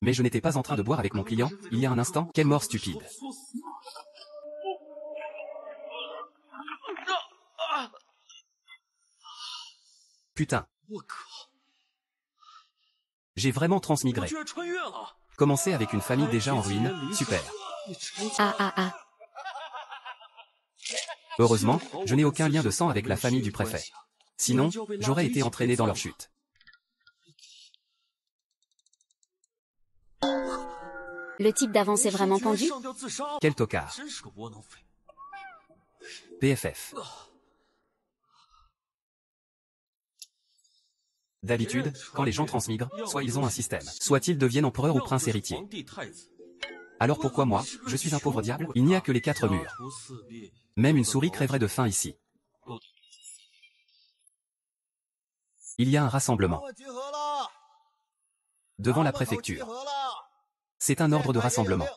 Mais je n'étais pas en train de boire avec mon client, il y a un instant, quelle mort stupide. Putain. J'ai vraiment transmigré. Commencer avec une famille déjà en ruine, super. Heureusement, je n'ai aucun lien de sang avec la famille du préfet. Sinon, j'aurais été entraîné dans leur chute. Le type d'avant s'est vraiment pendu? Quel tocard. PFF. D'habitude, quand les gens transmigrent, soit ils ont un système, soit ils deviennent empereur ou prince héritier. Alors pourquoi moi, je suis un pauvre diable? Il n'y a que les 4 murs. Même une souris crèverait de faim ici. Il y a un rassemblement. Devant la préfecture. C'est un ordre de rassemblement.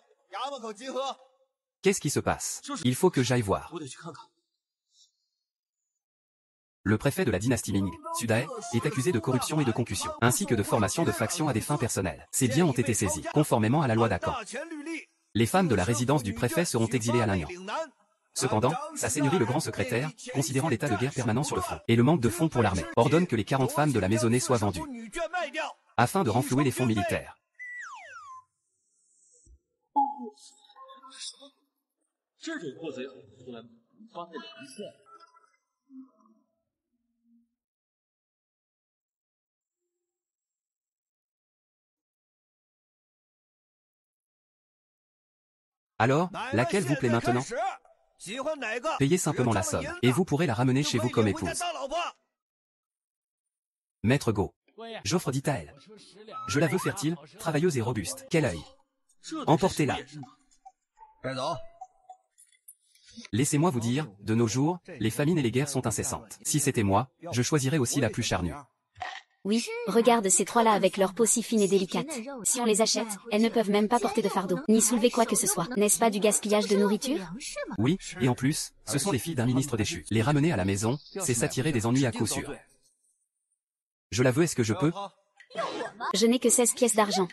Qu'est-ce qui se passe? Il faut que j'aille voir. Le préfet de la dynastie Ming, Sudae, est accusé de corruption et de concussion, ainsi que de formation de factions à des fins personnelles. Ses biens ont été saisis, conformément à la loi d'Akan. Les femmes de la résidence du préfet seront exilées à Nanyang. Cependant, sa seigneurie le grand secrétaire, considérant l'état de guerre permanent sur le front, et le manque de fonds pour l'armée, ordonne que les 40 femmes de la maisonnée soient vendues, afin de renflouer les fonds militaires. Alors, laquelle vous plaît maintenant? Payez simplement la somme, et vous pourrez la ramener chez vous comme épouse. Maître Go. J'offre dit à elle. Je la veux fertile, travailleuse et robuste. Quel œil. Emportez-la. Laissez-moi vous dire, de nos jours, les famines et les guerres sont incessantes. Si c'était moi, je choisirais aussi la plus charnue. Oui, regarde ces trois-là avec leur peau si fine et délicate. Si on les achète, elles ne peuvent même pas porter de fardeau, ni soulever quoi que ce soit. N'est-ce pas du gaspillage de nourriture? Oui, et en plus, ce sont les filles d'un ministre déchu. Les ramener à la maison, c'est s'attirer des ennuis à coup sûr. Je la veux, est-ce que je peux? Je n'ai que 16 pièces d'argent.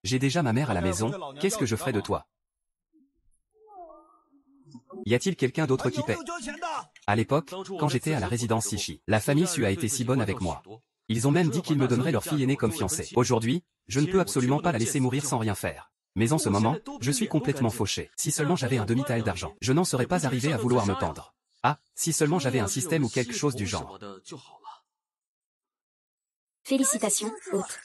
J'ai déjà ma mère à la maison, qu'est-ce que je ferai de toi? Y a-t-il quelqu'un d'autre qui paie? À l'époque, quand j'étais à la résidence Sishi, la famille Su a été si bonne avec moi. Ils ont même dit qu'ils me donneraient leur fille aînée comme fiancée. Aujourd'hui, je ne peux absolument pas la laisser mourir sans rien faire. Mais en ce moment, je suis complètement fauché. Si seulement j'avais un demi-tael d'argent, je n'en serais pas arrivé à vouloir me pendre. Ah, si seulement j'avais un système ou quelque chose du genre. Félicitations, hôte.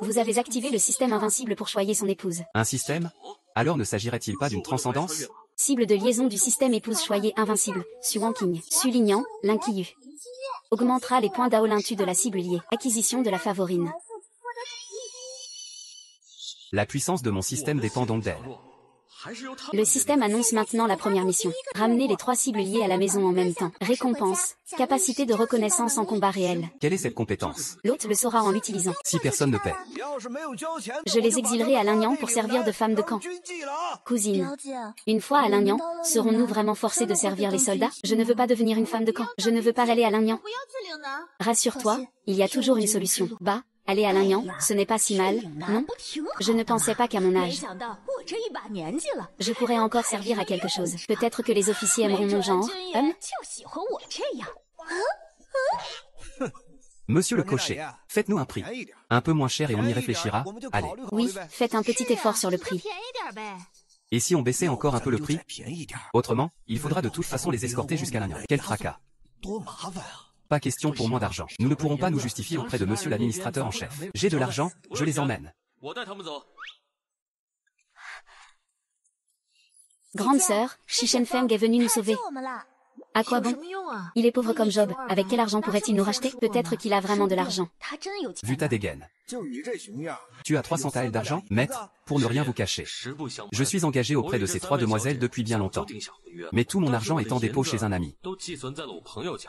Vous avez activé le système invincible pour choyer son épouse. Un système? Alors ne s'agirait-il pas d'une transcendance? Cible de liaison du système épouse choyée invincible, Suwanking, Sulignan, Linkiyu. Augmentera les points d'Aolintu de la cible liée. Acquisition de la favorine. La puissance de mon système dépend donc d'elle. Le système annonce maintenant la première mission. Ramener les 3 cibles liées à la maison en même temps. Récompense. Capacité de reconnaissance en combat réel. Quelle est cette compétence? L'hôte le saura en l'utilisant. Si personne ne paie. Je les exilerai à Lingnan pour servir de femme de camp. Cousine. Une fois à Lingnan, serons-nous vraiment forcés de servir les soldats? Je ne veux pas devenir une femme de camp. Je ne veux pas aller à Lingnan. Rassure-toi, il y a toujours une solution. Bah, aller à Lingnan, ce n'est pas si mal, non? Je ne pensais pas qu'à mon âge, je pourrais encore servir à quelque chose. Peut-être que les officiers aimeront mon genre, Monsieur le cocher, faites-nous un prix. Un peu moins cher et on y réfléchira. Allez. Oui, faites un petit effort sur le prix. Et si on baissait encore un peu le prix? Autrement, il faudra de toute façon les escorter jusqu'à Nanyang. Quel fracas. Pas question pour moins d'argent. Nous ne pourrons pas nous justifier auprès de monsieur l'administrateur en chef. J'ai de l'argent, je les emmène. Grande sœur, Shishenfeng est venue nous sauver. À quoi bon? Il est pauvre comme Job, avec quel argent pourrait-il nous racheter? Peut-être qu'il a vraiment de l'argent. Vu ta dégaine. Tu as 300 taels d'argent, maître, pour ne rien vous cacher. Je suis engagé auprès de ces 3 demoiselles depuis bien longtemps. Mais tout mon argent est en dépôt chez un ami.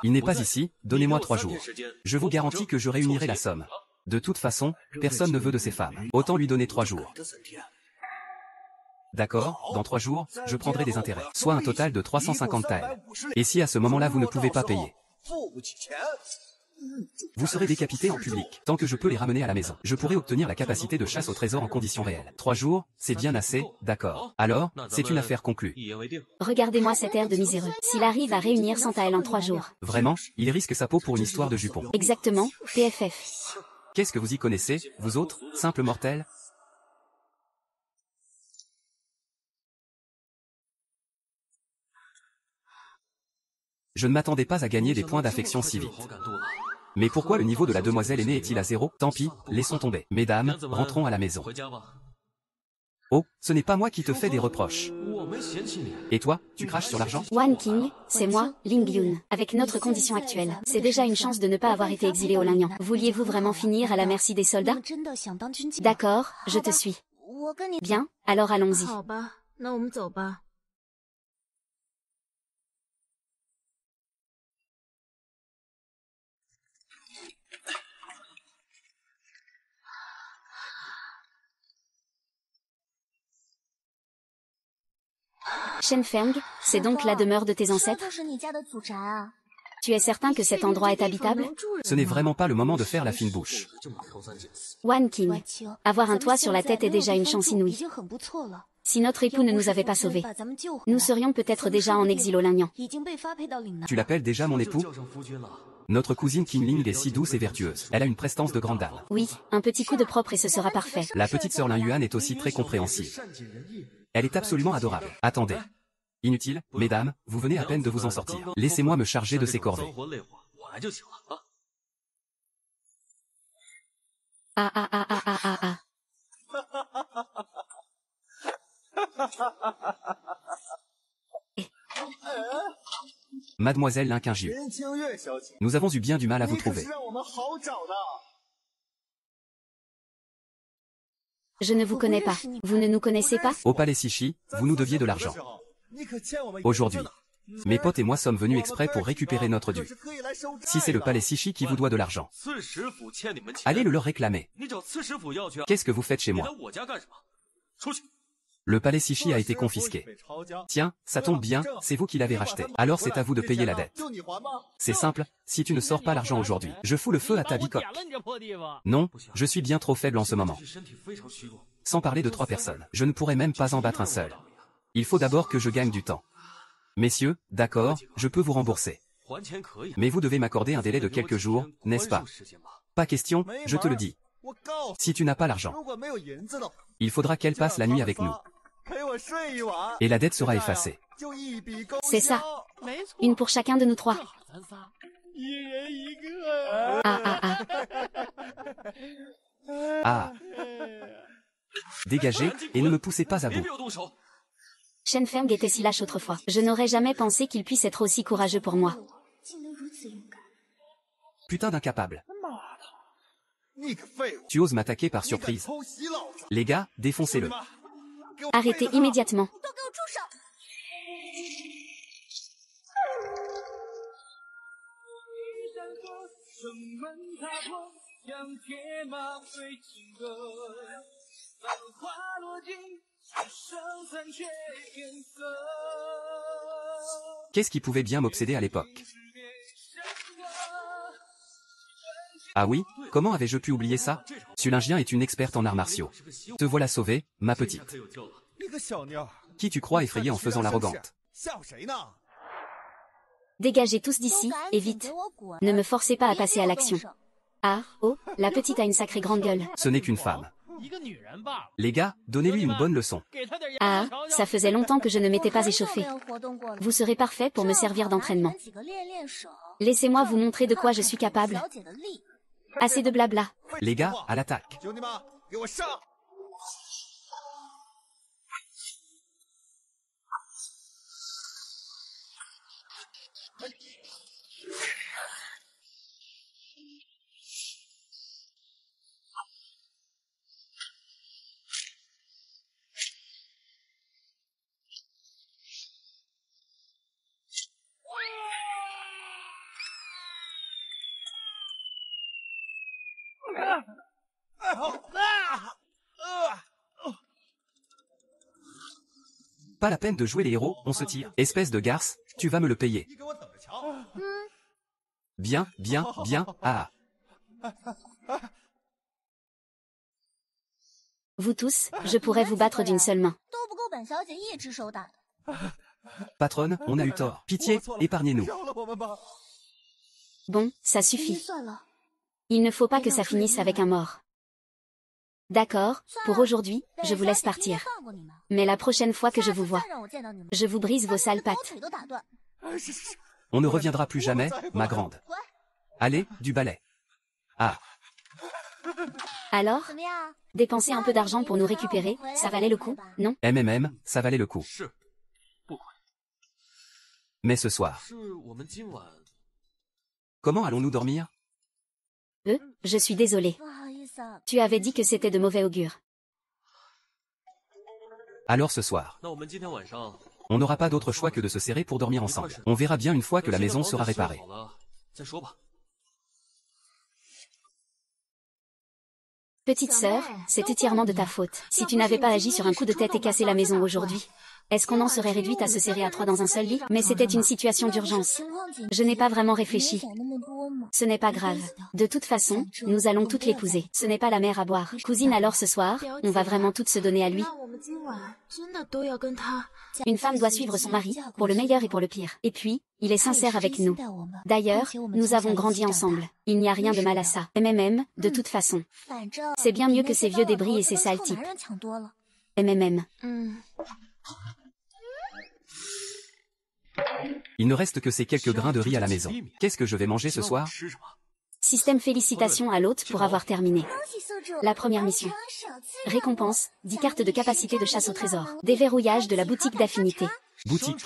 Il n'est pas ici, donnez-moi 3 jours. Je vous garantis que je réunirai la somme. De toute façon, personne ne veut de ces femmes. Autant lui donner 3 jours. D'accord, dans 3 jours, je prendrai des intérêts, soit un total de 350 taels. Et si à ce moment-là vous ne pouvez pas payer? Vous serez décapités en public, tant que je peux les ramener à la maison. Je pourrai obtenir la capacité de chasse au trésor en conditions réelles. 3 jours, c'est bien assez, d'accord. Alors, c'est une affaire conclue. Regardez-moi cet air de miséreux. S'il arrive à réunir Santael en 3 jours. Vraiment, il risque sa peau pour une histoire de jupon. Exactement, PFF. Qu'est-ce que vous y connaissez, vous autres, simples mortels? Je ne m'attendais pas à gagner des points d'affection si vite. Mais pourquoi le niveau de la demoiselle aînée est-il à 0? Tant pis, laissons tomber. Mesdames, rentrons à la maison. Oh, ce n'est pas moi qui te fais des reproches. Et toi, tu craches sur l'argent? Wan King, c'est moi, Ling Yun. Avec notre condition actuelle, c'est déjà une chance de ne pas avoir été exilé au Lagnan. Vouliez-vous vraiment finir à la merci des soldats? D'accord, je te suis. Bien, alors allons-y. Shenfeng, c'est donc la demeure de tes ancêtres? Tu es certain que cet endroit est habitable? Ce n'est vraiment pas le moment de faire la fine bouche. Wan King, avoir un toit sur la tête est déjà une chance inouïe. Si notre époux ne nous avait pas sauvés, nous serions peut-être déjà en exil au Lagnan. Tu l'appelles déjà mon époux? Notre cousine Qingling est si douce et vertueuse. Elle a une prestance de grande dame. Oui, un petit coup de propre et ce sera parfait. La petite sœur Lin Yuan est aussi très compréhensive. Elle est absolument adorable. Attendez. Inutile, mesdames, vous venez à peine de vous en sortir. Laissez-moi me charger de ces corvées. Ah ah ah ah ah ah ah. Mademoiselle Lin Qingyu. Nous avons eu bien du mal à vous trouver. Je ne vous connais pas. Vous ne nous connaissez pas? Au palais Sishi, vous nous deviez de l'argent. Aujourd'hui, mes potes et moi sommes venus exprès pour récupérer notre dû. Si c'est le palais Sishi qui vous doit de l'argent, allez le leur réclamer. Qu'est-ce que vous faites chez moi? Le palais Sishi a été confisqué. Tiens, ça tombe bien, c'est vous qui l'avez racheté. Alors c'est à vous de payer la dette. C'est simple, si tu ne sors pas l'argent aujourd'hui, je fous le feu à ta bicoque. Non, je suis bien trop faible en ce moment. Sans parler de 3 personnes, je ne pourrais même pas en battre un seul. Il faut d'abord que je gagne du temps. Messieurs, d'accord, je peux vous rembourser. Mais vous devez m'accorder un délai de quelques jours, n'est-ce pas? Pas question, je te le dis. Si tu n'as pas l'argent, il faudra qu'elle passe la nuit avec nous. Et la dette sera effacée. C'est ça. Une pour chacun de nous 3. Ah ah ah. Ah. Dégagez, et ne me poussez pas à bout. Shenfeng était si lâche autrefois. Je n'aurais jamais pensé qu'il puisse être aussi courageux pour moi. Putain d'incapable. Tu oses m'attaquer par surprise. Les gars, défoncez-le. Arrêtez immédiatement. Qu'est-ce qui pouvait bien m'obséder à l'époque? Ah oui, comment avais-je pu oublier ça? Sulingien est une experte en arts martiaux. Te voilà sauvée, ma petite. Qui tu crois effrayer en faisant l'arrogante? Dégagez tous d'ici, et vite. Ne me forcez pas à passer à l'action. Ah, oh, la petite a une sacrée grande gueule. Ce n'est qu'une femme. Les gars, donnez-lui une bonne leçon. Ah, ça faisait longtemps que je ne m'étais pas échauffée. Vous serez parfait pour me servir d'entraînement. Laissez-moi vous montrer de quoi je suis capable. Assez de blabla. Les gars, à l'attaque. Pas la peine de jouer les héros, on se tire. Espèce de garce, tu vas me le payer. Bien, bien, bien, ah. Vous tous, je pourrais vous battre d'une seule main. Patronne, on a eu tort. Pitié, épargnez-nous. Bon, ça suffit. Il ne faut pas que ça finisse avec un mort. D'accord, pour aujourd'hui, je vous laisse partir. Mais la prochaine fois que je vous vois, je vous brise vos sales pattes. On ne reviendra plus jamais, ma grande. Allez, du balai. Ah. Alors, dépenser un peu d'argent pour nous récupérer, ça valait le coup, non? Ça valait le coup. Mais ce soir, comment allons-nous dormir? Je suis désolée. Tu avais dit que c'était de mauvais augure. Alors ce soir, on n'aura pas d'autre choix que de se serrer pour dormir ensemble. On verra bien une fois que la maison sera réparée. Petite sœur, c'est entièrement de ta faute. Si tu n'avais pas agi sur un coup de tête et cassé la maison aujourd'hui, est-ce qu'on en serait réduite à se serrer à trois dans un seul lit? Mais c'était une situation d'urgence. Je n'ai pas vraiment réfléchi. Ce n'est pas grave. De toute façon, nous allons toutes l'épouser. Ce n'est pas la mer à boire. Cousine, alors ce soir, on va vraiment toutes se donner à lui. Une femme doit suivre son mari, pour le meilleur et pour le pire. Et puis, il est sincère avec nous. D'ailleurs, nous avons grandi ensemble. Il n'y a rien de mal à ça. De toute façon. C'est bien mieux que ces vieux débris et ces sales types. Il ne reste que ces quelques grains de riz à la maison. Qu'est-ce que je vais manger ce soir? Système félicitations à l'hôte pour avoir terminé la première mission. Récompense, 10 cartes de capacité de chasse au trésor. Déverrouillage de la boutique d'affinité. Boutique.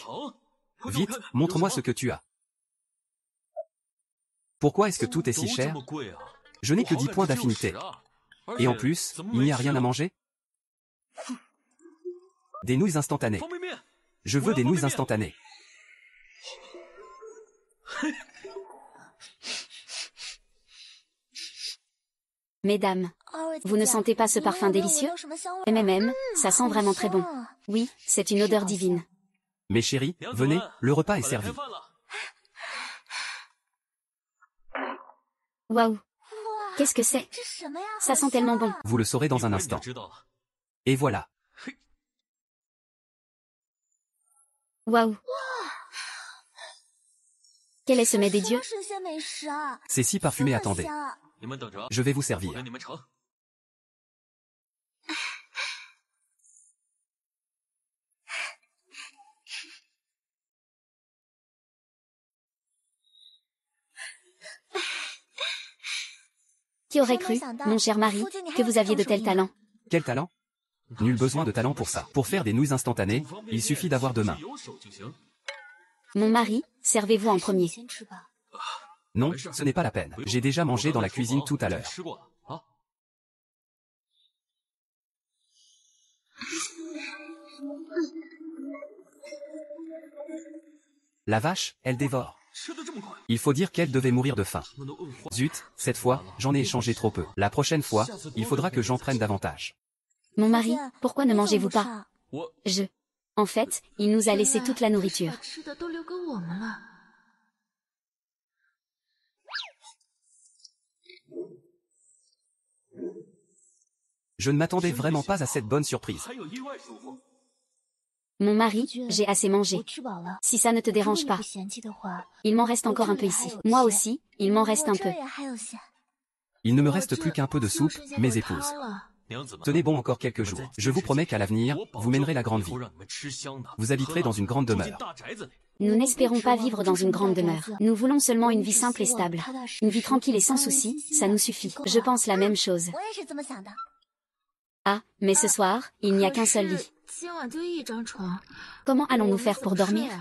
Vite, montre-moi ce que tu as. Pourquoi est-ce que tout est si cher? Je n'ai que 10 points d'affinité. Et en plus, il n'y a rien à manger? Des nouilles instantanées. Je veux des nouilles instantanées. Mesdames, vous ne sentez pas ce parfum délicieux? Ça sent vraiment très bon. Oui, c'est une odeur divine. Mes chéris, venez, le repas est servi. Waouh! Qu'est-ce que c'est? Ça sent tellement bon. Vous le saurez dans un instant. Et voilà. Waouh! Quel est ce mets des dieux? C'est si parfumé, attendez. Je vais vous servir. Qui aurait cru, mon cher mari, que vous aviez de tels talents? Quel talent? Nul besoin de talent pour ça. Pour faire des nouilles instantanées, il suffit d'avoir 2 mains. Mon mari, servez-vous en premier. Non, ce n'est pas la peine. J'ai déjà mangé dans la cuisine tout à l'heure. La vache, elle dévore. Il faut dire qu'elle devait mourir de faim. Zut, cette fois, j'en ai échangé trop peu. La prochaine fois, il faudra que j'en prenne davantage. Mon mari, pourquoi ne mangez-vous pas? En fait, il nous a laissé toute la nourriture. Je ne m'attendais vraiment pas à cette bonne surprise. Mon mari, j'ai assez mangé. Si ça ne te dérange pas. Il m'en reste encore un peu ici. Moi aussi, il m'en reste un peu. Il ne me reste plus qu'un peu de soupe, mes épouses. Tenez bon encore quelques jours. Je vous promets qu'à l'avenir, vous mènerez la grande vie. Vous habiterez dans une grande demeure. Nous n'espérons pas vivre dans une grande demeure. Nous voulons seulement une vie simple et stable. Une vie tranquille et sans soucis, ça nous suffit. Je pense la même chose. Ah, mais ce soir, il n'y a qu'un seul lit. Comment allons-nous faire pour dormir?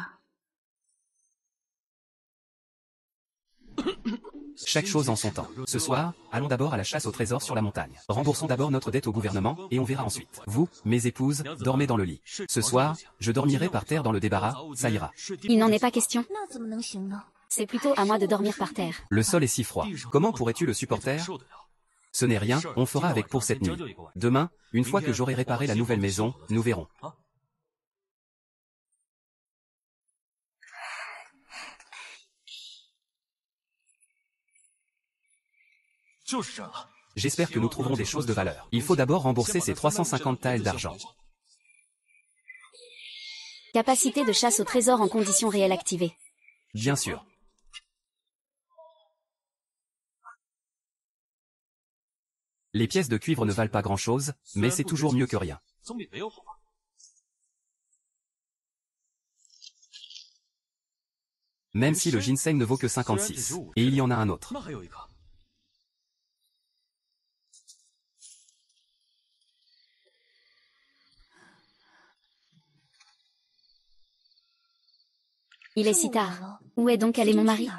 Chaque chose en son temps. Ce soir, allons d'abord à la chasse au trésor sur la montagne. Remboursons d'abord notre dette au gouvernement, et on verra ensuite. Vous, mes épouses, dormez dans le lit. Ce soir, je dormirai par terre dans le débarras, ça ira. Il n'en est pas question. C'est plutôt à moi de dormir par terre. Le sol est si froid. Comment pourrais-tu le supporter? Ce n'est rien, on fera avec pour cette nuit. Demain, une fois que j'aurai réparé la nouvelle maison, nous verrons. J'espère que nous trouverons des choses de valeur. Il faut d'abord rembourser ces 350 taels d'argent. Capacité de chasse au trésor en conditions réelles activée. Bien sûr. Les pièces de cuivre ne valent pas grand-chose, mais c'est toujours mieux que rien. Même si le ginseng ne vaut que 56. Et il y en a un autre. Il est si tard. Où est donc allé mon mari?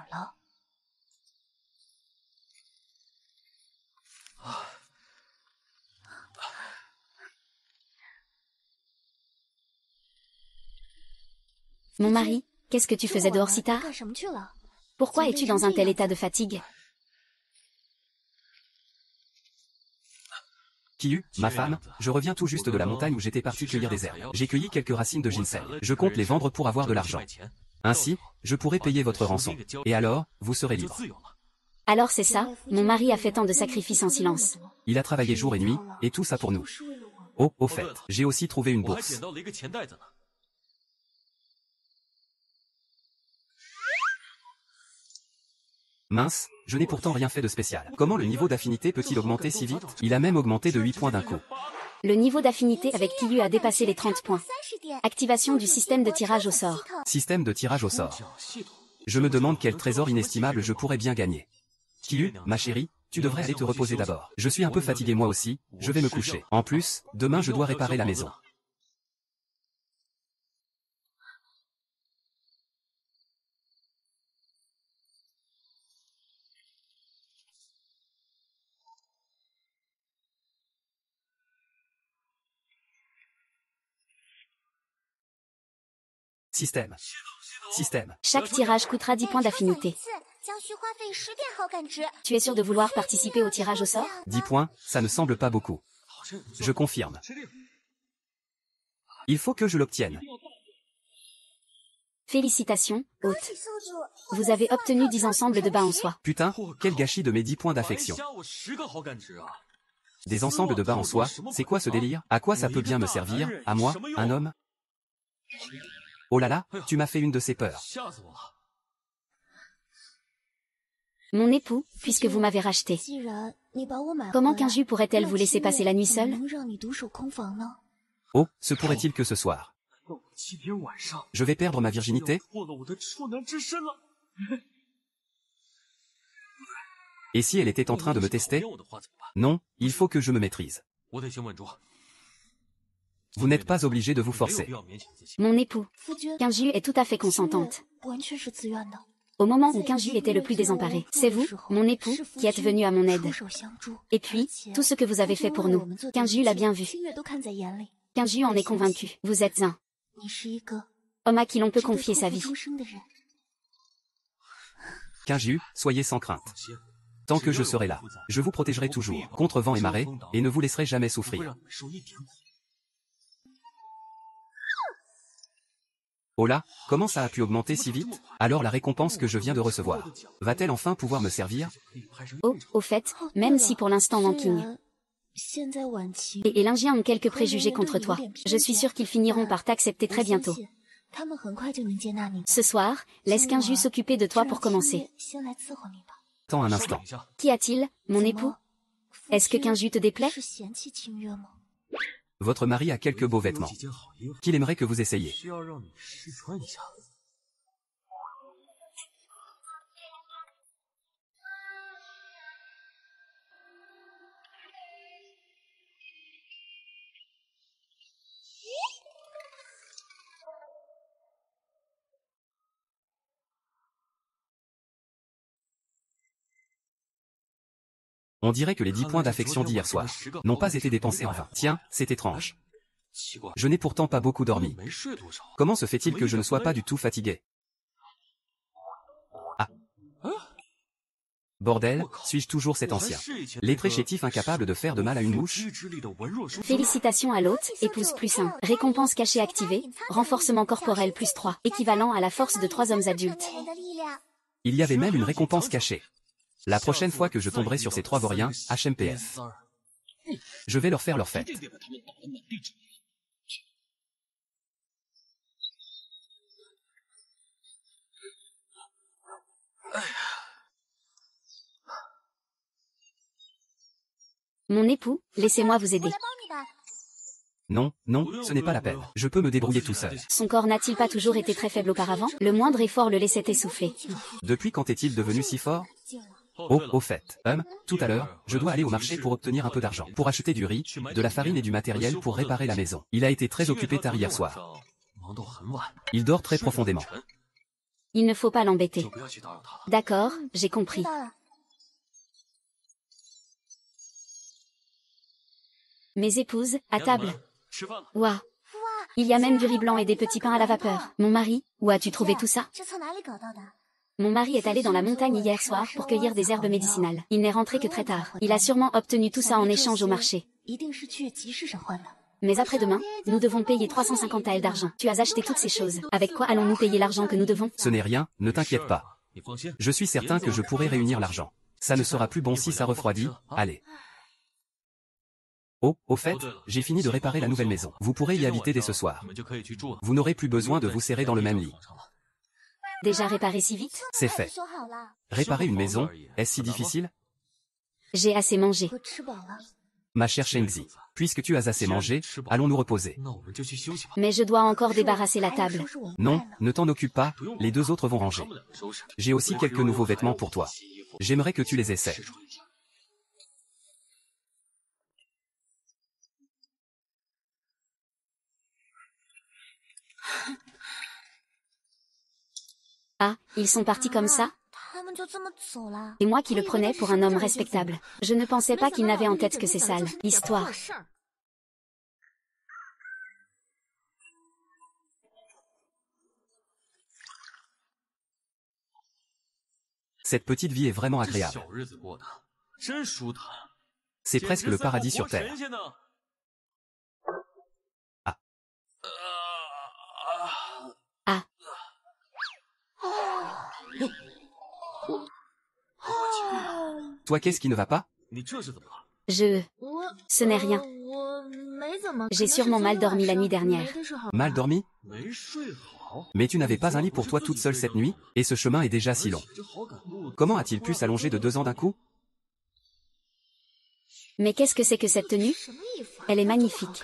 Mon mari, qu'est-ce que tu faisais dehors si tard? Pourquoi es-tu dans un tel état de fatigue? Kiyu, ma femme, je reviens tout juste de la montagne où j'étais parti cueillir des herbes. J'ai cueilli quelques racines de ginseng. Je compte les vendre pour avoir de l'argent. Ainsi, je pourrai payer votre rançon. Et alors, vous serez libre. Alors c'est ça, mon mari a fait tant de sacrifices en silence. Il a travaillé jour et nuit, et tout ça pour nous. Oh, au fait, j'ai aussi trouvé une bourse. Mince, je n'ai pourtant rien fait de spécial. Comment le niveau d'affinité peut-il augmenter si vite? Il a même augmenté de 8 points d'un coup. Le niveau d'affinité avec Kiyu a dépassé les 30 points. Activation du système de tirage au sort. Système de tirage au sort. Je me demande quel trésor inestimable je pourrais bien gagner. Kiyu, ma chérie, tu devrais aller te reposer d'abord. Je suis un peu fatigué moi aussi, je vais me coucher. En plus, demain je dois réparer la maison. Système. Système. Chaque tirage coûtera 10 points d'affinité. Tu es sûr de vouloir participer au tirage au sort? 10 points, ça ne semble pas beaucoup. Je confirme. Il faut que je l'obtienne. Félicitations, hôte. Vous avez obtenu 10 ensembles de bas en soie. Putain, quel gâchis de mes 10 points d'affection. Des ensembles de bas en soie, c'est quoi ce délire? À quoi ça peut bien me servir, à moi, un homme? Oh là là, tu m'as fait une de ces peurs. Mon époux, puisque vous m'avez racheté. Comment Kinju pourrait-elle vous laisser passer la nuit seule? Oh, se pourrait-il que ce soir je vais perdre ma virginité? Et si elle était en train de me tester? Non, il faut que je me maîtrise. Vous n'êtes pas obligé de vous forcer. Mon époux, Kinju est tout à fait consentante. Au moment où Kinju était le plus désemparé, c'est vous, mon époux, qui êtes venu à mon aide. Et puis, tout ce que vous avez fait pour nous, Kinju l'a bien vu. Kinju en est convaincu. Vous êtes un homme à qui l'on peut confier sa vie. Kinju, soyez sans crainte. Tant que je serai là, je vous protégerai toujours, contre vent et marée, et ne vous laisserai jamais souffrir. Oh là, comment ça a pu augmenter si vite? Alors la récompense que je viens de recevoir, va-t-elle enfin pouvoir me servir? Oh, au fait, même si pour l'instant Wanking et l'Indien ont quelques préjugés contre toi, je suis sûr qu'ils finiront par t'accepter très bientôt. Ce soir, laisse Kinju s'occuper de toi pour commencer. Attends un instant. Qu'y a-t-il, mon époux? Est-ce que Kinju te déplaît? Votre mari a quelques beaux vêtements qu'il aimerait que vous essayiez. On dirait que les 10 points d'affection d'hier soir n'ont pas été dépensés en vain. Tiens, c'est étrange. Je n'ai pourtant pas beaucoup dormi. Comment se fait-il que je ne sois pas du tout fatigué? Ah. Bordel, suis-je toujours cet ancien lépré chétif incapable de faire de mal à une mouche? Félicitations à l'hôte, épouse plus 1. Récompense cachée activée, renforcement corporel plus 3, équivalent à la force de 3 hommes adultes. Il y avait même une récompense cachée. La prochaine fois que je tomberai sur ces 3 vauriens, HMPF. Je vais leur faire leur fête. Mon époux, laissez-moi vous aider. Non, non, ce n'est pas la peine. Je peux me débrouiller tout seul. Son corps n'a-t-il pas toujours été très faible auparavant? Le moindre effort le laissait essouffler. Depuis quand est-il devenu si fort? Oh, au fait, tout à l'heure, je dois aller au marché pour obtenir un peu d'argent, pour acheter du riz, de la farine et du matériel pour réparer la maison. Il a été très occupé tard hier soir. Il dort très profondément. Il ne faut pas l'embêter. D'accord, j'ai compris. Mes épouses, à table. Ouah. Il y a même du riz blanc et des petits pains à la vapeur. Mon mari, où as-tu trouvé tout ça? Mon mari est allé dans la montagne hier soir pour cueillir des herbes médicinales. Il n'est rentré que très tard. Il a sûrement obtenu tout ça en échange au marché. Mais après-demain, nous devons payer 350 taels d'argent. Tu as acheté toutes ces choses. Avec quoi allons-nous payer l'argent que nous devons? Ce n'est rien, ne t'inquiète pas. Je suis certain que je pourrai réunir l'argent. Ça ne sera plus bon si ça refroidit, allez. Oh, au fait, j'ai fini de réparer la nouvelle maison. Vous pourrez y habiter dès ce soir. Vous n'aurez plus besoin de vous serrer dans le même lit. Déjà réparé si vite? C'est fait. Réparer une maison, est-ce si difficile? J'ai assez mangé. Ma chère Shengzi, puisque tu as assez mangé, allons nous reposer. Mais je dois encore débarrasser la table. Non, ne t'en occupe pas, les 2 autres vont ranger. J'ai aussi quelques nouveaux vêtements pour toi. J'aimerais que tu les essaies. Ah, ils sont partis comme ça? Et moi qui le prenais pour un homme respectable. Je ne pensais pas qu'il n'avait en tête que ces sales histoires. Cette petite vie est vraiment agréable. C'est presque le paradis sur Terre. Ah. Ah. Toi, qu'est-ce qui ne va pas? Ce n'est rien. J'ai sûrement mal dormi la nuit dernière. Mal dormi? Mais tu n'avais pas un lit pour toi toute seule cette nuit, et ce chemin est déjà si long. Comment a-t-il pu s'allonger de 2 ans d'un coup? Mais qu'est-ce que c'est que cette tenue? Elle est magnifique.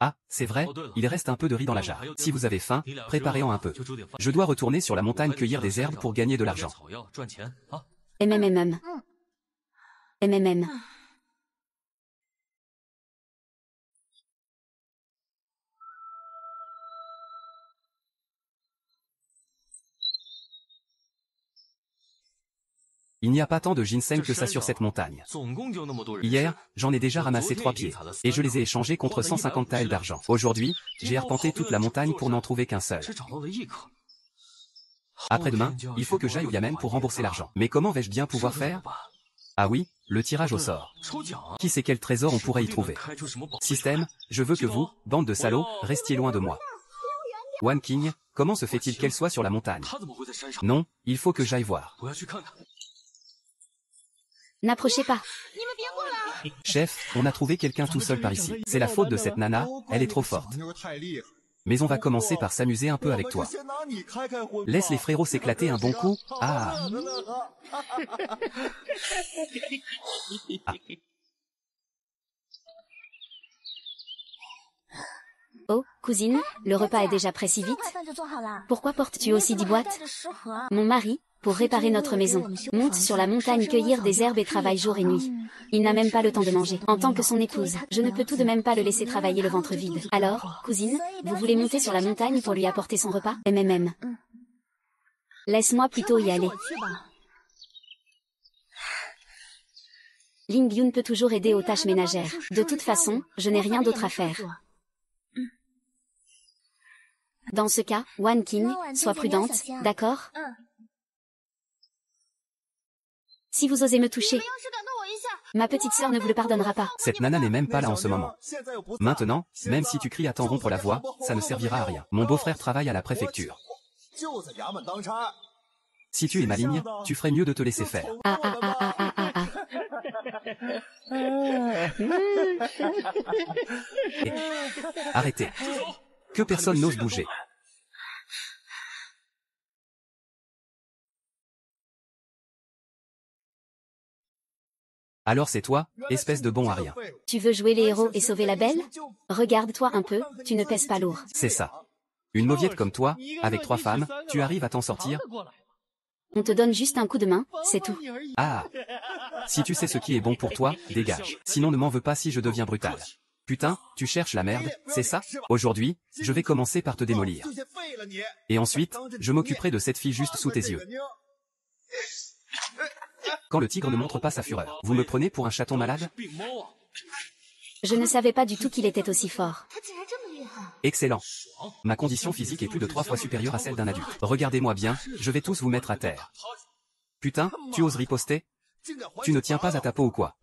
Ah, c'est vrai, il reste un peu de riz dans la jarre. Si vous avez faim, préparez-en un peu. Je dois retourner sur la montagne cueillir des herbes pour gagner de l'argent. MMM. MMM. Il n'y a pas tant de ginseng que ça sur cette montagne. Hier, j'en ai déjà ramassé 3 pieds, et je les ai échangés contre 150 taels d'argent. Aujourd'hui, j'ai arpenté toute la montagne pour n'en trouver qu'un seul. Après-demain, il faut que j'aille au Yamen pour rembourser l'argent. Mais comment vais-je bien pouvoir faire? Ah oui, le tirage au sort. Qui sait quel trésor on pourrait y trouver? Système, je veux que vous, bande de salauds, restiez loin de moi. One King, comment se fait-il qu'elle soit sur la montagne? Non, il faut que j'aille voir. N'approchez pas. Chef, on a trouvé quelqu'un tout seul par ici. C'est la faute de cette nana, elle est trop forte. Mais on va commencer par s'amuser un peu avec toi. Laisse les frérots s'éclater un bon coup. Ah. Ah. Oh, cousine, le repas est déjà prêt si vite? Pourquoi portes-tu aussi 10 boîtes? Mon mari, pour réparer notre maison, monte sur la montagne cueillir des herbes et travaille jour et nuit. Il n'a même pas le temps de manger. En tant que son épouse, je ne peux tout de même pas le laisser travailler le ventre vide. Alors, cousine, vous voulez monter sur la montagne pour lui apporter son repas? MMM. Laisse-moi plutôt y aller. Ling Yun peut toujours aider aux tâches ménagères. De toute façon, je n'ai rien d'autre à faire. Dans ce cas, Wan King, sois prudente, d'accord? Si vous osez me toucher, ma petite sœur ne vous le pardonnera pas. Cette nana n'est même pas là en ce moment. Maintenant, même si tu cries à t'en rompre la voix, ça ne servira à rien. Mon beau-frère travaille à la préfecture. Si tu es maligne, tu ferais mieux de te laisser faire. Ah ah ah ah ah ah ah. Et... Arrêtez. Que personne n'ose bouger. Alors c'est toi, espèce de bon à rien. Tu veux jouer les héros et sauver la belle? Regarde-toi un peu, tu ne pèses pas lourd. C'est ça. Une mauviette comme toi, avec 3 femmes, tu arrives à t'en sortir? On te donne juste un coup de main, c'est tout. Ah. Si tu sais ce qui est bon pour toi, dégage. Sinon ne m'en veux pas si je deviens brutal. Putain, tu cherches la merde, c'est ça? Aujourd'hui, je vais commencer par te démolir. Et ensuite, je m'occuperai de cette fille juste sous tes yeux. Quand le tigre ne montre pas sa fureur, vous me prenez pour un chaton malade? Je ne savais pas du tout qu'il était aussi fort. Excellent. Ma condition physique est plus de 3 fois supérieure à celle d'un adulte. Regardez-moi bien, je vais tous vous mettre à terre. Putain, tu oses riposter? Tu ne tiens pas à ta peau ou quoi?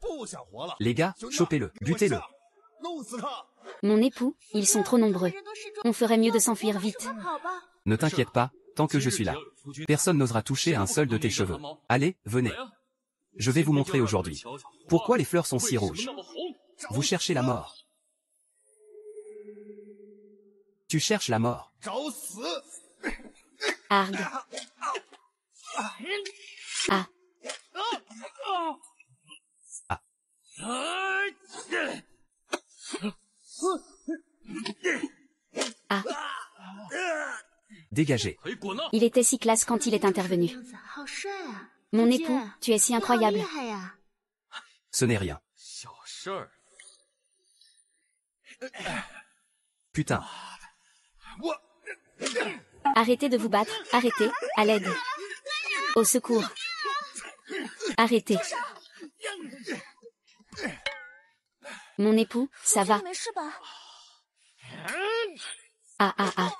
Les gars, chopez-le, butez-le. Mon époux, ils sont trop nombreux. On ferait mieux de s'enfuir vite. Ne t'inquiète pas, tant que je suis là. Personne n'osera toucher à un seul de tes cheveux. Allez, venez. Je vais vous montrer aujourd'hui. Pourquoi les fleurs sont si rouges? Vous cherchez la mort. Tu cherches la mort. Arg. Ah. Ah. Ah. Dégagez. Il était si classe quand il est intervenu. Mon époux, tu es si incroyable. Ce n'est rien. Putain. Arrêtez de vous battre, arrêtez, à l'aide. Au secours. Arrêtez. Mon époux, ça va. Ah ah ah.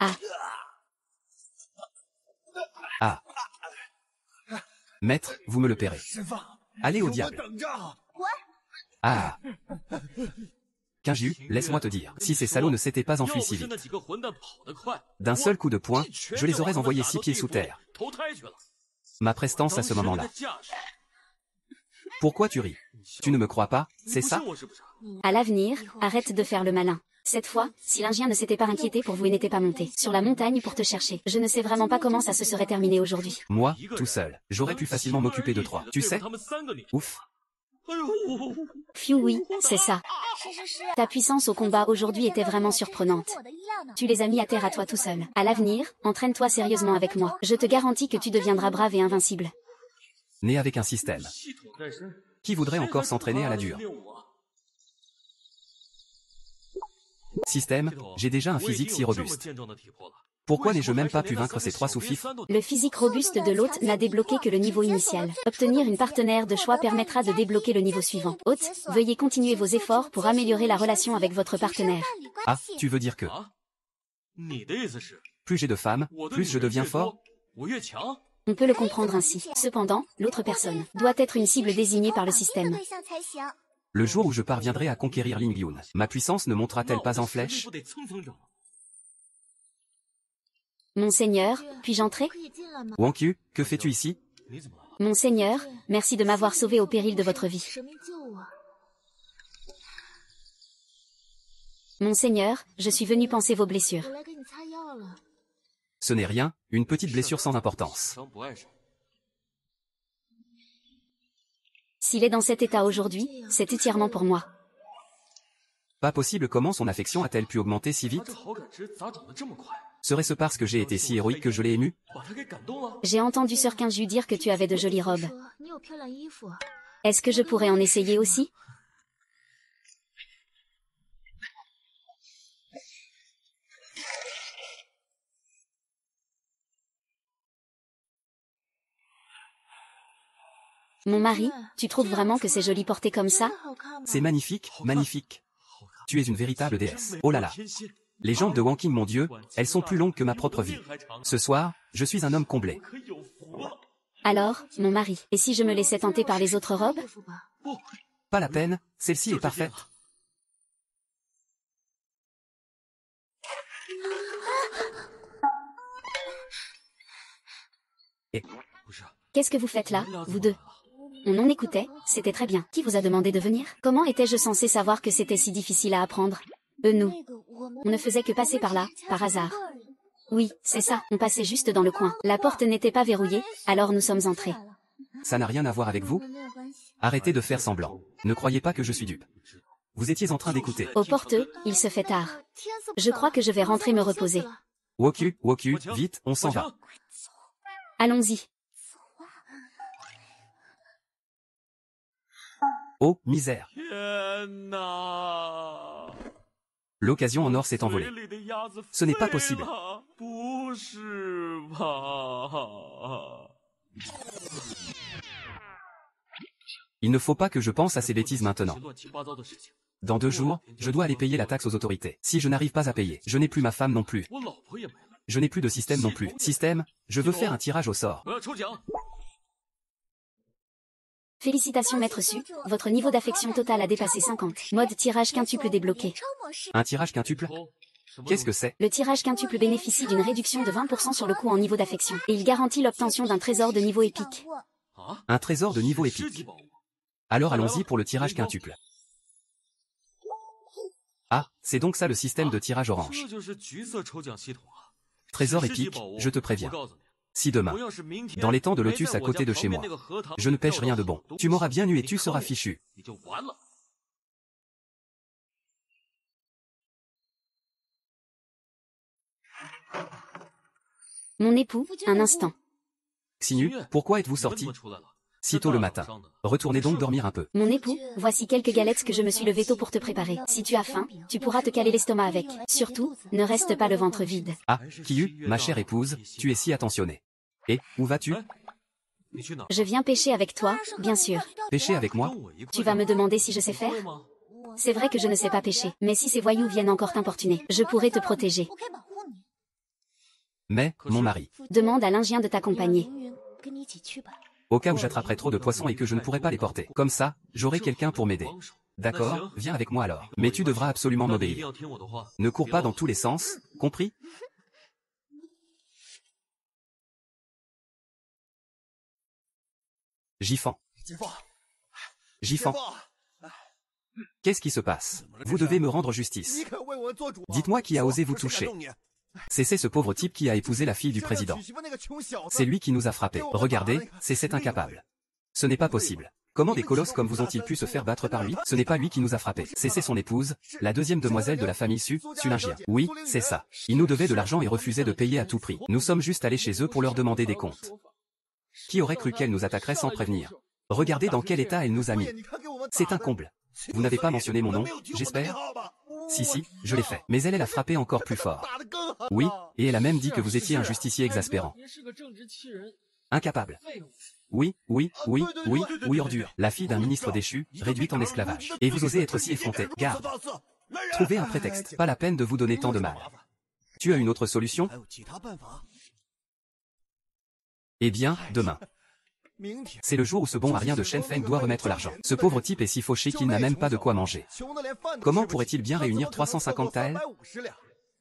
Ah. Ah. Maître, vous me le paierez. Allez au diable. Ah. Quinju, laisse-moi te dire, si ces salauds ne s'étaient pas enfuis si vite. D'un seul coup de poing, je les aurais envoyés 6 pieds sous terre. Ma prestance à ce moment-là. Pourquoi tu ris? Tu ne me crois pas, c'est ça? À l'avenir, arrête de faire le malin. Cette fois, si l'Indien ne s'était pas inquiété pour vous et n'était pas monté sur la montagne pour te chercher, je ne sais vraiment pas comment ça se serait terminé aujourd'hui. Moi, tout seul, j'aurais pu facilement m'occuper de 3. Tu sais? Ouf. Pfiou oui, c'est ça. Ta puissance au combat aujourd'hui était vraiment surprenante. Tu les as mis à terre à toi tout seul. À l'avenir, entraîne-toi sérieusement avec moi. Je te garantis que tu deviendras brave et invincible. Né avec un système. Qui voudrait encore s'entraîner à la dure? Système, j'ai déjà un physique si robuste. Pourquoi n'ai-je même pas pu vaincre ces 3 sous-fifres? Le physique robuste de l'hôte n'a débloqué que le niveau initial. Obtenir une partenaire de choix permettra de débloquer le niveau suivant. Hôte, veuillez continuer vos efforts pour améliorer la relation avec votre partenaire. Ah, tu veux dire que... Plus j'ai de femmes, plus je deviens fort? On peut le comprendre ainsi. Cependant, l'autre personne doit être une cible désignée par le système. Le jour où je parviendrai à conquérir Ling Yun, ma puissance ne montera-t-elle pas en flèche? Monseigneur, puis-je entrer? Wang Yu, que fais-tu ici? Monseigneur, merci de m'avoir sauvé au péril de votre vie. Monseigneur, je suis venu panser vos blessures. Ce n'est rien, une petite blessure sans importance. S'il est dans cet état aujourd'hui, c'est entièrement pour moi. Pas possible, comment son affection a-t-elle pu augmenter si vite? Serait-ce parce que j'ai été si héroïque que je l'ai ému? J'ai entendu Sœur Quinju dire que tu avais de jolies robes. Est-ce que je pourrais en essayer aussi? Mon mari, tu trouves vraiment que c'est joli porté comme ça? C'est magnifique, magnifique. Tu es une véritable déesse. Oh là là. Les jambes de Wanking, mon Dieu, elles sont plus longues que ma propre vie. Ce soir, je suis un homme comblé. Alors, mon mari, et si je me laissais tenter par les autres robes? Pas la peine, celle-ci est parfaite. Et... Qu'est-ce que vous faites là, vous deux? On en écoutait, c'était très bien. Qui vous a demandé de venir? Comment étais-je censé savoir que c'était si difficile à apprendre? Nous. On ne faisait que passer par là, par hasard. Oui, c'est ça, on passait juste dans le coin. La porte n'était pas verrouillée, alors nous sommes entrés. Ça n'a rien à voir avec vous? Arrêtez de faire semblant. Ne croyez pas que je suis dupe. Vous étiez en train d'écouter. Au porteux, il se fait tard. Je crois que je vais rentrer me reposer. Woku, vite, on s'en va. Allons-y. Oh, misère. L'occasion en or s'est envolée. Ce n'est pas possible. Il ne faut pas que je pense à ces bêtises maintenant. Dans 2 jours, je dois aller payer la taxe aux autorités. Si je n'arrive pas à payer, je n'ai plus ma femme non plus. Je n'ai plus de système non plus. Système, je veux faire un tirage au sort. Félicitations maître Su, votre niveau d'affection totale a dépassé 50. Mode tirage quintuple débloqué. Un tirage quintuple? Qu'est-ce que c'est? Le tirage quintuple bénéficie d'une réduction de 20% sur le coût en niveau d'affection. Et il garantit l'obtention d'un trésor de niveau épique. Un trésor de niveau épique. Alors allons-y pour le tirage quintuple. Ah, c'est donc ça le système de tirage orange. Trésor épique, je te préviens. Si demain, dans les temps de lotus à côté de chez moi, je ne pêche rien de bon, tu m'auras bien eu et tu seras fichu. Mon époux, un instant. Xinu, pourquoi êtes-vous sorti si tôt le matin? Retournez donc dormir un peu. Mon époux, voici quelques galettes que je me suis levé tôt pour te préparer. Si tu as faim, tu pourras te caler l'estomac avec. Surtout, ne reste pas le ventre vide. Ah, Kiyu, ma chère épouse, tu es si attentionnée. Et, où vas-tu? Je viens pêcher avec toi, bien sûr. Pêcher avec moi? Tu vas me demander si je sais faire? C'est vrai que je ne sais pas pêcher, mais si ces voyous viennent encore t'importuner, je pourrai te protéger. Mais, mon mari. Demande à l'Indien de t'accompagner. Au cas où j'attraperais trop de poissons et que je ne pourrais pas les porter. Comme ça, j'aurai quelqu'un pour m'aider. D'accord, viens avec moi alors. Mais tu devras absolument m'obéir. Ne cours pas dans tous les sens, compris? Gifan. Gifan. Qu'est-ce qui se passe? Vous devez me rendre justice. Dites-moi qui a osé vous toucher. C'est ce pauvre type qui a épousé la fille du président. C'est lui qui nous a frappés. Regardez, c'est cet incapable. Ce n'est pas possible. Comment des colosses comme vous ont-ils pu se faire battre par lui? Ce n'est pas lui qui nous a frappés. C'est son épouse, la deuxième demoiselle de la famille Sulingien. Oui, c'est ça. Ils nous devaient de l'argent et refusaient de payer à tout prix. Nous sommes juste allés chez eux pour leur demander des comptes. Qui aurait cru qu'elle nous attaquerait sans prévenir? Regardez dans quel état elle nous a mis. C'est un comble. Vous n'avez pas mentionné mon nom, j'espère? Si, je l'ai fait. Mais elle l'a frappé encore plus fort. Oui, et elle a même dit que vous étiez un justicier exaspérant. Incapable. Oui, ordure. La fille d'un ministre déchu, réduite en esclavage. Et vous osez être si effronté. Garde. Trouvez un prétexte. Pas la peine de vous donner tant de mal. Tu as une autre solution? Eh bien, demain. C'est le jour où ce bon arien de Shen Feng doit remettre l'argent. Ce pauvre type est si fauché qu'il n'a même pas de quoi manger. Comment pourrait-il bien réunir 350 taels?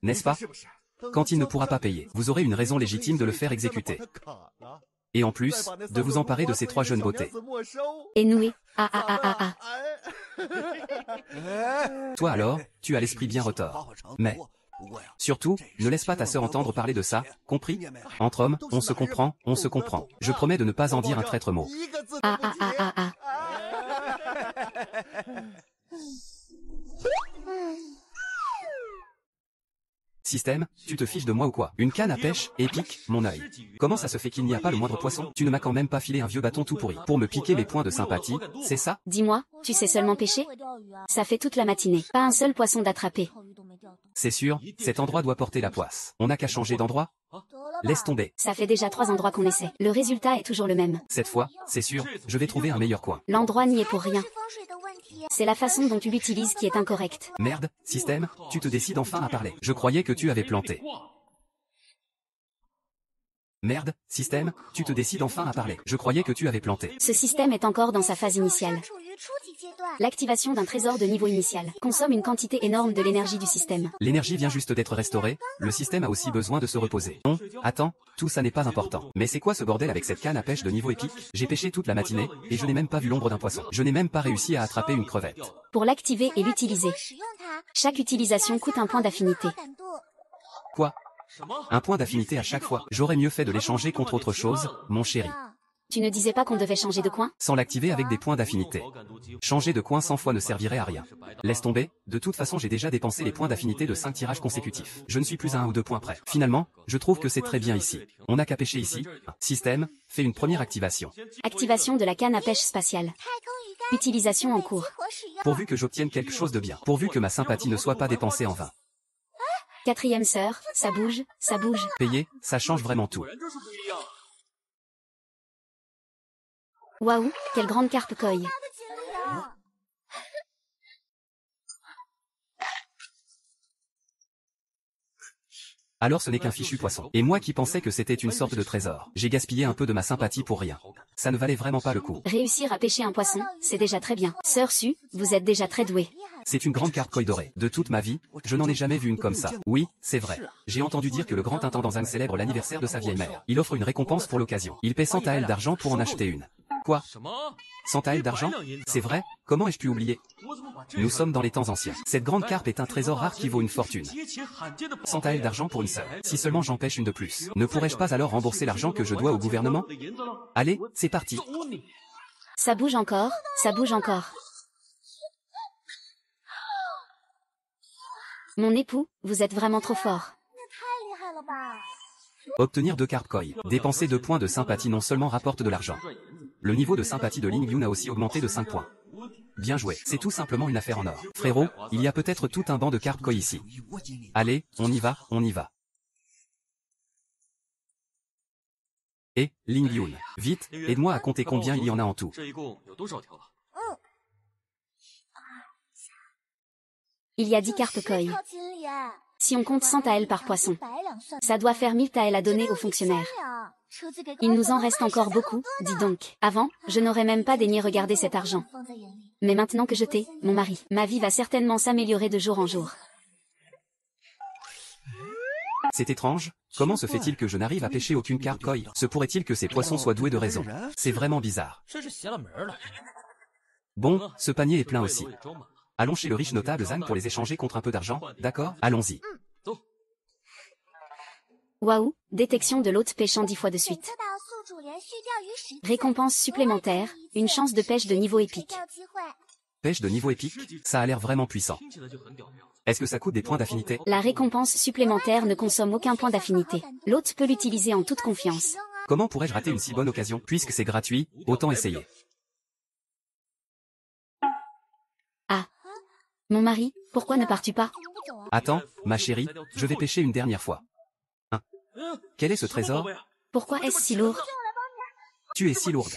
N'est-ce pas? Quand il ne pourra pas payer, vous aurez une raison légitime de le faire exécuter. Et en plus, de vous emparer de ces 3 jeunes beautés. Et noué. Toi alors, tu as l'esprit bien retors. Mais, surtout, ne laisse pas ta sœur entendre parler de ça, compris? Entre hommes, on se comprend, on se comprend. Je promets de ne pas en dire un traître mot. Système, tu te fiches de moi ou quoi? Une canne à pêche, épique, mon œil. Comment ça se fait qu'il n'y a pas le moindre poisson? Tu ne m'as quand même pas filé un vieux bâton tout pourri pour me piquer mes points de sympathie, c'est ça? Dis-moi, tu sais seulement pêcher? Ça fait toute la matinée, pas un seul poisson d'attraper. C'est sûr, cet endroit doit porter la poisse. On n'a qu'à changer d'endroit? Laisse tomber. Ça fait déjà 3 endroits qu'on essaie. Le résultat est toujours le même. Cette fois, c'est sûr, je vais trouver un meilleur coin. L'endroit n'y est pour rien. C'est la façon dont tu l'utilises qui est incorrecte. Merde, système, tu te décides enfin à parler. Je croyais que tu avais planté. Merde, système, tu te décides enfin à parler. Je croyais que tu avais planté. Ce système est encore dans sa phase initiale. L'activation d'un trésor de niveau initial consomme une quantité énorme de l'énergie du système. L'énergie vient juste d'être restaurée, le système a aussi besoin de se reposer. Non, attends, tout ça n'est pas important. Mais c'est quoi ce bordel avec cette canne à pêche de niveau épique? J'ai pêché toute la matinée, et je n'ai même pas vu l'ombre d'un poisson. Je n'ai même pas réussi à attraper une crevette. Pour l'activer et l'utiliser, chaque utilisation coûte un point d'affinité. Quoi? Un point d'affinité à chaque fois. J'aurais mieux fait de l'échanger contre autre chose, mon chéri. Tu ne disais pas qu'on devait changer de coin? Sans l'activer avec des points d'affinité. Changer de coin 100 fois ne servirait à rien. Laisse tomber, de toute façon j'ai déjà dépensé les points d'affinité de 5 tirages consécutifs. Je ne suis plus à 1 ou 2 points près. Finalement, je trouve que c'est très bien ici. On n'a qu'à pêcher ici. Système, fais une première activation. Activation de la canne à pêche spatiale. Utilisation en cours. Pourvu que j'obtienne quelque chose de bien. Pourvu que ma sympathie ne soit pas dépensée en vain. Quatrième sœur, ça bouge, ça bouge. Payer, ça change vraiment tout. Waouh, quelle grande carpe koi. Alors ce n'est qu'un fichu poisson. Et moi qui pensais que c'était une sorte de trésor. J'ai gaspillé un peu de ma sympathie pour rien. Ça ne valait vraiment pas le coup. Réussir à pêcher un poisson, c'est déjà très bien. Sœur Su, vous êtes déjà très douée. C'est une grande carpe koi dorée. De toute ma vie, je n'en ai jamais vu une comme ça. Oui, c'est vrai. J'ai entendu dire que le grand intendant Zhang célèbre l'anniversaire de sa vieille mère. Il offre une récompense pour l'occasion. Il paie 100 taels d'argent pour en acheter une. Quoi? 100 taels d'argent? C'est vrai? Comment ai-je pu oublier? Nous sommes dans les temps anciens. Cette grande carpe est un trésor rare qui vaut une fortune. 100 taels d'argent pour une seule. Si seulement j'empêche une de plus. Ne pourrais-je pas alors rembourser l'argent que je dois au gouvernement? Allez, c'est parti. Ça bouge encore, ça bouge encore. Mon époux, vous êtes vraiment trop fort. Obtenir 2 carpes koi. Dépenser 2 points de sympathie non seulement rapporte de l'argent. Le niveau de sympathie de Ling Yun a aussi augmenté de 5 points. Bien joué, c'est tout simplement une affaire en or. Frérot, il y a peut-être tout un banc de carpes koi ici. Allez, on y va, on y va. Et, Ling Yun, vite, aide-moi à compter combien il y en a en tout. Il y a 10 carpes koi. Si on compte 100 taels par poisson, ça doit faire 1000 taels à donner aux fonctionnaires. Il nous en reste encore beaucoup, dis donc. Avant, je n'aurais même pas daigné regarder cet argent. Mais maintenant que je t'ai, mon mari, ma vie va certainement s'améliorer de jour en jour. C'est étrange, comment se fait-il que je n'arrive à pêcher aucune carpe koi? Se pourrait-il que ces poissons soient doués de raison? C'est vraiment bizarre. Bon, ce panier est plein aussi. Allons chez le riche notable Zhang pour les échanger contre un peu d'argent, d'accord? Allons-y. Waouh, détection de l'hôte pêchant 10 fois de suite. Récompense supplémentaire, une chance de pêche de niveau épique. Pêche de niveau épique, ça a l'air vraiment puissant. Est-ce que ça coûte des points d'affinité? La récompense supplémentaire ne consomme aucun point d'affinité. L'hôte peut l'utiliser en toute confiance. Comment pourrais-je rater une si bonne occasion? Puisque c'est gratuit, autant essayer. Ah. Mon mari, pourquoi ne pars-tu pas? Attends, ma chérie, je vais pêcher une dernière fois. Hein? Quel est ce trésor? Pourquoi est-ce si lourd? Tu es si lourde.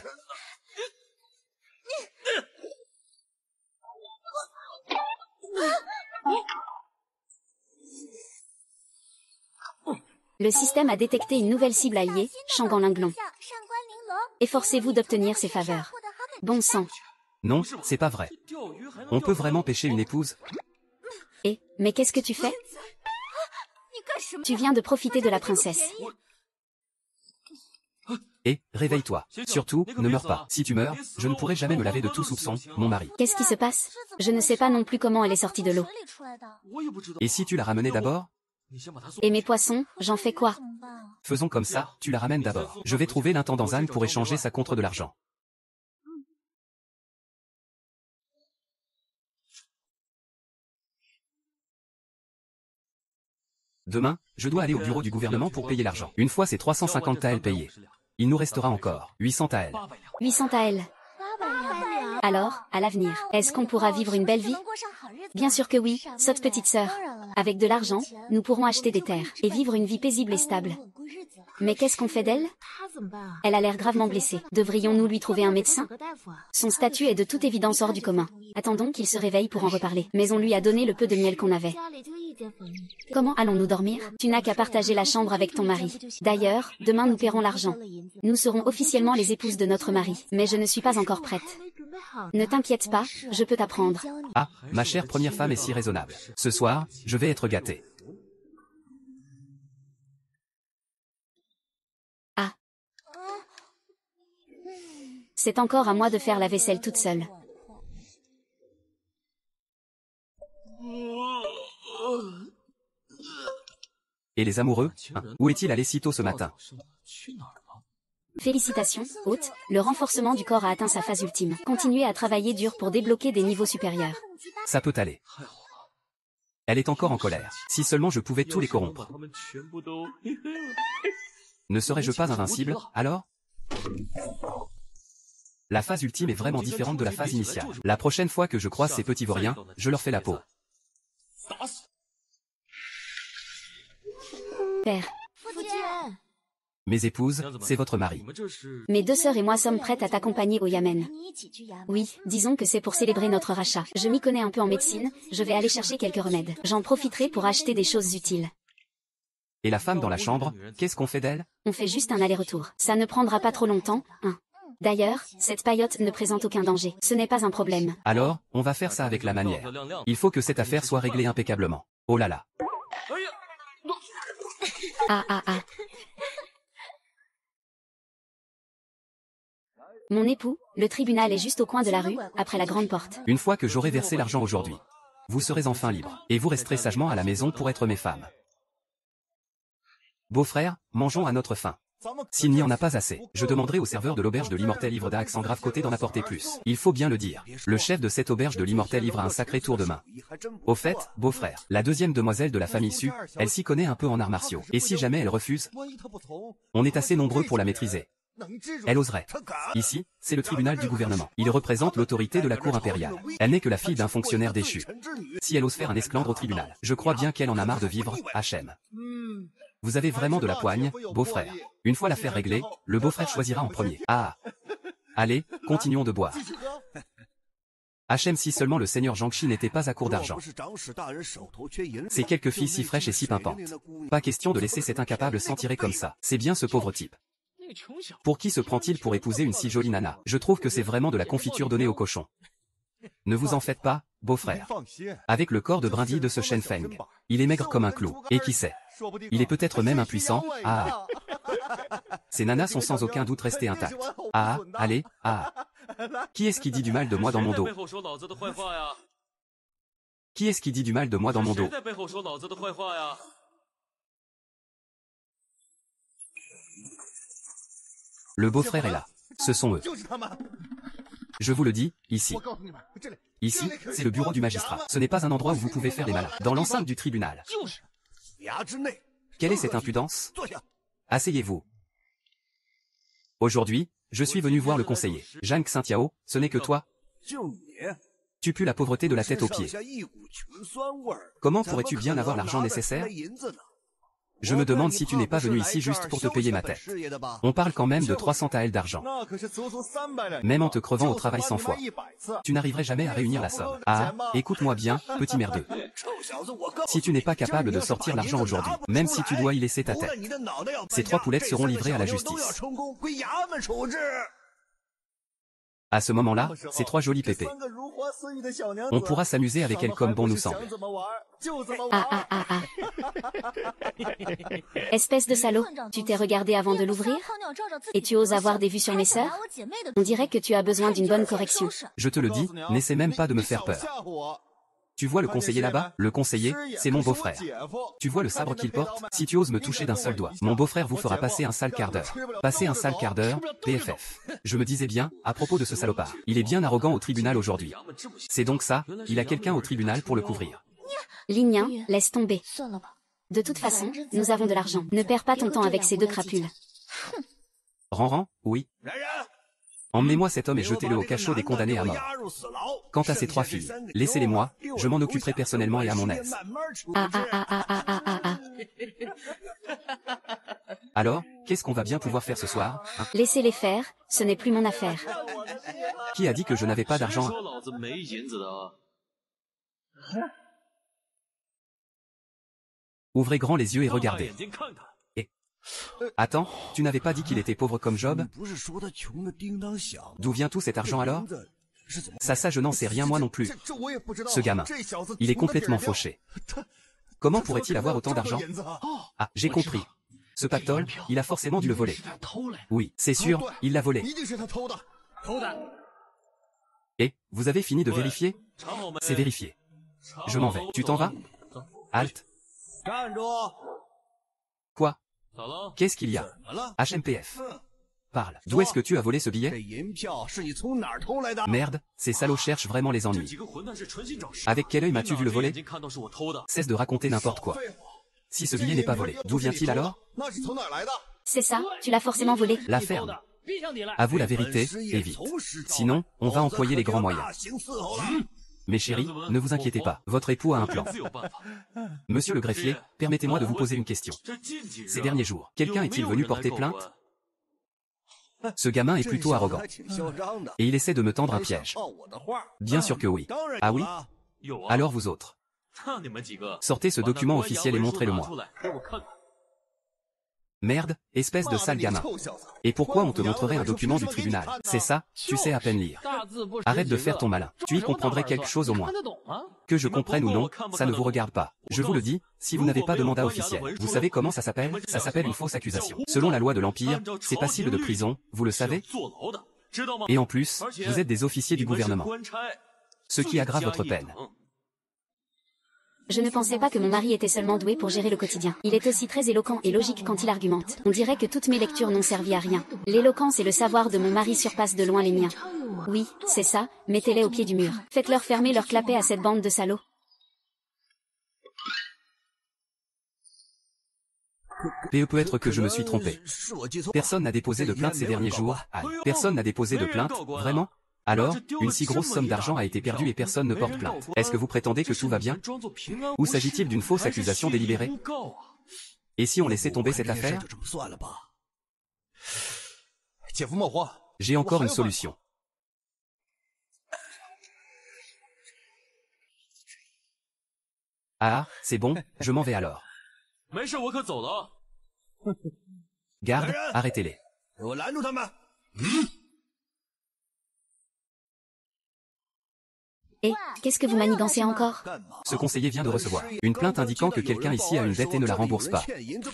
Le système a détecté une nouvelle cible alliée, Shangan Linglong. Efforcez-vous d'obtenir ses faveurs. Bon sang. Non, c'est pas vrai. On peut vraiment pêcher une épouse? Mais qu'est-ce que tu fais? Tu viens de profiter de la princesse. Réveille-toi. Surtout, ne meurs pas. Si tu meurs, je ne pourrai jamais me laver de tout soupçon, mon mari. Qu'est-ce qui se passe? Je ne sais pas non plus comment elle est sortie de l'eau. Et si tu la ramenais d'abord? Et mes poissons, j'en fais quoi? Faisons comme ça, tu la ramènes d'abord. Je vais trouver l'intendant Zhang pour échanger ça contre de l'argent. Demain, je dois aller au bureau du gouvernement pour payer l'argent. Une fois ces 350 taels payés, il nous restera encore 800 taels. 800 taels. Alors, à l'avenir, est-ce qu'on pourra vivre une belle vie? Bien sûr que oui, sotte petite sœur. Avec de l'argent, nous pourrons acheter des terres et vivre une vie paisible et stable. Mais qu'est-ce qu'on fait d'elle? Elle a l'air gravement blessée. Devrions-nous lui trouver un médecin? Son statut est de toute évidence hors du commun. Attendons qu'il se réveille pour en reparler. Mais on lui a donné le peu de miel qu'on avait. Comment allons-nous dormir? Tu n'as qu'à partager la chambre avec ton mari. D'ailleurs, demain nous paierons l'argent. Nous serons officiellement les épouses de notre mari. Mais je ne suis pas encore prête. Ne t'inquiète pas, je peux t'apprendre. Ah, ma chère première femme est si raisonnable. Ce soir, je vais être gâté. Ah. C'est encore à moi de faire la vaisselle toute seule. Et les amoureux, hein, où est-il allé si tôt ce matin? Félicitations, hôte, le renforcement du corps a atteint sa phase ultime. Continuez à travailler dur pour débloquer des niveaux supérieurs. Ça peut aller. Elle est encore en colère. Si seulement je pouvais tous les corrompre. Ne serais-je pas invincible, alors? La phase ultime est vraiment différente de la phase initiale. La prochaine fois que je croise ces petits vauriens, je leur fais la peau. Père. Mes épouses, c'est votre mari. Mes deux sœurs et moi sommes prêtes à t'accompagner au Yamen. Oui, disons que c'est pour célébrer notre rachat. Je m'y connais un peu en médecine, je vais aller chercher quelques remèdes. J'en profiterai pour acheter des choses utiles. Et la femme dans la chambre, qu'est-ce qu'on fait d'elle? On fait juste un aller-retour. Ça ne prendra pas trop longtemps, hein. D'ailleurs, cette paillote ne présente aucun danger. Ce n'est pas un problème. Alors, on va faire ça avec la manière. Il faut que cette affaire soit réglée impeccablement. Oh là là. Ah. Mon époux, le tribunal est juste au coin de la rue, après la grande porte. Une fois que j'aurai versé l'argent aujourd'hui, vous serez enfin libre, et vous resterez sagement à la maison pour être mes femmes. Beau-frère, mangeons à notre faim. S'il n'y en a pas assez, je demanderai au serveur de l'auberge de l'Immortel Ivre d'Axe en grave côté d'en apporter plus. Il faut bien le dire. Le chef de cette auberge de l'Immortel Ivre a un sacré tour de main. Au fait, beau-frère, la deuxième demoiselle de la famille Su, elle s'y connaît un peu en arts martiaux. Et si jamais elle refuse, on est assez nombreux pour la maîtriser. Elle oserait. Ici, c'est le tribunal du gouvernement. Il représente l'autorité de la cour impériale. Elle n'est que la fille d'un fonctionnaire déchu. Si elle ose faire un esclandre au tribunal, je crois bien qu'elle en a marre de vivre, Hachem. Vous avez vraiment de la poigne, beau-frère. Une fois l'affaire réglée, le beau-frère choisira en premier. Ah. Allez, continuons de boire. Hachem, si seulement le seigneur Jiangxi n'était pas à court d'argent. Ces quelques filles si fraîches et si pimpantes. Pas question de laisser cet incapable s'en tirer comme ça. C'est bien ce pauvre type. Pour qui se prend-il pour épouser une si jolie nana? Je trouve que c'est vraiment de la confiture donnée au cochon. Ne vous en faites pas, beau-frère. Avec le corps de brindille de ce Shen Feng, il est maigre comme un clou. Et qui sait? Il est peut-être même impuissant. Ah. Ces nanas sont sans aucun doute restées intactes. Ah, allez, ah. Qui est-ce qui dit du mal de moi dans mon dos? Qui est-ce qui dit du mal de moi dans mon dos? Le beau-frère est là. Ce sont eux. Je vous le dis, ici. Ici, c'est le bureau du magistrat. Ce n'est pas un endroit où vous pouvez faire des malins. Dans l'enceinte du tribunal. Quelle est cette impudence? Asseyez-vous. Aujourd'hui, je suis venu voir le conseiller. Zhang Xintiao, ce n'est que toi. Tu pues la pauvreté de la tête aux pieds. Comment pourrais-tu bien avoir l'argent nécessaire? Je me demande si tu n'es pas venu ici juste pour te payer ma tête. On parle quand même de 300 taels d'argent. Même en te crevant au travail 100 fois, tu n'arriverais jamais à réunir la somme. Ah, écoute-moi bien, petit merdeux. Si tu n'es pas capable de sortir l'argent aujourd'hui, même si tu dois y laisser ta tête, ces 3 poulettes seront livrées à la justice. À ce moment-là, ces 3 jolies pépées. On pourra s'amuser avec elles comme bon nous semble. Ah. Espèce de salaud, tu t'es regardé avant de l'ouvrir? Et tu oses avoir des vues sur mes sœurs? On dirait que tu as besoin d'une bonne correction. Je te le dis, n'essaie même pas de me faire peur. Tu vois le conseiller là-bas? Le conseiller, c'est mon beau-frère. Tu vois le sabre qu'il porte? Si tu oses me toucher d'un seul doigt, mon beau-frère vous fera passer un sale quart d'heure. Passer un sale quart d'heure, PFF. Je me disais bien, à propos de ce salopard, il est bien arrogant au tribunal aujourd'hui. C'est donc ça, il a quelqu'un au tribunal pour le couvrir. Lignin, laisse tomber. De toute façon, nous avons de l'argent. Ne perds pas ton temps avec ces 2 crapules. Ranran, oui. Emmenez-moi cet homme et jetez-le au cachot des condamnés à mort. Quant à ces 3 filles, laissez-les-moi, je m'en occuperai personnellement et à mon aise. Ah ah ah ah ah ah ah ah. Alors, qu'est-ce qu'on va bien pouvoir faire ce soir, hein? Laissez-les faire, ce n'est plus mon affaire. Qui a dit que je n'avais pas d'argent? Ouvrez grand les yeux et regardez. Et... Attends, tu n'avais pas dit qu'il était pauvre comme Job? D'où vient tout cet argent alors? Ça je n'en sais rien moi non plus. Ce gamin, il est complètement fauché. Comment pourrait-il avoir autant d'argent? Ah, j'ai compris. Ce pactole, il a forcément dû le voler. Oui, c'est sûr, il l'a volé. Et, vous avez fini de vérifier? C'est vérifié. Je m'en vais. Tu t'en vas? Halt. Quoi? Qu'est-ce qu'il y a? HMPF. Parle. D'où est-ce que tu as volé ce billet? Merde, ces salauds cherchent vraiment les ennuis. Avec quel œil m'as-tu vu le voler? Cesse de raconter n'importe quoi. Si ce billet n'est pas volé, d'où vient-il alors? C'est ça, tu l'as forcément volé. La ferme. Avoue la vérité, et vite. Sinon, on va employer les grands moyens. Mes chéris, ne vous inquiétez pas, votre époux a un plan. Monsieur le greffier, permettez-moi de vous poser une question. Ces derniers jours, quelqu'un est-il venu porter plainte? Ce gamin est plutôt arrogant. Et il essaie de me tendre un piège. Bien sûr que oui. Ah oui? Alors vous autres. Sortez ce document officiel et montrez-le-moi. Merde, espèce de sale gamin. Et pourquoi on te montrerait un document du tribunal? C'est ça, tu sais à peine lire. Arrête de faire ton malin. Tu y comprendrais quelque chose au moins. Que je comprenne ou non, ça ne vous regarde pas. Je vous le dis, si vous n'avez pas de mandat officiel, vous savez comment ça s'appelle? Ça s'appelle une fausse accusation. Selon la loi de l'Empire, c'est passible de prison, vous le savez? Et en plus, vous êtes des officiers du gouvernement. Ce qui aggrave votre peine. Je ne pensais pas que mon mari était seulement doué pour gérer le quotidien. Il est aussi très éloquent et logique quand il argumente. On dirait que toutes mes lectures n'ont servi à rien. L'éloquence et le savoir de mon mari surpassent de loin les miens. Oui, c'est ça, mettez-les au pied du mur. Faites-leur fermer leur clapet à cette bande de salauds. Peut être que je me suis trompé. Personne n'a déposé de plainte ces derniers jours. Aïe. Personne n'a déposé de plainte, vraiment? Alors, une si grosse somme d'argent a été perdue et personne ne porte plainte. Est-ce que vous prétendez que tout va bien? Ou s'agit-il d'une fausse accusation délibérée? Et si on laissait tomber cette affaire? J'ai encore une solution. Ah, c'est bon, je m'en vais alors. Garde, arrêtez-les. Et, qu'est-ce que vous manigancez encore? Ce conseiller vient de recevoir une plainte indiquant que quelqu'un ici a une dette et ne la rembourse pas.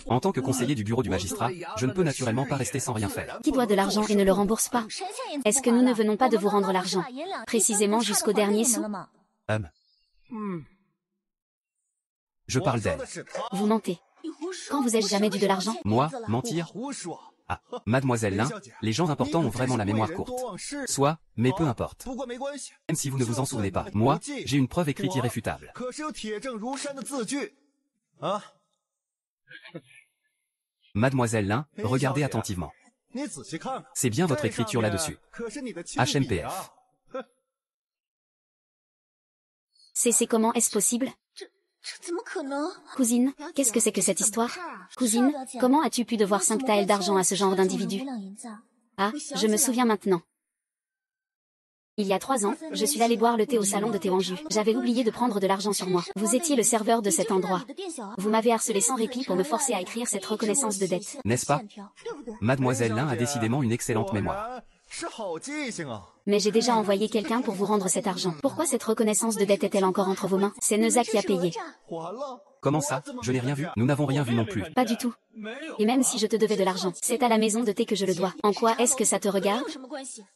En tant que conseiller du bureau du magistrat, je ne peux naturellement pas rester sans rien faire. Qui doit de l'argent et ne le rembourse pas? Est-ce que nous ne venons pas de vous rendre l'argent? Précisément jusqu'au dernier sou? Je parle d'elle. Vous mentez. Quand vous ai-je jamais dû de l'argent? Moi, mentir? Ah, mademoiselle Lin, les gens importants ont vraiment la mémoire courte. Soit, mais peu importe. Même si vous ne vous en souvenez pas, moi, j'ai une preuve écrite irréfutable. Mademoiselle Lin, regardez attentivement. C'est bien votre écriture là-dessus. HMPF. C'est comment est-ce possible? Cousine, qu'est-ce que c'est que cette histoire? Cousine, comment as-tu pu devoir 5 taels d'argent à ce genre d'individu? Ah, je me souviens maintenant. Il y a 3 ans, je suis allée boire le thé au salon de Théanju. J'avais oublié de prendre de l'argent sur moi. Vous étiez le serveur de cet endroit. Vous m'avez harcelé sans répit pour me forcer à écrire cette reconnaissance de dette. N'est-ce pas? Mademoiselle Lin a décidément une excellente mémoire. Mais j'ai déjà envoyé quelqu'un pour vous rendre cet argent. Pourquoi cette reconnaissance de dette est-elle encore entre vos mains? C'est Neuza qui a payé. Comment ça? Je n'ai rien vu. Nous n'avons rien vu non plus. Pas du tout. Et même si je te devais de l'argent, c'est à la maison de thé que je le dois. En quoi est-ce que ça te regarde?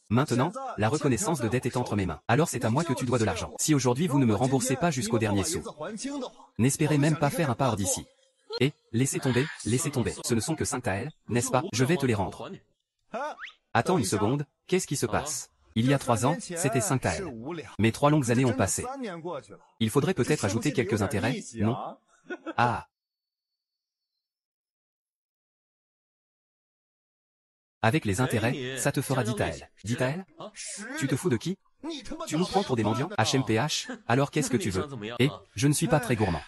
Maintenant, la reconnaissance de dette est entre mes mains. Alors c'est à moi que tu dois de l'argent. Si aujourd'hui vous ne me remboursez pas jusqu'au dernier sou, n'espérez même pas faire un pas hors d'ici. Et, laissez tomber, ce ne sont que 5 taels, n'est-ce pas? Je vais te les rendre. Attends une seconde, qu'est-ce qui se passe? Il y a 3 ans, c'était 5 taels. Mais 3 longues années ont passé. Il faudrait peut-être ajouter quelques intérêts, non? Ah. Avec les intérêts, ça te fera, dit à elle. Dit à elle? Tu te fous de qui? Tu nous prends pour des mendiants? HMPH, alors qu'est-ce que tu veux? Et, je ne suis pas très gourmand.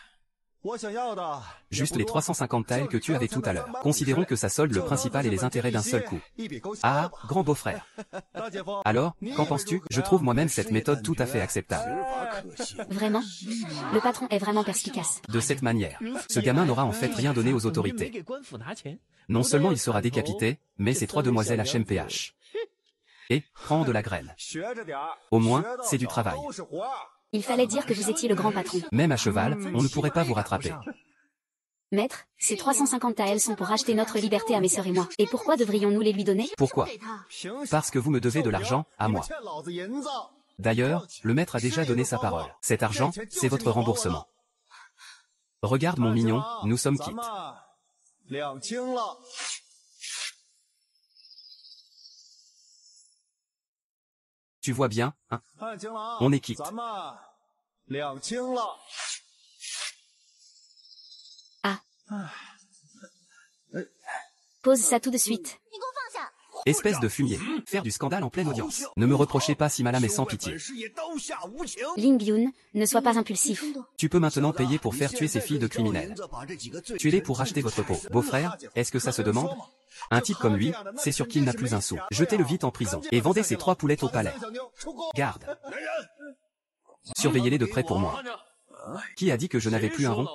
Juste les 350 taels que tu avais tout à l'heure. Considérons que ça solde le principal et les intérêts d'un seul coup. Ah, grand beau-frère. Alors, qu'en penses-tu? Je trouve moi-même cette méthode tout à fait acceptable. Vraiment? Le patron est vraiment perspicace. De cette manière, ce gamin n'aura en fait rien donné aux autorités. Non seulement il sera décapité, mais ces 3 demoiselles HMPH. Et, prends de la graine. Au moins, c'est du travail. Il fallait dire que vous étiez le grand patron. Même à cheval, on ne pourrait pas vous rattraper. Maître, ces 350 taels sont pour acheter notre liberté à mes sœurs et moi. Et pourquoi devrions-nous les lui donner? Pourquoi? Parce que vous me devez de l'argent, à moi. D'ailleurs, le maître a déjà donné sa parole. Cet argent, c'est votre remboursement. Regarde mon mignon, nous sommes quittes. Tu vois bien, hein? On est quitte. Ah. Pose ça tout de suite. Espèce de fumier. Faire du scandale en pleine audience. Ne me reprochez pas si Malam est sans pitié. Ling Byun, ne sois pas impulsif. Tu peux maintenant payer pour faire tuer ces filles de criminels. Tuez-les pour racheter votre peau. Beau-frère, est-ce que ça se demande? Un type comme lui, c'est sûr qu'il n'a plus un sou. Jetez-le vite en prison et vendez ces 3 poulettes au palais. Garde. Surveillez-les de près pour moi. Qui a dit que je n'avais plus un rond?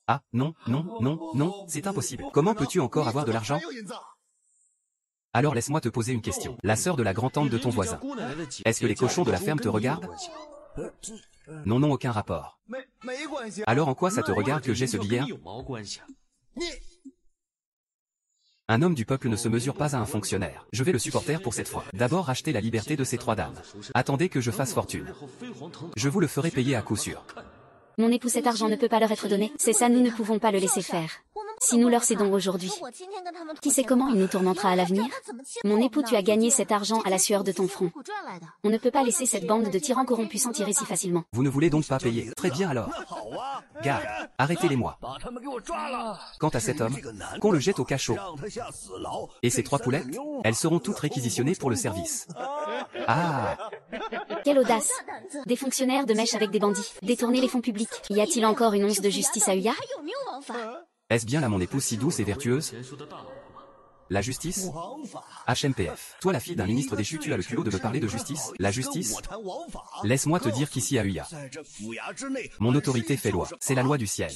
Ah, non, non, non, non, c'est impossible. Comment peux-tu encore avoir de l'argent? Alors laisse-moi te poser une question. La sœur de la grand-tante de ton voisin. Est-ce que les cochons de la ferme te regardent? Non, non, aucun rapport. Alors en quoi ça te regarde que j'ai ce billet? Un homme du peuple ne se mesure pas à un fonctionnaire. Je vais le supporter pour cette fois. D'abord racheter la liberté de ces 3 dames. Attendez que je fasse fortune. Je vous le ferai payer à coup sûr. Mon époux, cet argent ne peut pas leur être donné. C'est ça, nous ne pouvons pas le laisser faire. Si nous leur cédons aujourd'hui, qui sait comment il nous tourmentera à l'avenir? Mon époux, tu as gagné cet argent à la sueur de ton front. On ne peut pas laisser cette bande de tyrans corrompus s'en tirer si facilement. Vous ne voulez donc pas payer? Très bien alors. Garde, arrêtez-les-moi. Quant à cet homme, qu'on le jette au cachot. Et ces 3 poulettes, elles seront toutes réquisitionnées pour le service. Ah! Quelle audace! Des fonctionnaires de mèche avec des bandits. Détourner les fonds publics. Y a-t-il encore une once de justice à Uya? Est-ce bien là mon épouse si douce et vertueuse? La justice? HMPF. Toi la fille d'un ministre déchu, tu as le culot de me parler de justice? La justice? Laisse-moi te dire qu'ici à Uya, mon autorité fait loi. C'est la loi du ciel.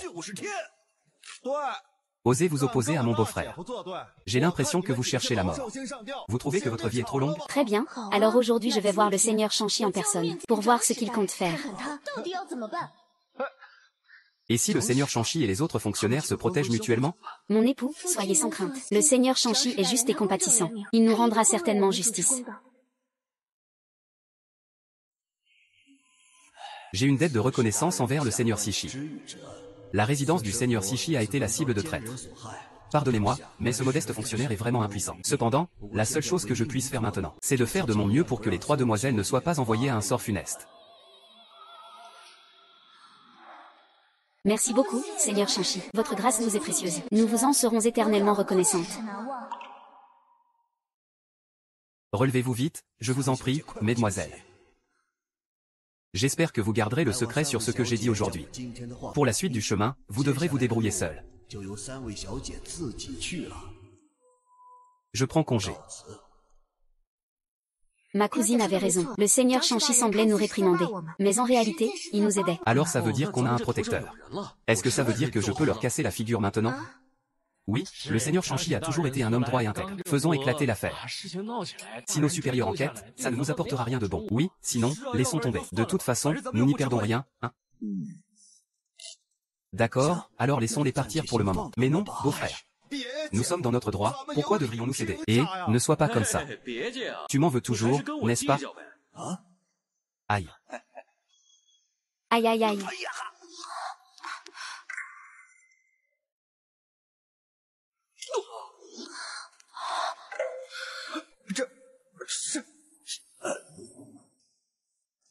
Osez vous opposer à mon beau-frère. J'ai l'impression que vous cherchez la mort. Vous trouvez que votre vie est trop longue? Très bien. Alors aujourd'hui je vais voir le seigneur Shang-Chi en personne, pour voir ce qu'il compte faire. Et si le seigneur Shang-Chi et les autres fonctionnaires se protègent mutuellement? Mon époux, soyez sans crainte. Le seigneur Shang-Chi est juste et compatissant. Il nous rendra certainement justice. J'ai une dette de reconnaissance envers le seigneur Sishi. La résidence du seigneur Sishi a été la cible de traîtres. Pardonnez-moi, mais ce modeste fonctionnaire est vraiment impuissant. Cependant, la seule chose que je puisse faire maintenant, c'est de faire de mon mieux pour que les 3 demoiselles ne soient pas envoyées à un sort funeste. Merci beaucoup, seigneur Shang-Chi. Votre grâce nous est précieuse. Nous vous en serons éternellement reconnaissantes. Relevez-vous vite, je vous en prie, mesdemoiselles. J'espère que vous garderez le secret sur ce que j'ai dit aujourd'hui. Pour la suite du chemin, vous devrez vous débrouiller seul. Je prends congé. Ma cousine avait raison. Le seigneur Shang-Chi semblait nous réprimander. Mais en réalité, il nous aidait. Alors ça veut dire qu'on a un protecteur. Est-ce que ça veut dire que je peux leur casser la figure maintenant? Oui, le seigneur Shang-Chi a toujours été un homme droit et intègre. Faisons éclater l'affaire. Si nos supérieurs enquêtent, ça ne nous apportera rien de bon. Oui, sinon, laissons tomber. De toute façon, nous n'y perdons rien, hein? D'accord, alors laissons-les partir pour le moment. Mais non, beau-frère. Nous sommes dans notre droit, pourquoi devrions-nous céder? Et, ne sois pas comme ça. Tu m'en veux toujours, n'est-ce pas? Aïe. Aïe aïe aïe.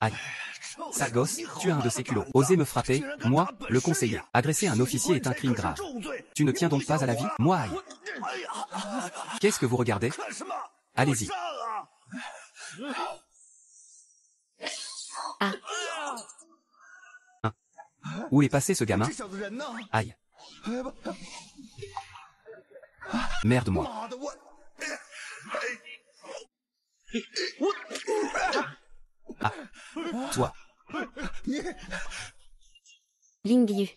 Aïe. Sale gosse, tu as un de ces culots. Oser me frapper, moi, le conseiller. Agresser un officier est un crime grave. Tu ne tiens donc pas à la vie? Moi, aïe. Qu'est-ce que vous regardez? Allez-y. Ah. Hein? Où est passé ce gamin? Aïe. Merde moi. Ah. Toi. Ling Yu.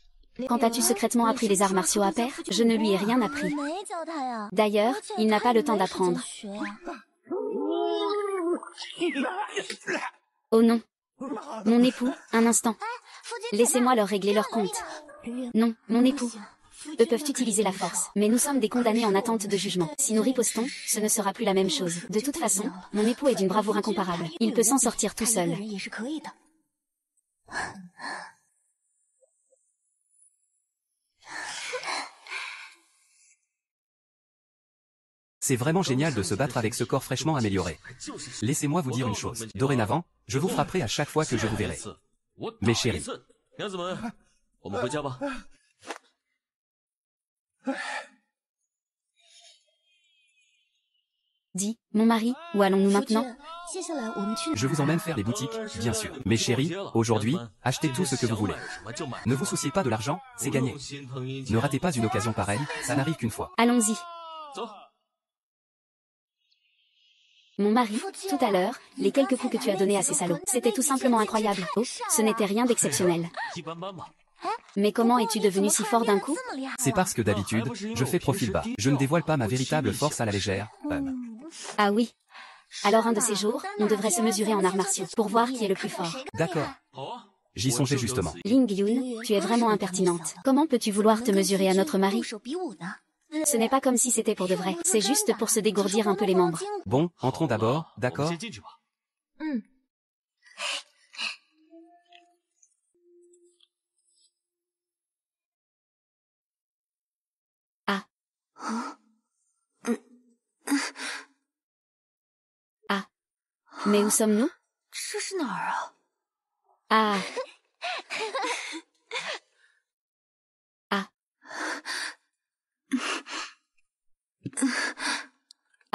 Quand as-tu secrètement appris les arts martiaux à père? Je ne lui ai rien appris. D'ailleurs, il n'a pas le temps d'apprendre. Oh non. Mon époux, un instant. Laissez-moi leur régler leur compte. Non, mon époux. Eux peuvent utiliser la force, mais nous sommes des condamnés en attente de jugement. Si nous ripostons, ce ne sera plus la même chose. De toute façon, mon époux est d'une bravoure incomparable. Il peut s'en sortir tout seul. C'est vraiment génial de se battre avec ce corps fraîchement amélioré. Laissez-moi vous dire une chose. Dorénavant, je vous frapperai à chaque fois que je vous verrai. Mes chéris. Dis, mon mari, où allons-nous maintenant? Je vous emmène faire des boutiques, bien sûr. Mes chéris, aujourd'hui, achetez tout ce que vous voulez. Ne vous souciez pas de l'argent, c'est gagné. Ne ratez pas une occasion pareille, ça n'arrive qu'une fois. Allons-y. Mon mari, tout à l'heure, les quelques coups que tu as donnés à ces salauds, c'était tout simplement incroyable. Oh, ce n'était rien d'exceptionnel. Mais comment es-tu devenu si fort d'un coup? C'est parce que d'habitude, je fais profil bas. Je ne dévoile pas ma véritable force à la légère. Ah oui. Alors un de ces jours, on devrait se mesurer en arts martiaux, pour voir qui est le plus fort. D'accord. J'y songeais justement. Ling Yun, tu es vraiment impertinente. Comment peux-tu vouloir te mesurer à notre mari? Ce n'est pas comme si c'était pour de vrai, c'est juste pour se dégourdir un peu les membres. Bon, entrons d'abord, d'accord? Ah. Ah. Mais où sommes-nous? Ah. Ah.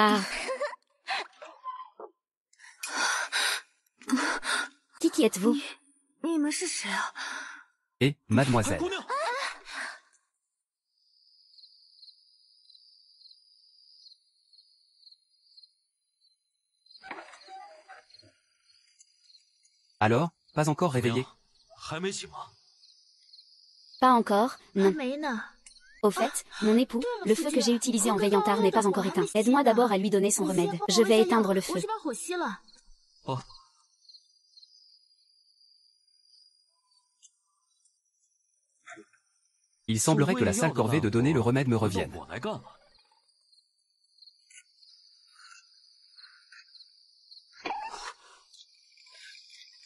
Ah. Qui êtes-vous? Et, mademoiselle. Alors, pas encore réveillé? Pas encore, non. Au fait, mon époux, le feu que j'ai utilisé en veillant tard n'est pas encore éteint. Aide-moi d'abord à lui donner son remède. Je vais éteindre le feu. Il semblerait que la sale corvée de donner le remède me revienne.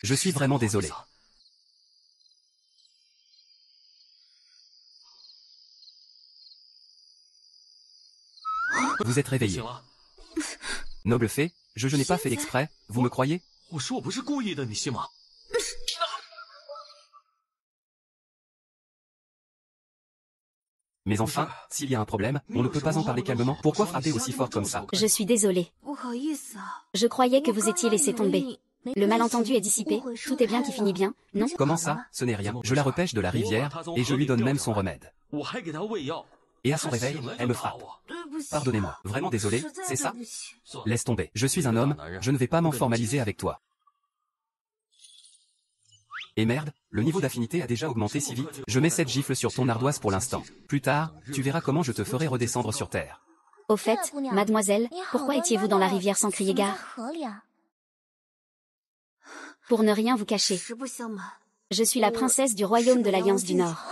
Je suis vraiment désolé. Vous êtes réveillé. Noble fée, je n'ai pas fait exprès, vous me croyez? Mais enfin, s'il y a un problème, on ne peut pas en parler calmement. Pourquoi frapper aussi fort comme ça? Je suis désolée. Je croyais que vous étiez laissé tomber. Le malentendu est dissipé, tout est bien qui finit bien, non? Comment ça? Ce n'est rien. Je la repêche de la rivière, et je lui donne même son remède. Et à son réveil, elle me frappe. Pardonnez-moi, vraiment désolé, c'est ça? Laisse tomber. Je suis un homme, je ne vais pas m'en formaliser avec toi. Et merde, le niveau d'affinité a déjà augmenté si vite. Je mets cette gifle sur ton ardoise pour l'instant. Plus tard, tu verras comment je te ferai redescendre sur terre. Au fait, mademoiselle, pourquoi étiez-vous dans la rivière sans crier gare? Pour ne rien vous cacher. Je suis la princesse du royaume de l'Alliance du Nord.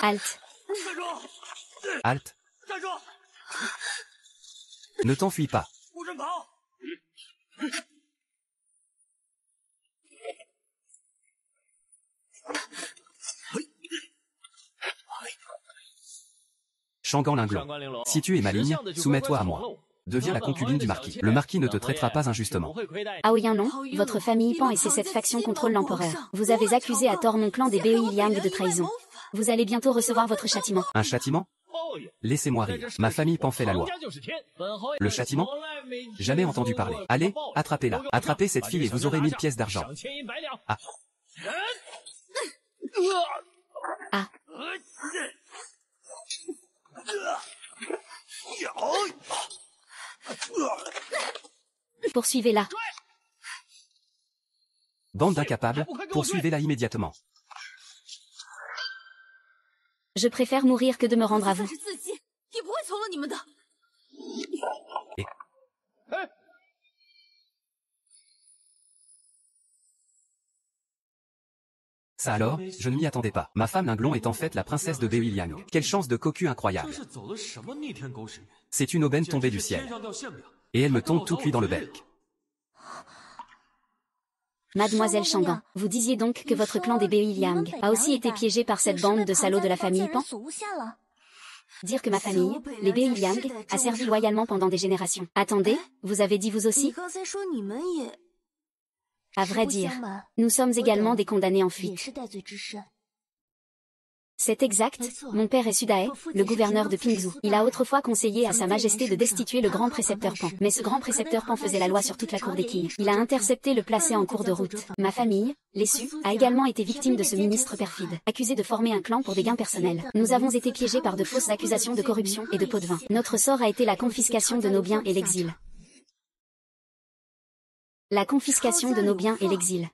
Halte. Halte. Ne t'enfuis pas. Shangan Linglong. Si tu es maligne, soumets-toi à moi. Deviens la concubine du marquis. Le marquis ne te traitera pas injustement. Aoyan non, votre famille Pan et ses 7 factions contrôlent l'empereur. Vous avez accusé à tort mon clan des Bei Liang de trahison. Vous allez bientôt recevoir votre châtiment. Un châtiment? Laissez-moi rire. Ma famille Pan fait la loi. Le châtiment? Jamais entendu parler. Allez, attrapez-la. Attrapez cette fille et vous aurez 1000 pièces d'argent. Ah. Ah. Poursuivez-la. Bande d'incapables, poursuivez-la immédiatement. Je préfère mourir que de me rendre à vous. Et... Ça alors, je ne m'y attendais pas. Ma femme Linglon est en fait la princesse de Beiliang. Quelle chance de cocu incroyable. C'est une aubaine tombée du ciel. Et elle me tombe tout cuit dans le bec. Mademoiselle Shangan, vous disiez donc que votre clan des Beiliang a aussi été piégé par cette bande de salauds de la famille Pan? Dire que ma famille, les Beiliang, a servi loyalement pendant des générations. Attendez, vous avez dit vous aussi? À vrai dire, nous sommes également des condamnés en fuite. C'est exact, mon père est Sudae, le gouverneur de Pingzhou. Il a autrefois conseillé à sa majesté de destituer le grand précepteur Pan. Mais ce grand précepteur Pan faisait la loi sur toute la cour des Qing. Il a intercepté le placé en cours de route. Ma famille, les Su, a également été victime de ce ministre perfide, accusé de former un clan pour des gains personnels. Nous avons été piégés par de fausses accusations de corruption et de pots de vin. Notre sort a été la confiscation de nos biens et l'exil. La confiscation de nos biens et l'exil.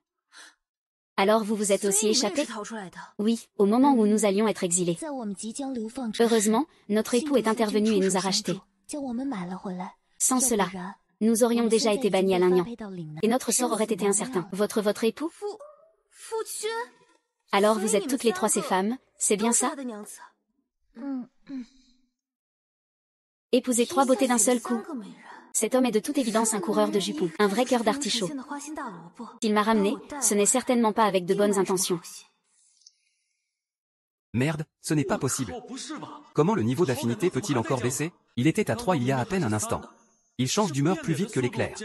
Alors vous vous êtes aussi échappé? Oui, au moment où nous allions être exilés. Heureusement, notre époux est intervenu et nous a rachetés. Sans cela, nous aurions déjà été bannis à Lingnan. Et notre sort aurait été incertain. Votre époux? Alors vous êtes toutes les trois ces femmes, c'est bien ça? Épousez 3 beautés d'un seul coup. Cet homme est de toute évidence un coureur de jupons, un vrai cœur d'artichaut. S'il m'a ramené, ce n'est certainement pas avec de bonnes intentions. Merde, ce n'est pas possible. Comment le niveau d'affinité peut-il encore baisser? Il était à 3 il y a à peine un instant. Il change d'humeur plus vite que l'éclair.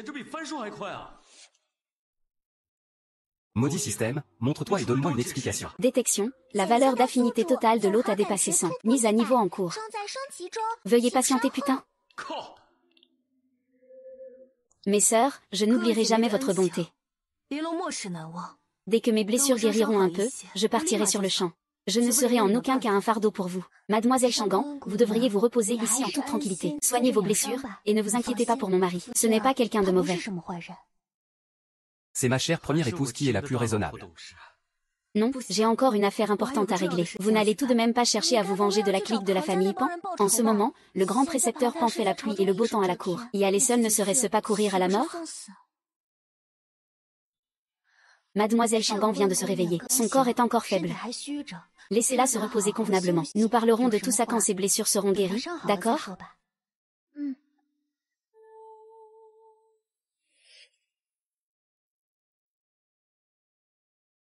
Maudit système, montre-toi et donne-moi une explication. Détection, la valeur d'affinité totale de l'hôte a dépassé 100. Mise à niveau en cours. Veuillez patienter putain. Mes sœurs, je n'oublierai jamais votre bonté. Dès que mes blessures guériront un peu, je partirai sur le champ. Je ne serai en aucun cas un fardeau pour vous. Mademoiselle Shangan, vous devriez vous reposer ici en toute tranquillité. Soignez vos blessures, et ne vous inquiétez pas pour mon mari. Ce n'est pas quelqu'un de mauvais. C'est ma chère première épouse qui est la plus raisonnable. Non, j'ai encore une affaire importante à régler. Vous n'allez tout de même pas chercher à vous venger de la clique de la famille Pan? En ce moment, le grand précepteur Pan fait la pluie et le beau temps à la cour. Y aller seul ne serait-ce pas courir à la mort? Mademoiselle Shangan vient de se réveiller. Son corps est encore faible. Laissez-la se reposer convenablement. Nous parlerons de tout ça quand ses blessures seront guéries, d'accord?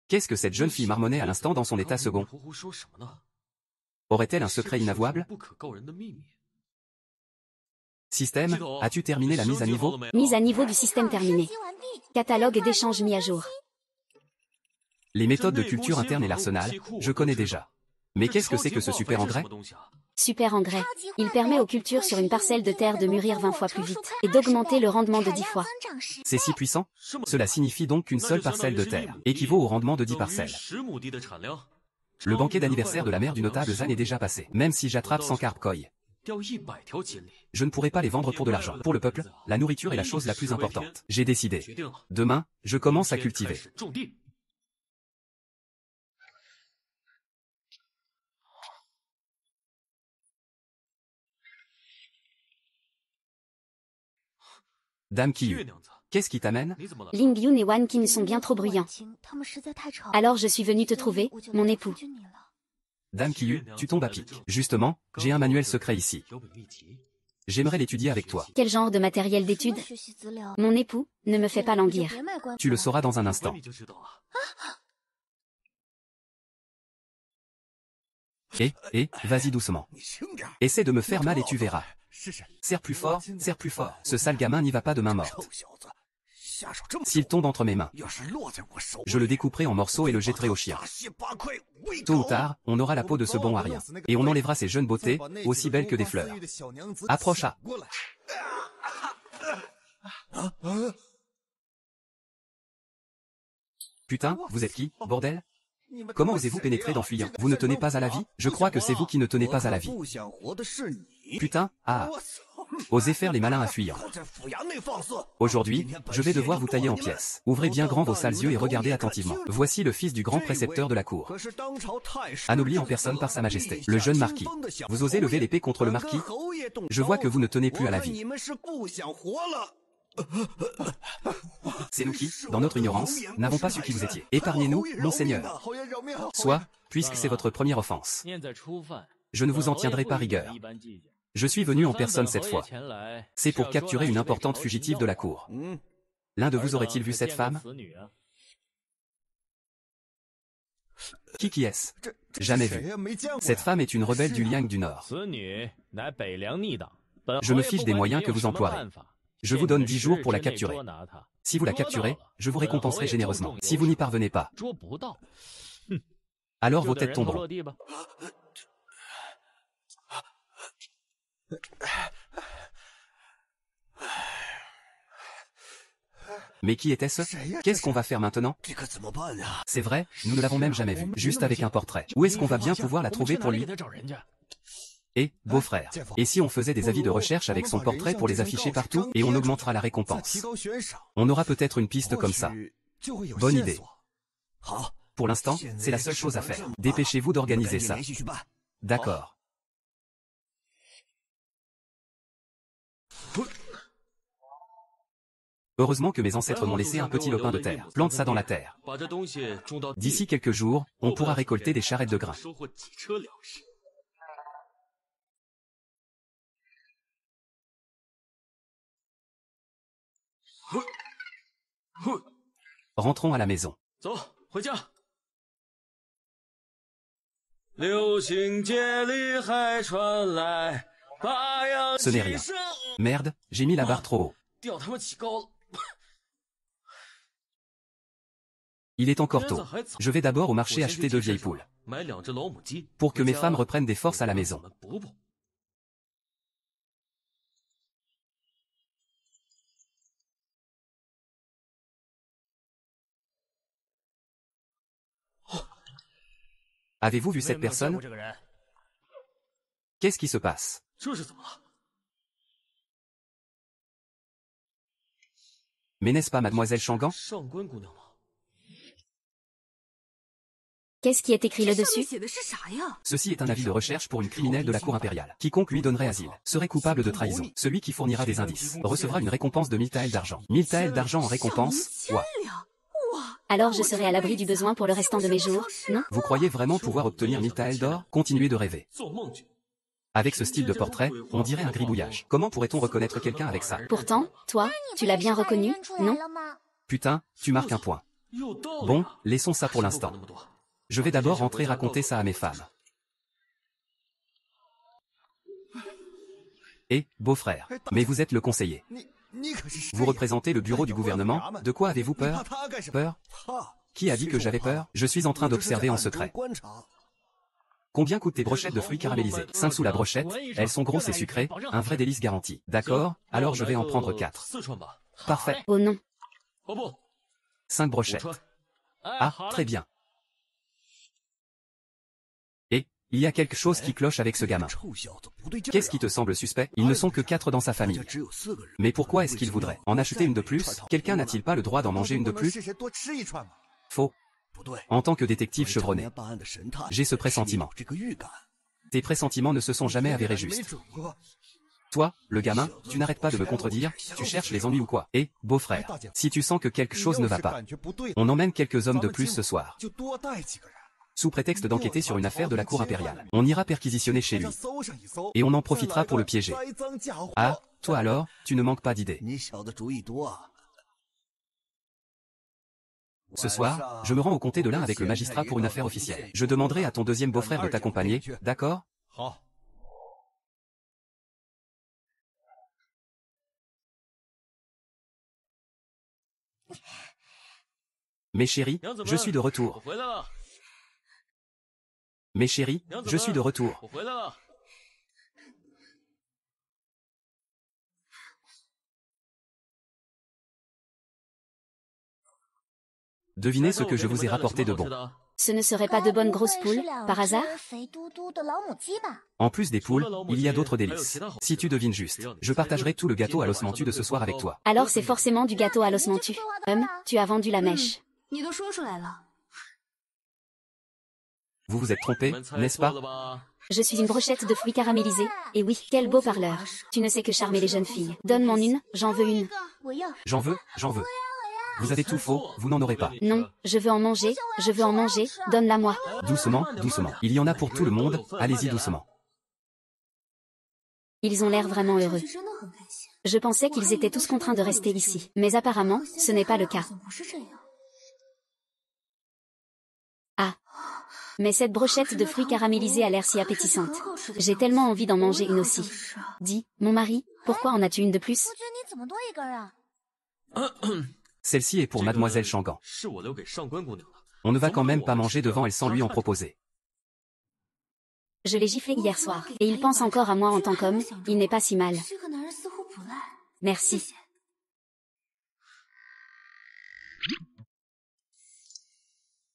Qu'est-ce que cette jeune fille marmonnait à l'instant dans son état second? Aurait-elle un secret inavouable? Système, as-tu terminé la mise à niveau? Mise à niveau du système terminée. Catalogue d'échanges mis à jour. Les méthodes de culture interne et l'arsenal, je connais déjà. Mais qu'est-ce que c'est que ce super engrais? Super engrais. Il permet aux cultures sur une parcelle de terre de mûrir 20 fois plus vite, et d'augmenter le rendement de 10 fois. C'est si puissant? Cela signifie donc qu'une seule parcelle de terre équivaut au rendement de 10 parcelles. Le banquet d'anniversaire de la mère du notable Zan est déjà passé. Même si j'attrape 100 carpes koi, je ne pourrai pas les vendre pour de l'argent. Pour le peuple, la nourriture est la chose la plus importante. J'ai décidé. Demain, je commence à cultiver. Dame Qiyu, qu'est-ce qui t'amène? Ling Yun et Wan Qin sont bien trop bruyants. Alors je suis venu te trouver, mon époux. Dame Qiyu, tu tombes à pic. Justement, j'ai un manuel secret ici. J'aimerais l'étudier avec toi. Quel genre de matériel d'étude? Mon époux, ne me fais pas languir. Tu le sauras dans un instant. Vas-y doucement. Essaie de me faire mal et tu verras. Serre plus fort, serre plus fort. Ce sale gamin n'y va pas de main morte. S'il tombe entre mes mains, je le découperai en morceaux et le jetterai au chien. Tôt ou tard, on aura la peau de ce bon Arien. Et on enlèvera ses jeunes beautés, aussi belles que des fleurs. Approche à. Putain, vous êtes qui, bordel? Comment osez-vous pénétrer dans fuyant? Vous ne tenez pas à la vie? Je crois que c'est vous qui ne tenez pas à la vie. Putain, ah. Osez faire les malins à fuyant. Aujourd'hui, je vais devoir vous tailler en pièces. Ouvrez bien grand vos sales yeux et regardez attentivement. Voici le fils du grand précepteur de la cour. Anobli en personne par sa majesté, le jeune marquis. Vous osez lever l'épée contre le marquis? Je vois que vous ne tenez plus à la vie. C'est nous qui, dans notre ignorance, n'avons pas su qui vous étiez. Épargnez-nous, monseigneur. Soit, puisque c'est votre première offense. Je ne vous en tiendrai pas rigueur. Je suis venu en personne cette fois. C'est pour capturer une importante fugitive de la cour. L'un de vous aurait-il vu cette femme? Qui est-ce? Jamais vu. Cette femme est une rebelle du Liang du Nord. Je me fiche des moyens que vous emploierez. Je vous donne 10 jours pour la capturer. Si vous la capturez, je vous récompenserai généreusement. Si vous n'y parvenez pas, alors vos têtes tomberont. Mais qui était-ce? Qu'est-ce qu'on va faire maintenant? C'est vrai, nous ne l'avons même jamais vu, juste avec un portrait. Où est-ce qu'on va bien pouvoir la trouver pour lui? Et, beau-frère, et si on faisait des avis de recherche avec son portrait pour les afficher partout, et on augmentera la récompense? On aura peut-être une piste comme ça. Bonne idée. Pour l'instant, c'est la seule chose à faire. Dépêchez-vous d'organiser ça. D'accord. Heureusement que mes ancêtres m'ont laissé un petit lopin de terre. Plante ça dans la terre. D'ici quelques jours, on pourra récolter des charrettes de grains. Rentrons à la maison. Ce n'est rien. Merde, j'ai mis la barre trop haut. Il est encore tôt. Je vais d'abord au marché acheter 2 vieilles poules. Pour que mes femmes reprennent des forces à la maison. Avez-vous vu cette personne? Qu'est-ce qui se passe? Mais n'est-ce pas mademoiselle Shangan? Qu'est-ce qui est écrit là-dessus? Ceci est un avis de recherche pour une criminelle de la cour impériale. Quiconque lui donnerait asile serait coupable de trahison. Celui qui fournira des indices recevra une récompense de 1000 taels d'argent. 1000 taels d'argent en récompense? Ouah. Alors je serai à l'abri du besoin pour le restant de mes jours, non? Vous croyez vraiment pouvoir obtenir 1000 taels d'or? Continuez de rêver. Avec ce style de portrait, on dirait un gribouillage. Comment pourrait-on reconnaître quelqu'un avec ça? Pourtant, toi, tu l'as bien reconnu, non? Putain, tu marques un point. Bon, laissons ça pour l'instant. Je vais d'abord rentrer raconter ça à mes femmes. Et, beau-frère, mais vous êtes le conseiller. Vous représentez le bureau du gouvernement, de quoi avez-vous peur? Peur? Qui a dit que j'avais peur? Je suis en train d'observer en secret. Combien coûtent tes brochettes de fruits caramélisés? 5 sous la brochette, elles sont grosses et sucrées, un vrai délice garanti. D'accord, alors je vais en prendre 4. Parfait. Oh non. 5 brochettes. Ah, très bien. Et, il y a quelque chose qui cloche avec ce gamin. Qu'est-ce qui te semble suspect? Ils ne sont que 4 dans sa famille. Mais pourquoi est-ce qu'il voudrait en acheter une de plus? Quelqu'un n'a-t-il pas le droit d'en manger une de plus? Faux. En tant que détective chevronné, j'ai ce pressentiment. Tes pressentiments ne se sont jamais avérés justes. Toi, le gamin, tu n'arrêtes pas de me contredire, tu cherches les ennuis ou quoi? Et, beau-frère, si tu sens que quelque chose ne va pas, on emmène quelques hommes de plus ce soir. Sous prétexte d'enquêter sur une affaire de la cour impériale. On ira perquisitionner chez lui. Et on en profitera pour le piéger. Ah, toi alors, tu ne manques pas d'idées. Ce soir, je me rends au comté de l'Ain avec le magistrat pour une affaire officielle. Je demanderai à ton deuxième beau-frère de t'accompagner, d'accord? Mes chéris, je suis de retour. Mes chéris, je suis de retour. Devinez ce que je vous ai rapporté de bon. Ce ne serait pas de bonnes grosses poules, par hasard? En plus des poules, il y a d'autres délices. Si tu devines juste, je partagerai tout le gâteau à l'os mentu de ce soir avec toi. Alors c'est forcément du gâteau à l'os mentu. Tu as vendu la mèche. Vous vous êtes trompé, n'est-ce pas? Je suis une brochette de fruits caramélisés, et oui, quel beau parleur. Tu ne sais que charmer les jeunes filles. Donne-m'en une, j'en veux une. J'en veux, j'en veux. Vous avez tout faux, vous n'en aurez pas. Non, je veux en manger, donne-la moi. Doucement, doucement. Il y en a pour tout le monde, allez-y doucement. Ils ont l'air vraiment heureux. Je pensais qu'ils étaient tous contraints de rester ici, mais apparemment, ce n'est pas le cas. Ah. Mais cette brochette de fruits caramélisés a l'air si appétissante. J'ai tellement envie d'en manger une aussi. Dis, mon mari, pourquoi en as-tu une de plus? Celle-ci est pour Mademoiselle Shangan. On ne va quand même pas manger devant elle sans lui en proposer. Je l'ai giflé hier soir, et il pense encore à moi en tant qu'homme, il n'est pas si mal. Merci.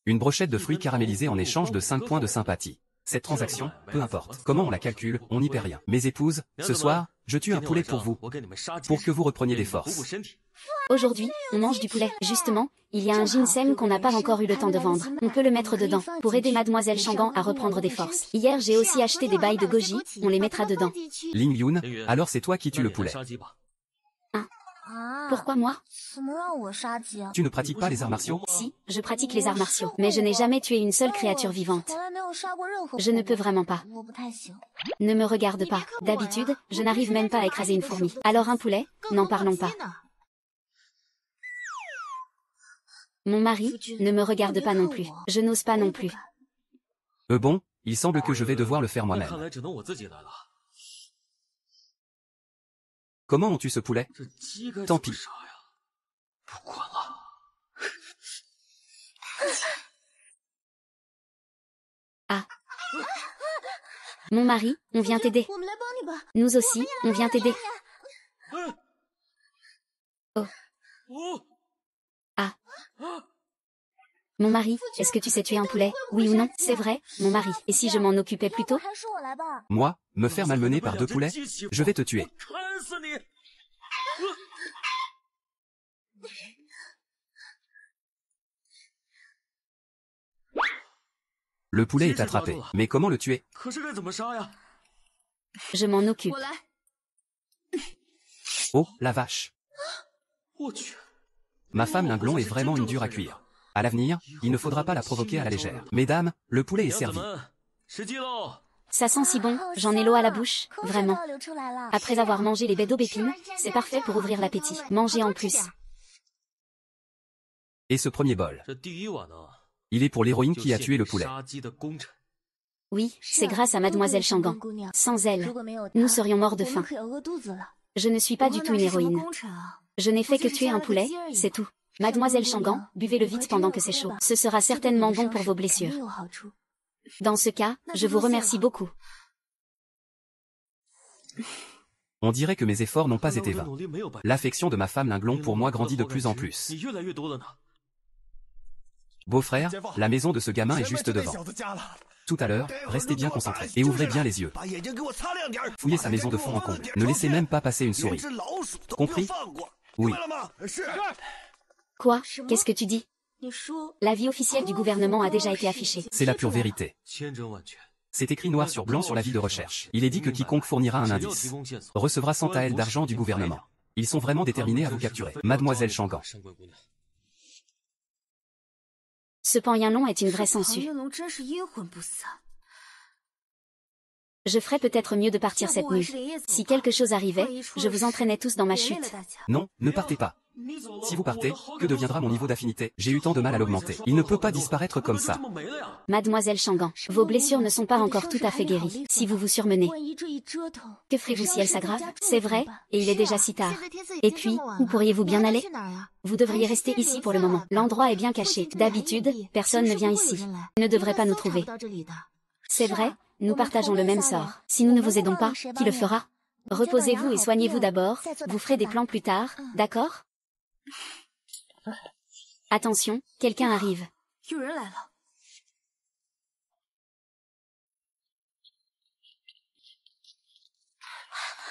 Une brochette de fruits caramélisés en échange de 5 points de sympathie. Cette transaction, peu importe comment on la calcule, on n'y perd rien. Mes épouses, ce soir, je tue un poulet pour vous, pour que vous repreniez des forces. Aujourd'hui, on mange du poulet. Justement, il y a un ginseng qu'on n'a pas encore eu le temps de vendre. On peut le mettre dedans, pour aider Mademoiselle Shangan à reprendre des forces. Hier j'ai aussi acheté des bails de goji, on les mettra dedans. Ling Yun, alors c'est toi qui tues le poulet. Pourquoi moi? Tu ne pratiques pas les arts martiaux? Si, je pratique les arts martiaux, mais je n'ai jamais tué une seule créature vivante. Je ne peux vraiment pas. Ne me regarde pas. D'habitude, je n'arrive même pas à écraser une fourmi. Alors un poulet? N'en parlons pas. Mon mari, ne me regarde pas non plus. Je n'ose pas non plus. Bon, il semble que je vais devoir le faire moi-même. Comment on tue ce poulet? Tant pis. Ah. Mon mari, on vient t'aider. Nous aussi, on vient t'aider. Oh. Ah. Mon mari, est-ce que tu sais tuer un poulet? Oui ou non? C'est vrai, mon mari. Et si je m'en occupais plus tôt? Moi, me faire malmener par 2 poulets? Je vais te tuer. Le poulet est attrapé. Mais comment le tuer? Je m'en occupe. Oh, la vache. Ma femme Linglon est vraiment une dure à cuire. À l'avenir, il ne faudra pas la provoquer à la légère. Mesdames, le poulet est servi. Ça sent si bon, j'en ai l'eau à la bouche, vraiment. Après avoir mangé les baies d'aubépine, c'est parfait pour ouvrir l'appétit. Mangez en plus. Et ce premier bol? Il est pour l'héroïne qui a tué le poulet. Oui, c'est grâce à Mademoiselle Shangan. Sans elle, nous serions morts de faim. Je ne suis pas du tout une héroïne. Je n'ai fait que tuer un poulet, c'est tout. Mademoiselle Shangan, buvez-le vite pendant que c'est chaud. Ce sera certainement bon pour vos blessures. Dans ce cas, je vous remercie beaucoup. On dirait que mes efforts n'ont pas été vains. L'affection de ma femme Linglon pour moi grandit de plus en plus. Beau-frère, la maison de ce gamin est juste devant. Tout à l'heure, restez bien concentrés et ouvrez bien les yeux. Fouillez sa maison de fond en comble. Ne laissez même pas passer une souris. Compris? Oui. Quoi? Qu'est-ce que tu dis? L'avis officiel du gouvernement a déjà été affiché. C'est la pure vérité. C'est écrit noir sur blanc sur l'avis de recherche. Il est dit que quiconque fournira un indice recevra 100 taels d'argent du gouvernement. Ils sont vraiment déterminés à vous capturer. Mademoiselle Shangan. Ce Pan Yinlong est une vraie sangsue. Je ferais peut-être mieux de partir cette nuit. Si quelque chose arrivait, je vous entraînais tous dans ma chute. Non, ne partez pas. Si vous partez, que deviendra mon niveau d'affinité? J'ai eu tant de mal à l'augmenter. Il ne peut pas disparaître comme ça. Mademoiselle Shangan, vos blessures ne sont pas encore tout à fait guéries. Si vous vous surmenez, que ferez-vous si elles s'aggravent? C'est vrai, et il est déjà si tard. Et puis, où pourriez-vous bien aller? Vous devriez rester ici pour le moment. L'endroit est bien caché. D'habitude, personne ne vient ici. Ne devrait pas nous trouver. C'est vrai, nous partageons le même sort. Si nous ne vous aidons pas, qui le fera? Reposez-vous et soignez-vous d'abord, vous ferez des plans plus tard, d'accord? Attention, quelqu'un arrive.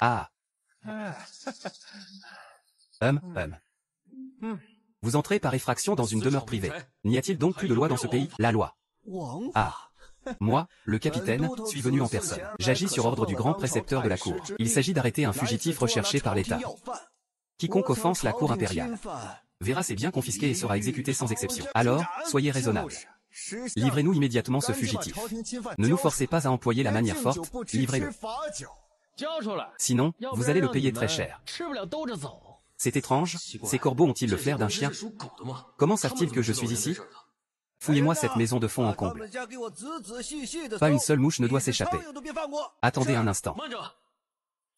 Ah. Vous entrez par effraction dans une demeure privée. N'y a-t-il donc plus de loi dans ce pays? La loi. Ah. Moi, le capitaine, suis venu en personne. J'agis sur ordre du grand précepteur de la cour. Il s'agit d'arrêter un fugitif recherché par l'État. Quiconque offense la cour impériale verra ses biens confisqués et sera exécuté sans exception. Alors, soyez raisonnable. Livrez-nous immédiatement ce fugitif. Ne nous forcez pas à employer la manière forte, livrez-le. Sinon, vous allez le payer très cher. C'est étrange, ces corbeaux ont-ils le flair d'un chien? Comment savent-ils que je suis ici? Fouillez-moi cette maison de fond en comble. Pas une seule mouche ne doit s'échapper. Attendez un instant.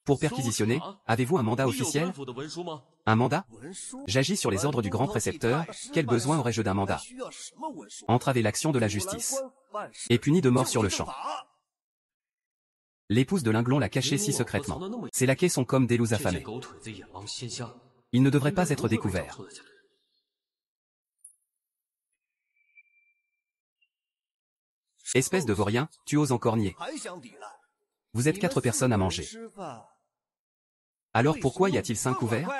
Pour perquisitionner, avez-vous un mandat officiel? Un mandat? J'agis sur les ordres du grand précepteur, quel besoin aurais-je d'un mandat? Entraver l'action de la justice. Et puni de mort sur le champ. L'épouse de Linglon l'a caché si secrètement. Ces laquais sont comme des loups affamés. Ils ne devraient pas être découverts. Espèce de vaurien, tu oses encore nier. Vous êtes 4 personnes à manger. Alors pourquoi y a-t-il 5 couverts?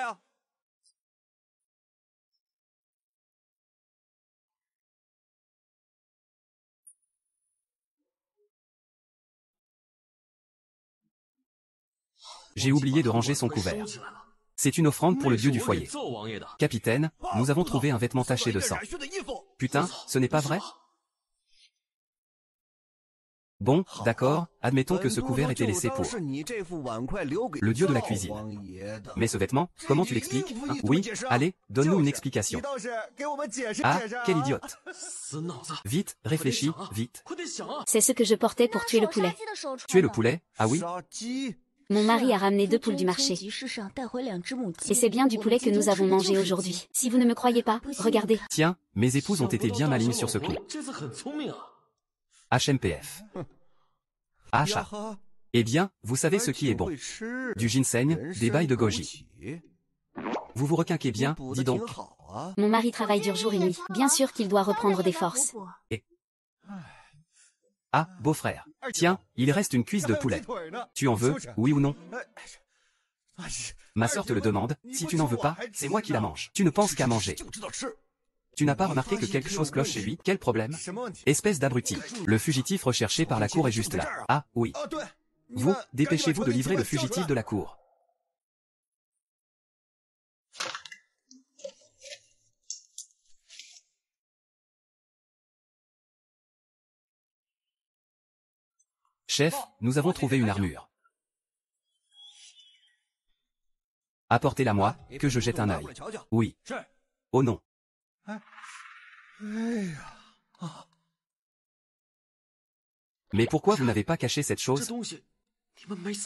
J'ai oublié de ranger son couvert. C'est une offrande pour le dieu du foyer. Capitaine, nous avons trouvé un vêtement taché de sang. Putain, ce n'est pas vrai? Bon, d'accord, admettons que ce couvert était laissé pour le dieu de la cuisine. Mais ce vêtement, comment tu l'expliques? Oui, allez, donne-nous une explication. Ah, quel idiote. Vite, réfléchis, vite. C'est ce que je portais pour tuer le poulet. Tuer le poulet? Ah oui? Mon mari a ramené 2 poules du marché. Et c'est bien du poulet que nous avons mangé aujourd'hui. Si vous ne me croyez pas, regardez. Tiens, mes épouses ont été bien malignes sur ce coup. HMPF. Achat. Eh bien, vous savez ce qui est bon. Du ginseng, des bails de goji. Vous vous requinquez bien, dis donc. Mon mari travaille dur jour et nuit. Bien sûr qu'il doit reprendre des forces. Et... Ah, beau-frère. Tiens, il reste une cuisse de poulet. Tu en veux, oui ou non? Ma sœur te le demande, si tu n'en veux pas, c'est moi qui la mange. Tu ne penses qu'à manger. Tu n'as pas remarqué que quelque chose cloche chez lui? Quel problème? Espèce d'abruti. Le fugitif recherché par la cour est juste là. Ah, oui. Vous, dépêchez-vous de livrer le fugitif de la cour. Chef, nous avons trouvé une armure. Apportez-la moi, que je jette un œil. Oui. Oh non. Mais pourquoi vous n'avez pas caché cette chose?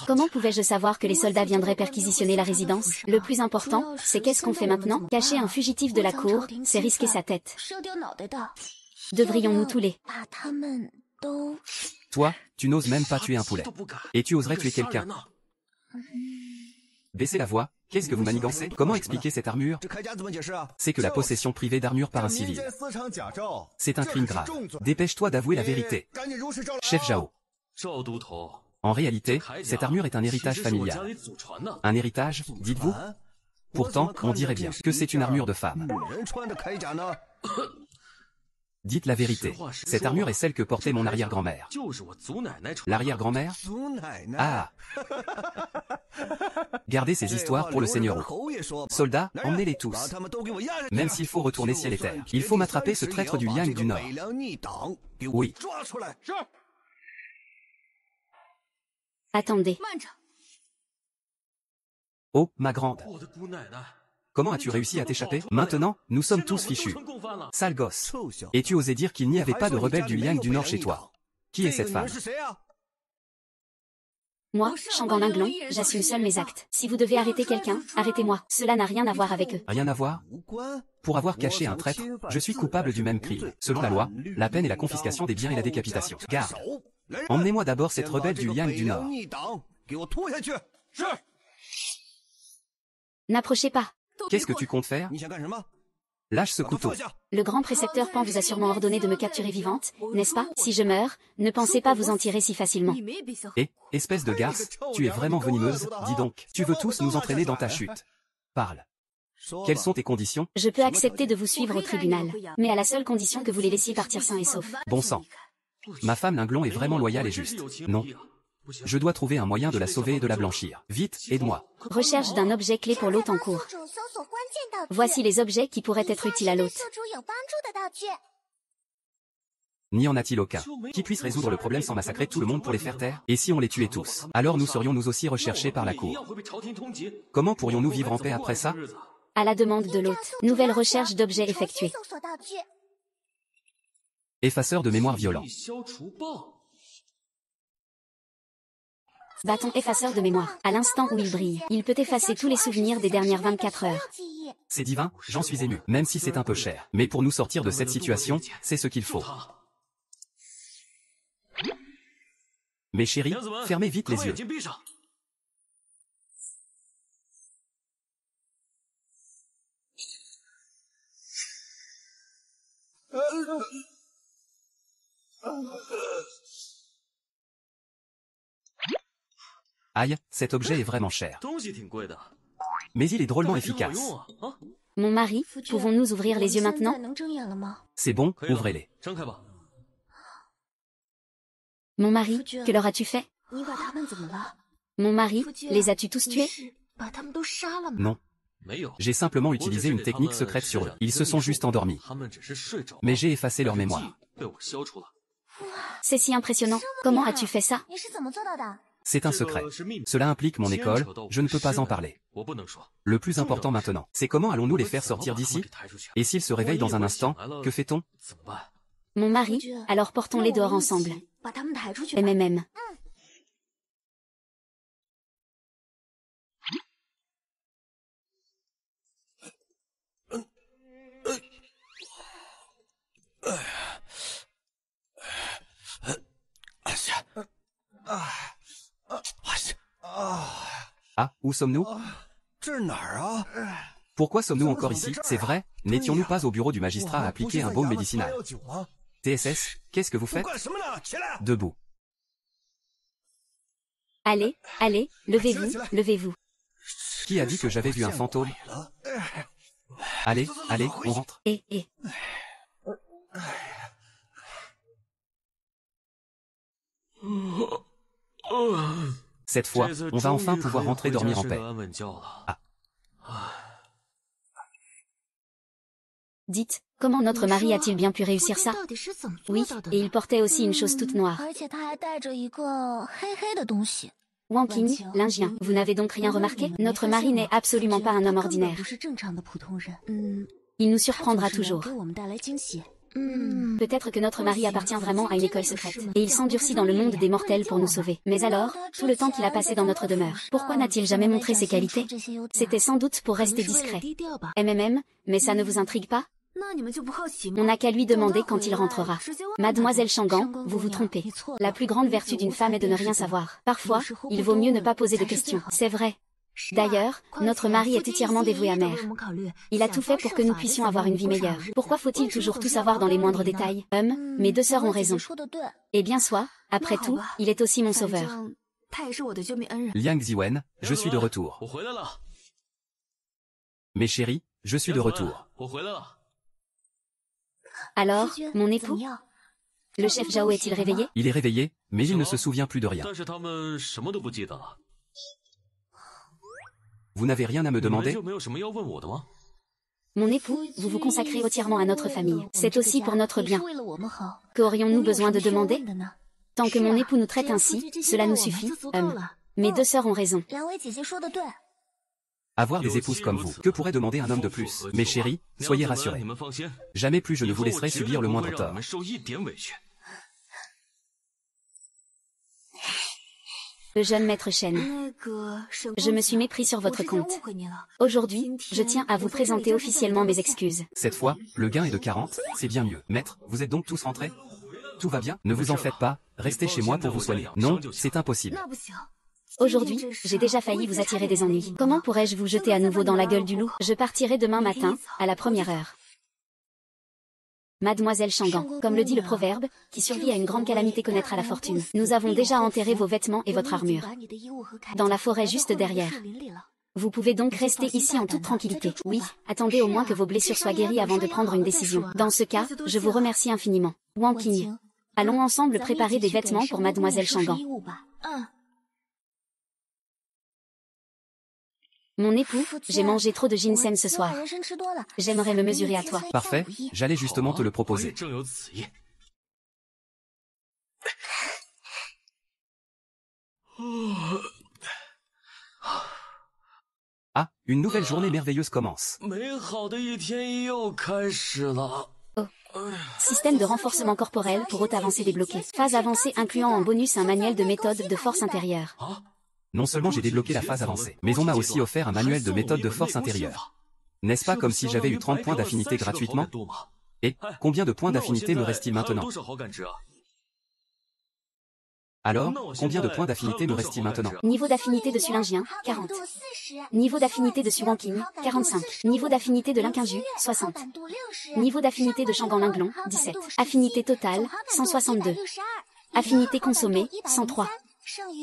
Comment pouvais-je savoir que les soldats viendraient perquisitionner la résidence? Le plus important, c'est qu'est-ce qu'on fait maintenant? Cacher un fugitif de la cour, c'est risquer sa tête. Devrions-nous tous les... Toi, tu n'oses même pas tuer un poulet. Et tu oserais tuer quelqu'un. Baissez la voix, qu'est-ce que vous manigancez? Comment expliquer cette armure? C'est que la possession privée d'armure par un civil. C'est un crime grave. Dépêche-toi d'avouer la vérité. Chef Zhao. En réalité, cette armure est un héritage familial. Un héritage, dites-vous? Pourtant, on dirait bien que c'est une armure de femme. Dites la vérité. Cette armure est celle que portait mon arrière-grand-mère. L'arrière-grand-mère? Ah! Gardez ces histoires pour le seigneur Wu. Soldats, emmenez-les tous. Même s'il faut retourner ciel et terre. Il faut m'attraper ce traître du Liang du Nord. Oui. Attendez. Oh, ma grande. Comment as-tu réussi à t'échapper? Maintenant, nous sommes tous fichus. Sale gosse. Et tu osais dire qu'il n'y avait pas de rebelle du Liang du Nord chez toi. Qui est cette femme? Moi, Shangan Linglong, j'assume seul mes actes. Si vous devez arrêter quelqu'un, arrêtez-moi. Cela n'a rien à voir avec eux. Rien à voir? Pour avoir caché un traître, je suis coupable du même crime. Selon la loi, la peine est la confiscation des biens et la décapitation. Garde. Emmenez-moi d'abord cette rebelle du Liang du Nord. N'approchez pas. Qu'est-ce que tu comptes faire? Lâche ce couteau. Le grand précepteur Pan vous a sûrement ordonné de me capturer vivante, n'est-ce pas? Si je meurs, ne pensez pas vous en tirer si facilement. Et, espèce de garce, tu es vraiment venimeuse, dis donc. Tu veux tous nous entraîner dans ta chute. Parle. Quelles sont tes conditions? Je peux accepter de vous suivre au tribunal, mais à la seule condition que vous les laissiez partir sains et saufs. Bon sang. Ma femme Linglong est vraiment loyale et juste. Non. Je dois trouver un moyen de la sauver et de la blanchir. Vite, aide-moi. Recherche d'un objet clé pour l'hôte en cours. Voici les objets qui pourraient être utiles à l'hôte. N'y en a-t-il aucun qui puisse résoudre le problème sans massacrer tout le monde pour les faire taire? Et si on les tuait tous? Alors nous serions nous aussi recherchés par la cour. Comment pourrions-nous vivre en paix après ça? À la demande de l'hôte. Nouvelle recherche d'objets effectuée. Effaceur de mémoire violent. Bâton effaceur de mémoire. À l'instant où il brille, il peut effacer tous les souvenirs des dernières 24 heures. C'est divin, j'en suis ému, même si c'est un peu cher. Mais pour nous sortir de cette situation, c'est ce qu'il faut. Mes chéris, fermez vite les yeux. Aïe, cet objet est vraiment cher. Mais il est drôlement efficace. Mon mari, pouvons-nous ouvrir les yeux maintenant? C'est bon, ouvrez-les. Mon mari, que leur as-tu fait? Mon mari, les as-tu tous tués? Non. J'ai simplement utilisé une technique secrète sur eux. Ils se sont juste endormis. Mais j'ai effacé leur mémoire. C'est si impressionnant. Comment as-tu fait ça? C'est un secret. Cela implique mon école, je ne peux pas en parler. Le plus important maintenant, c'est comment allons-nous les faire sortir d'ici? Et s'ils se réveillent dans un instant, que fait-on? Mon mari, alors portons-les dehors ensemble. MMM. Ah, où sommes-nous? Pourquoi sommes-nous encore ici? C'est vrai, n'étions-nous pas au bureau du magistrat à appliquer un baume médicinal? TSS, qu'est-ce que vous faites? Debout. Allez, allez, levez-vous, levez-vous. Qui a dit que j'avais vu un fantôme? Allez, allez, on rentre. Cette fois, on va enfin pouvoir rentrer dormir en paix. Ah. Dites, comment notre mari a-t-il bien pu réussir ça? Oui, et il portait aussi une chose toute noire. Wang Qing, l'Indien, vous n'avez donc rien remarqué? Notre mari n'est absolument pas un homme ordinaire. Il nous surprendra toujours. Peut-être que notre mari appartient vraiment à une école secrète, et il s'endurcit dans le monde des mortels pour nous sauver. Mais alors, tout le temps qu'il a passé dans notre demeure, pourquoi n'a-t-il jamais montré ses qualités? C'était sans doute pour rester discret. MMM, mais ça ne vous intrigue pas? On n'a qu'à lui demander quand il rentrera. Mademoiselle Shangan, vous vous trompez. La plus grande vertu d'une femme est de ne rien savoir. Parfois, il vaut mieux ne pas poser de questions. C'est vrai. D'ailleurs, notre mari est entièrement dévoué à mère. Il a tout fait pour que nous puissions avoir une vie meilleure. Pourquoi faut-il toujours tout savoir dans les moindres détails? Mes deux sœurs ont raison. Eh bien soit, après tout, il est aussi mon sauveur. Liang Ziwen, je suis de retour. Mes chéris, je suis de retour. Alors, mon époux? Le chef Zhao est-il réveillé? Il est réveillé, mais il ne se souvient plus de rien. Vous n'avez rien à me demander? Mon époux, vous vous consacrez entièrement à notre famille. C'est aussi pour notre bien. Qu'aurions-nous besoin de demander? Tant que mon époux nous traite ainsi, cela nous suffit. Mes deux sœurs ont raison. Avoir des épouses comme vous, que pourrait demander un homme de plus? Mes chéris, soyez rassurés. Jamais plus je ne vous laisserai subir le moindre tort. Le jeune maître Shen. Je me suis mépris sur votre compte. Aujourd'hui, je tiens à vous présenter officiellement mes excuses. Cette fois, le gain est de 40, c'est bien mieux. Maître, vous êtes donc tous rentrés? Tout va bien? Ne vous en faites pas, restez chez moi pour vous soigner. Non, c'est impossible. Aujourd'hui, j'ai déjà failli vous attirer des ennuis. Comment pourrais-je vous jeter à nouveau dans la gueule du loup? Je partirai demain matin, à la première heure. Mademoiselle Shangan, comme le dit le proverbe, qui survit à une grande calamité connaîtra la fortune. Nous avons déjà enterré vos vêtements et votre armure. Dans la forêt juste derrière. Vous pouvez donc rester ici en toute tranquillité. Oui, attendez au moins que vos blessures soient guéries avant de prendre une décision. Dans ce cas, je vous remercie infiniment. Wang Qing. Allons ensemble préparer des vêtements pour Mademoiselle Shangan. Mon époux, j'ai mangé trop de ginseng ce soir. J'aimerais me mesurer à toi. Parfait, j'allais justement te le proposer. Ah, une nouvelle journée merveilleuse commence. Système de renforcement corporel pour haute avancée débloqué. Phase avancée incluant en bonus un manuel de méthode de force intérieure. Non seulement j'ai débloqué la phase avancée, mais on m'a aussi offert un manuel de méthode de force intérieure. N'est-ce pas comme si j'avais eu 30 points d'affinité gratuitement? Et, combien de points d'affinité me reste-t-il maintenant? Alors, combien de points d'affinité me reste-t-il maintenant? Niveau d'affinité de Sulingien, 40. Niveau d'affinité de Wang Qing, 45. Niveau d'affinité de Linqingju, 60. Niveau d'affinité de Shangan Linglong, 17. Affinité totale, 162. Affinité consommée, 103.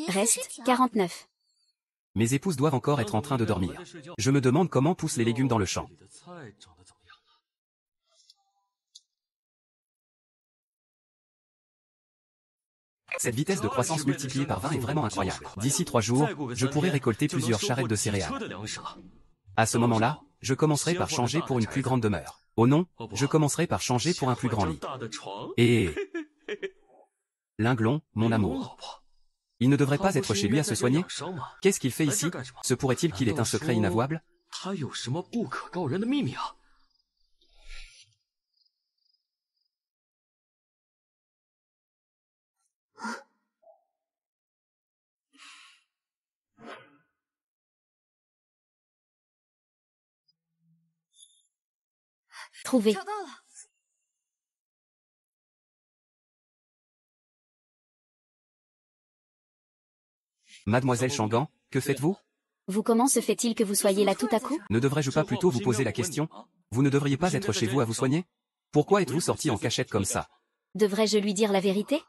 Reste, 49. Mes épouses doivent encore être en train de dormir. Je me demande comment poussent les légumes dans le champ. Cette vitesse de croissance multipliée par 20 est vraiment incroyable. D'ici 3 jours, je pourrai récolter plusieurs charrettes de céréales. À ce moment-là, je commencerai par changer pour une plus grande demeure. Oh non, je commencerai par changer pour un plus grand lit. Et... Linglong, mon amour. Il ne devrait pas être chez lui à se soigner? Qu'est-ce qu'il fait ici? Se pourrait-il qu'il ait un secret inavouable? Trouvé. Mademoiselle Shangan, que faites-vous? Vous comment se fait-il que vous soyez là tout à coup? Ne devrais-je pas plutôt vous poser la question? Vous ne devriez pas être chez vous à vous soigner? Pourquoi êtes-vous sorti en cachette comme ça? Devrais-je lui dire la vérité?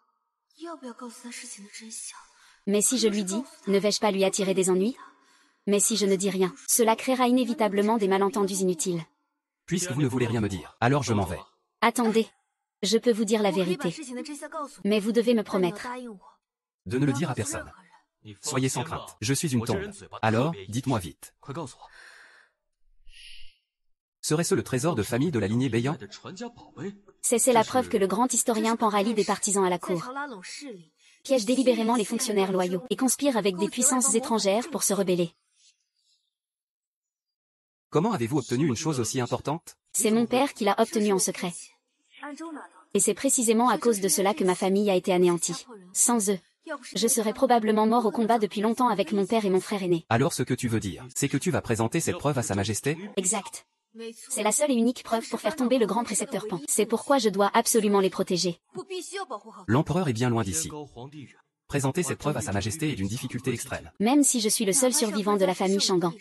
Mais si je lui dis, ne vais-je pas lui attirer des ennuis? Mais si je ne dis rien, cela créera inévitablement des malentendus inutiles. Puisque vous ne voulez rien me dire, alors je m'en vais. Attendez. Je peux vous dire la vérité. Mais vous devez me promettre. De ne le dire à personne. Soyez sans crainte, je suis une tombe. Alors, dites-moi vite. Serait-ce le trésor de famille de la lignée Beiyan? C'est la preuve que le grand historien Pan rallie des partisans à la cour, piège délibérément les fonctionnaires loyaux et conspire avec des puissances étrangères pour se rebeller. Comment avez-vous obtenu une chose aussi importante? C'est mon père qui l'a obtenu en secret. Et c'est précisément à cause de cela que ma famille a été anéantie. Sans eux, je serais probablement mort au combat depuis longtemps avec mon père et mon frère aîné. Alors ce que tu veux dire, c'est que tu vas présenter cette preuve à Sa Majesté? Exact. C'est la seule et unique preuve pour faire tomber le grand précepteur Pan. C'est pourquoi je dois absolument les protéger. L'empereur est bien loin d'ici. Présenter cette preuve à Sa Majesté est d'une difficulté extrême. Même si je suis le seul survivant de la famille Shangan.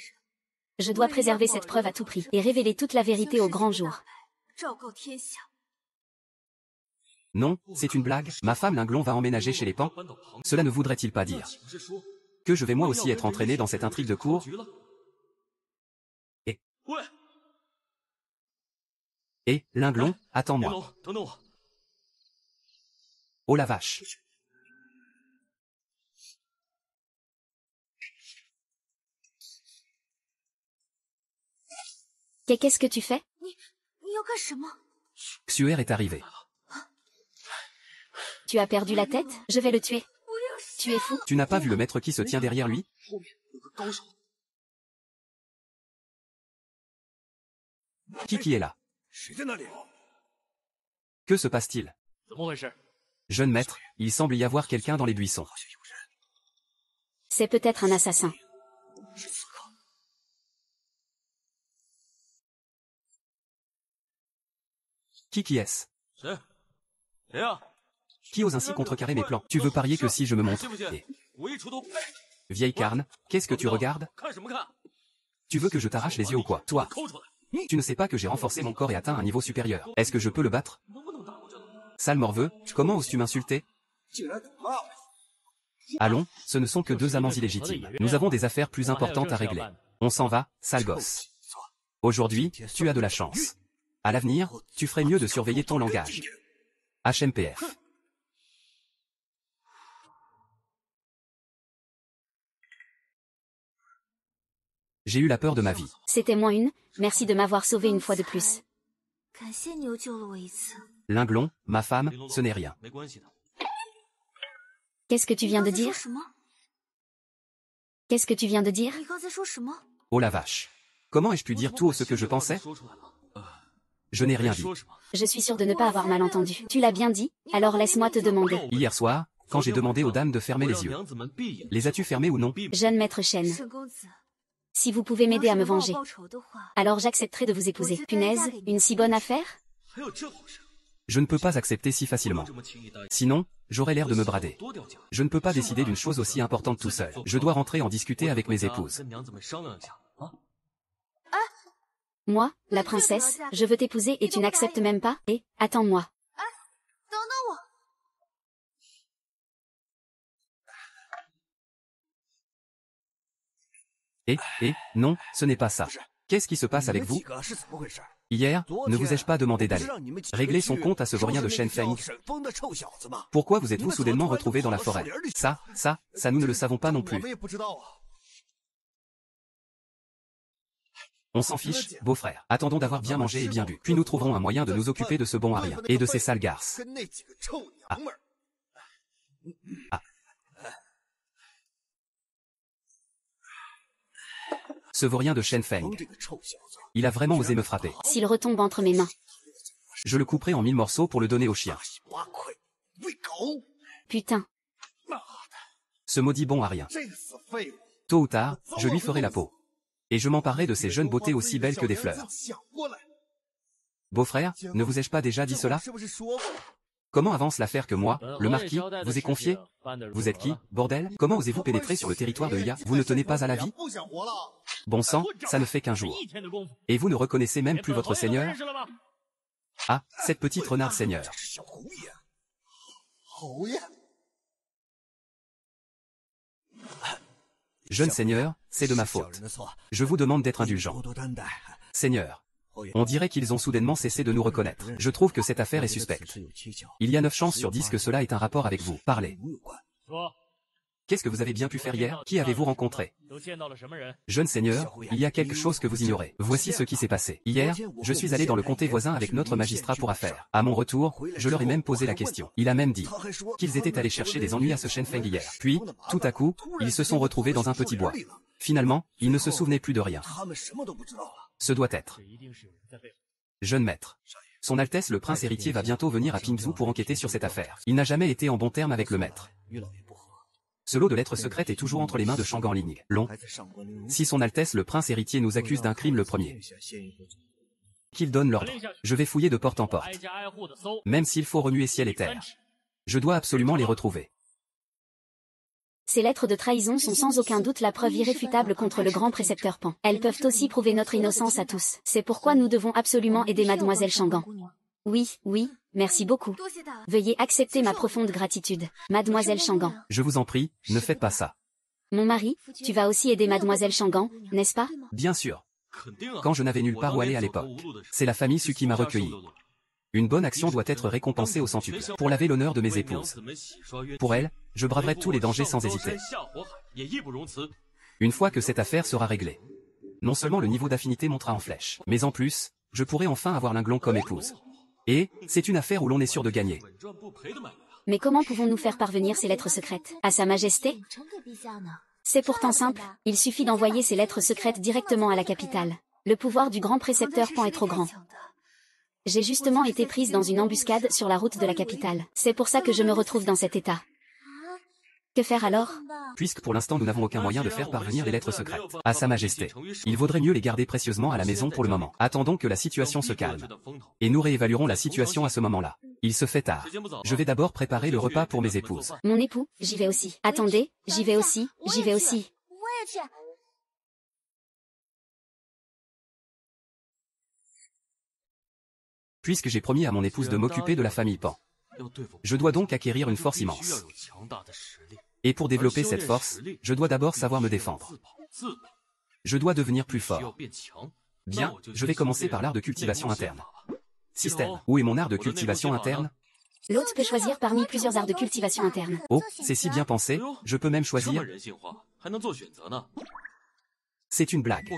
Je dois préserver cette preuve à tout prix et révéler toute la vérité au grand jour. Non, c'est une blague. Ma femme Linglong va emménager chez les Pan. Cela ne voudrait-il pas dire que je vais moi aussi être entraîné dans cette intrigue de cour? Et, Linglong, attends-moi. Oh la vache. Qu'est-ce que tu fais? Xuer est arrivé. Tu as perdu la tête? Je vais le tuer. Tu es fou? Tu n'as pas vu le maître qui se tient derrière lui? Qui est là? Que se passe-t-il? Jeune maître, il semble y avoir quelqu'un dans les buissons. C'est peut-être un assassin. Qui est-ce? Qui ose ainsi contrecarrer mes plans? Tu veux parier que si je me montre et... Vieille carne, qu'est-ce que tu regardes? Tu veux que je t'arrache les yeux ou quoi? Toi, tu ne sais pas que j'ai renforcé mon corps et atteint un niveau supérieur. Est-ce que je peux le battre? Sale morveux, comment oses-tu m'insulter? Allons, ce ne sont que deux amants illégitimes. Nous avons des affaires plus importantes à régler. On s'en va, sale gosse. Aujourd'hui, tu as de la chance. À l'avenir, tu ferais mieux de surveiller ton langage. HMPF. J'ai eu la peur de ma vie. C'était moins une, merci de m'avoir sauvé une fois de plus. Linglon, ma femme, ce n'est rien. Qu'est-ce que tu viens de dire? Qu'est-ce que tu viens de dire? Oh la vache. Comment ai-je pu dire tout ce que je pensais? Je n'ai rien dit. Je suis sûre de ne pas avoir mal entendu. Tu l'as bien dit, alors laisse-moi te demander. Hier soir, quand j'ai demandé aux dames de fermer les yeux, les as-tu fermés ou non? Jeune maître Shen, si vous pouvez m'aider à me venger, alors j'accepterai de vous épouser. Punaise, une si bonne affaire? Je ne peux pas accepter si facilement. Sinon, j'aurais l'air de me brader. Je ne peux pas décider d'une chose aussi importante tout seul. Je dois rentrer en discuter avec mes épouses. Moi, la princesse, je veux t'épouser et tu n'acceptes même pas? Et, attends-moi. Non, ce n'est pas ça. Qu'est-ce qui se passe avec vous? Hier, ne vous ai-je pas demandé d'aller régler son compte à ce vaurien de Shen Feng? Pourquoi vous êtes-vous soudainement retrouvés dans la forêt? Ça, nous ne le savons pas non plus. On s'en fiche, beau-frère. Attendons d'avoir bien mangé et bien bu. Puis nous trouverons un moyen de nous occuper de ce bon à rien. Et de ces sales garces. Ce vaurien de Shen Feng. Il a vraiment osé me frapper. S'il retombe entre mes mains. Je le couperai en 1000 morceaux pour le donner au chien. Putain. Ce maudit bon à rien. Tôt ou tard, je lui ferai la peau. Et je m'emparerai de ces jeunes beautés aussi belles que des fleurs. Beau-frère, ne vous ai-je pas déjà dit cela? Comment avance l'affaire que moi, le marquis, vous ai confié? Vous êtes qui, bordel? Comment osez-vous pénétrer sur le territoire de Huya? Vous ne tenez pas à la vie? Bon sang, ça ne fait qu'un jour. Et vous ne reconnaissez même plus votre seigneur? Ah, cette petite renarde seigneur. Jeune seigneur, c'est de ma faute. Je vous demande d'être indulgent. Seigneur. On dirait qu'ils ont soudainement cessé de nous reconnaître. Je trouve que cette affaire est suspecte. Il y a 9 chances sur 10 que cela ait un rapport avec vous. Parlez. Qu'est-ce que vous avez bien pu faire hier? Qui avez-vous rencontré? Jeune seigneur, il y a quelque chose que vous ignorez. Voici ce qui s'est passé. Hier, je suis allé dans le comté voisin avec notre magistrat pour affaires. À mon retour, je leur ai même posé la question. Il a même dit qu'ils étaient allés chercher des ennuis à ce Shen Feng hier. Puis, tout à coup, ils se sont retrouvés dans un petit bois. Finalement, ils ne se souvenaient plus de rien. Ce doit être. Jeune maître. Son Altesse le prince héritier va bientôt venir à Pingzhou pour enquêter sur cette affaire. Il n'a jamais été en bon terme avec le maître. Ce lot de lettres secrètes est toujours entre les mains de Shang Ganling. Long. Si son Altesse le prince héritier nous accuse d'un crime le premier, qu'il donne l'ordre. Je vais fouiller de porte en porte. Même s'il faut remuer ciel et terre. Je dois absolument les retrouver. Ces lettres de trahison sont sans aucun doute la preuve irréfutable contre le grand précepteur Pan. Elles peuvent aussi prouver notre innocence à tous. C'est pourquoi nous devons absolument aider mademoiselle Shangan. Oui, merci beaucoup. Veuillez accepter ma profonde gratitude, mademoiselle Shangan. Je vous en prie, ne faites pas ça. Mon mari, tu vas aussi aider mademoiselle Shangan, n'est-ce pas? Bien sûr. Quand je n'avais nulle part où aller à l'époque, c'est la famille Su qui m'a recueilli. Une bonne action doit être récompensée au centuple. Pour laver l'honneur de mes épouses. Pour elle, je braverai tous les dangers sans hésiter. Une fois que cette affaire sera réglée, non seulement le niveau d'affinité montera en flèche, mais en plus, je pourrai enfin avoir Linglon comme épouse. Et, c'est une affaire où l'on est sûr de gagner. Mais comment pouvons-nous faire parvenir ces lettres secrètes à Sa Majesté? C'est pourtant simple, il suffit d'envoyer ces lettres secrètes directement à la capitale. Le pouvoir du grand précepteur Pan est trop grand. J'ai justement été prise dans une embuscade sur la route de la capitale. C'est pour ça que je me retrouve dans cet état. Que faire alors? Puisque pour l'instant nous n'avons aucun moyen de faire parvenir les lettres secrètes à Sa Majesté, il vaudrait mieux les garder précieusement à la maison pour le moment. Attendons que la situation se calme. Et nous réévaluerons la situation à ce moment-là. Il se fait tard. Je vais d'abord préparer le repas pour mes épouses. Mon époux, j'y vais aussi. Attendez, j'y vais aussi, j'y vais aussi. Puisque j'ai promis à mon épouse de m'occuper de la famille Pan, je dois donc acquérir une force immense. Et pour développer cette force, je dois d'abord savoir me défendre. Je dois devenir plus fort. Bien, je vais commencer par l'art de cultivation interne. Système, où est mon art de cultivation interne? L'hôte peut choisir parmi plusieurs arts de cultivation interne. Oh, c'est si bien pensé, je peux même choisir. C'est une blague.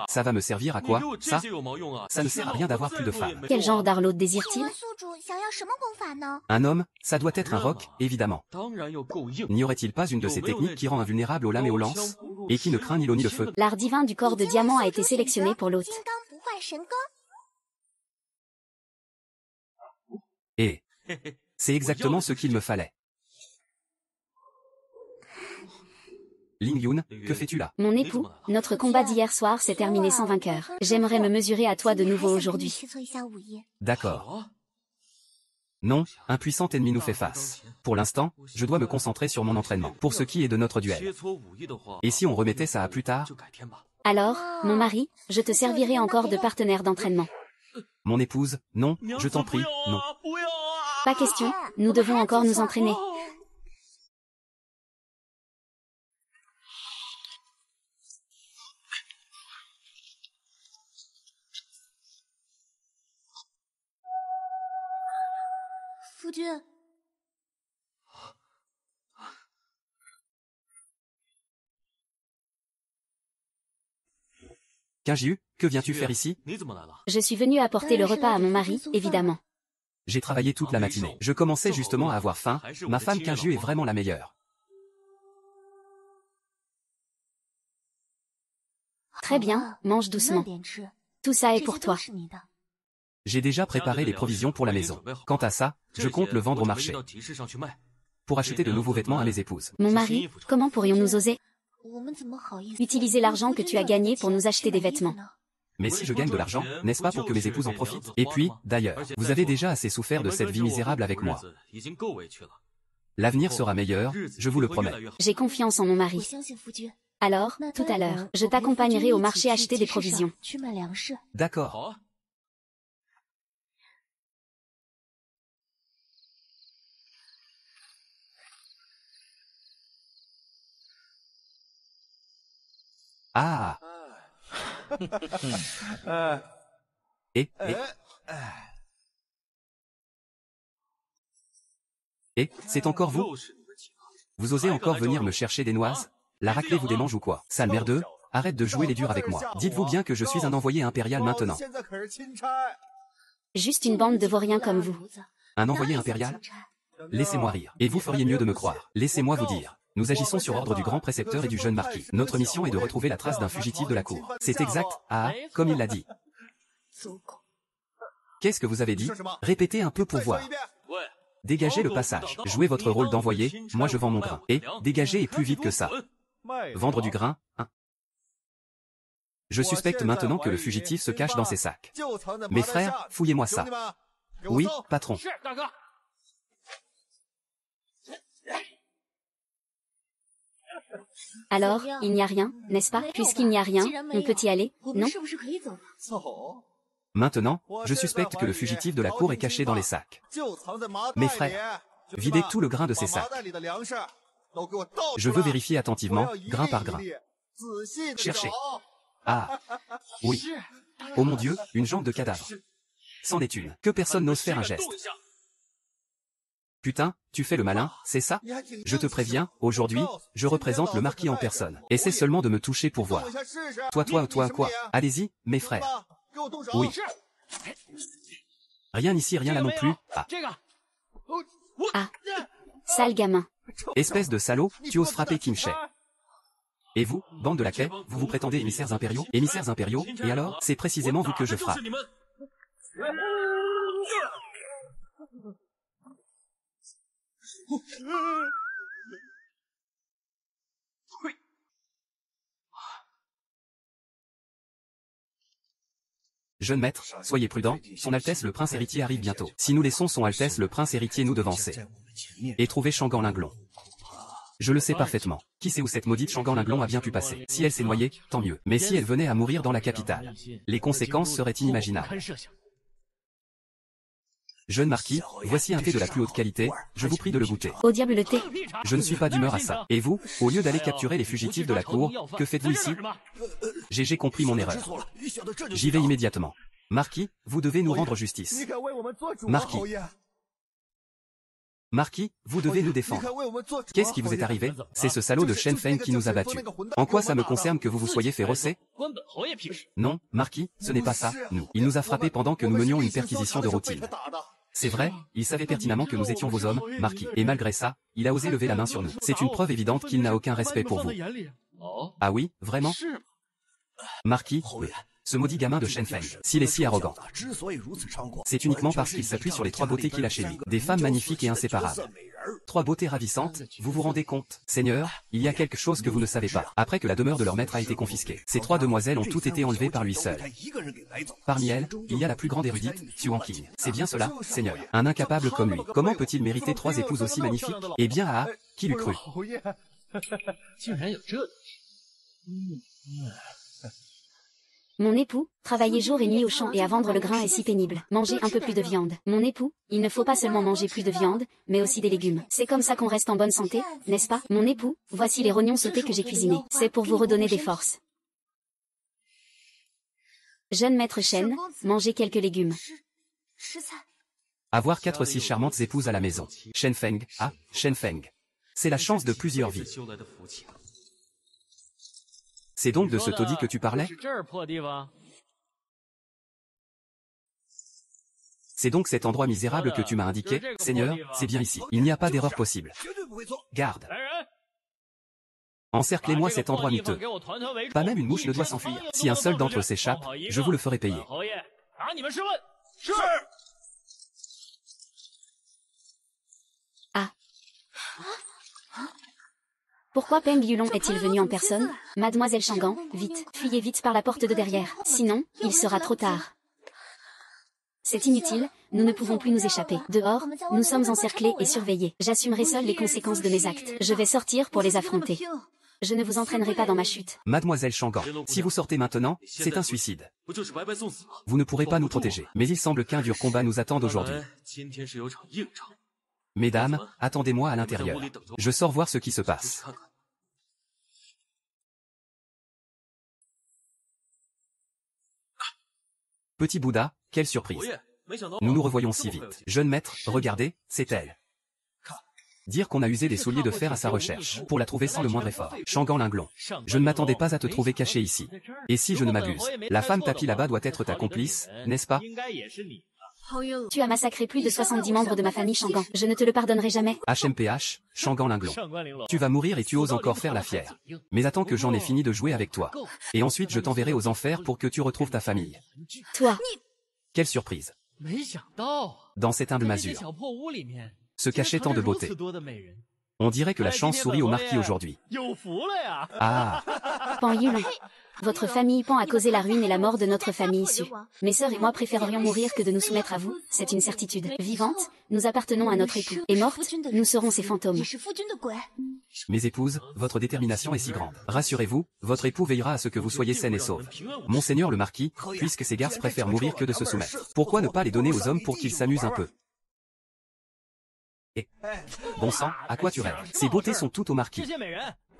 Ça va me servir à quoi, ça? Ça ne sert à rien d'avoir plus de femmes. Quel genre d'art l'hôte désire-t-il? Un homme, ça doit être un roc, évidemment. N'y aurait-il pas une de ces techniques qui rend invulnérable aux lames et aux lances, et qui ne craint ni l'eau ni le feu? L'art divin du corps de diamant a été sélectionné pour l'hôte. Et c'est exactement ce qu'il me fallait. Ling Yun, que fais-tu là? Mon époux, notre combat d'hier soir s'est terminé sans vainqueur. J'aimerais me mesurer à toi de nouveau aujourd'hui. D'accord. Non, un puissant ennemi nous fait face. Pour l'instant, je dois me concentrer sur mon entraînement, pour ce qui est de notre duel. Et si on remettait ça à plus tard? Alors, mon mari, je te servirai encore de partenaire d'entraînement. Mon épouse, non, je t'en prie, non. Pas question, nous devons encore nous entraîner. Qingjiu, que viens-tu faire ici? Je suis venue apporter le repas à mon mari, évidemment. J'ai travaillé toute la matinée. Je commençais justement à avoir faim, ma femme Qingjiu est vraiment la meilleure. Très bien, mange doucement. Tout ça est pour toi. J'ai déjà préparé les provisions pour la maison. Quant à ça, je compte le vendre au marché. Pour acheter de nouveaux vêtements à mes épouses. Mon mari, comment pourrions-nous oser utiliser l'argent que tu as gagné pour nous acheter des vêtements? Mais si je gagne de l'argent, n'est-ce pas pour que mes épouses en profitent? Et puis, d'ailleurs, vous avez déjà assez souffert de cette vie misérable avec moi. L'avenir sera meilleur, je vous le promets. J'ai confiance en mon mari. Alors, tout à l'heure, je t'accompagnerai au marché acheter des provisions. D'accord. Ah. C'est encore vous? Vous osez encore venir me chercher des noises? La raclée vous démange ou quoi? Sale merdeux, arrête de jouer les durs avec moi. Dites-vous bien que je suis un envoyé impérial maintenant. Juste une bande de vauriens comme vous. Un envoyé impérial? Laissez-moi rire. Et vous feriez mieux de me croire. Laissez-moi vous dire. Nous agissons sur ordre du grand précepteur et du jeune marquis. Notre mission est de retrouver la trace d'un fugitif de la cour. C'est exact, comme il l'a dit. Qu'est-ce que vous avez dit? Répétez un peu pour voir. Dégagez le passage. Jouez votre rôle d'envoyé, moi je vends mon grain. Et, dégagez est plus vite que ça. Vendre du grain, hein? Je suspecte maintenant que le fugitif se cache dans ses sacs. Mes frères, fouillez-moi ça. Oui, patron. Alors, il n'y a rien, n'est-ce pas? Puisqu'il n'y a rien, on peut y aller, non? Maintenant, je suspecte que le fugitif de la cour est caché dans les sacs. Mes frères, videz tout le grain de ces sacs. Je veux vérifier attentivement, grain par grain. Cherchez. Ah, oui. Oh mon Dieu, une jambe de cadavre. C'en est une. Que personne n'ose faire un geste. Putain, tu fais le malin, c'est ça? Je te préviens, aujourd'hui, je représente le marquis en personne. Essaie seulement de me toucher pour voir. Toi, quoi? Allez-y, mes frères. Oui. Rien ici, rien là non plus. Ah. Ah. Sale gamin. Espèce de salaud, tu oses frapper Kim Shae. Et vous, bande de laquais, vous vous prétendez émissaires impériaux? Émissaires impériaux, et alors, c'est précisément vous que je frappe. Jeune maître, soyez prudent, son Altesse le Prince héritier arrive bientôt. Si nous laissons son Altesse le Prince héritier nous devancer et trouver Shangan Linglong. Je le sais parfaitement. Qui sait où cette maudite Shangan Linglong a bien pu passer? Si elle s'est noyée, tant mieux. Mais si elle venait à mourir dans la capitale, les conséquences seraient inimaginables. Jeune marquis, voici un thé de la plus haute qualité, je vous prie de le goûter. Au diable le thé. Je ne suis pas d'humeur à ça. Et vous, au lieu d'aller capturer les fugitifs de la cour, que faites-vous ici? J'ai compris mon erreur. J'y vais immédiatement. Marquis, vous devez nous rendre justice. Marquis. Marquis, vous devez nous défendre. Qu'est-ce qui vous est arrivé? C'est ce salaud de Shen Feng qui nous a battus. En quoi ça me concerne que vous vous soyez fait rosser? Non, Marquis, ce n'est pas ça, nous. Il nous a frappés pendant que nous menions une perquisition de routine. C'est vrai, il savait pertinemment que nous étions vos hommes, Marquis. Et malgré ça, il a osé lever la main sur nous. C'est une preuve évidente qu'il n'a aucun respect pour vous. Ah oui, vraiment? Marquis, ce maudit gamin de Shen Feng, s'il est si arrogant, c'est uniquement parce qu'il s'appuie sur les trois beautés qu'il a chez lui. Des femmes magnifiques et inséparables. Trois beautés ravissantes, vous vous rendez compte? Seigneur, il y a quelque chose que vous ne savez pas. Après que la demeure de leur maître a été confisquée, ces trois demoiselles ont toutes été enlevées par lui seul. Parmi elles, il y a la plus grande érudite, Xuan Qing. C'est bien cela, Seigneur. Un incapable comme lui. Comment peut-il mériter trois épouses aussi magnifiques? Eh bien ah, qui l'eût cru? Mon époux, travailler jour et nuit au champ et à vendre le grain est si pénible. Manger un peu plus de viande. Mon époux, il ne faut pas seulement manger plus de viande, mais aussi des légumes. C'est comme ça qu'on reste en bonne santé, n'est-ce pas? Mon époux, voici les rognons sautés que j'ai cuisinés. C'est pour vous redonner des forces. Jeune maître Shen, mangez quelques légumes. Avoir 4 si charmantes épouses à la maison. Shen Feng, ah, Shen Feng. C'est la chance de plusieurs vies. C'est donc de ce taudis que tu parlais? C'est donc cet endroit misérable que tu m'as indiqué? Seigneur, c'est bien ici. Il n'y a pas d'erreur possible. Garde. Encerclez-moi cet endroit miteux. Pas même une mouche ne doit s'enfuir. Si un seul d'entre eux s'échappe, je vous le ferai payer. Ah. Pourquoi Peng Yulong est-il venu en personne? Mademoiselle Shangan, vite, fuyez vite par la porte de derrière, sinon, il sera trop tard. C'est inutile, nous ne pouvons plus nous échapper. Dehors, nous sommes encerclés et surveillés. J'assumerai seul les conséquences de mes actes. Je vais sortir pour les affronter. Je ne vous entraînerai pas dans ma chute. Mademoiselle Shangan, si vous sortez maintenant, c'est un suicide. Vous ne pourrez pas nous protéger. Mais il semble qu'un dur combat nous attende aujourd'hui. Mesdames, attendez-moi à l'intérieur. Je sors voir ce qui se passe. Petit Bouddha, quelle surprise. Nous nous revoyons si vite. Jeune maître, regardez, c'est elle. Dire qu'on a usé des souliers de fer à sa recherche, pour la trouver sans le moindre effort. Shangan Linglong. Je ne m'attendais pas à te trouver caché ici. Et si je ne m'abuse, la femme tapie là-bas doit être ta complice, n'est-ce pas? Tu as massacré plus de 70 membres de ma famille Shangan. Je ne te le pardonnerai jamais. HMPH, Shangan Linglong. Tu vas mourir et tu oses encore faire la fière. Mais attends que j'en ai fini de jouer avec toi. Et ensuite je t'enverrai aux enfers pour que tu retrouves ta famille. Toi. Quelle surprise. Dans cette humble masure se cachait tant de beauté. On dirait que la chance sourit au marquis aujourd'hui. Ah. Pan Yulong. Votre famille Pan a causé la ruine et la mort de notre famille issue. Mes sœurs et moi préférerions mourir que de nous soumettre à vous, c'est une certitude. Vivante, nous appartenons à notre époux. Et morte, nous serons ses fantômes. Mes épouses, votre détermination est si grande. Rassurez-vous, votre époux veillera à ce que vous soyez saines et sauves. Monseigneur le marquis, puisque ces garces préfèrent mourir que de se soumettre, pourquoi ne pas les donner aux hommes pour qu'ils s'amusent un peu? Et, bon sang, à quoi tu rêves? Ces beautés sont toutes au marquis.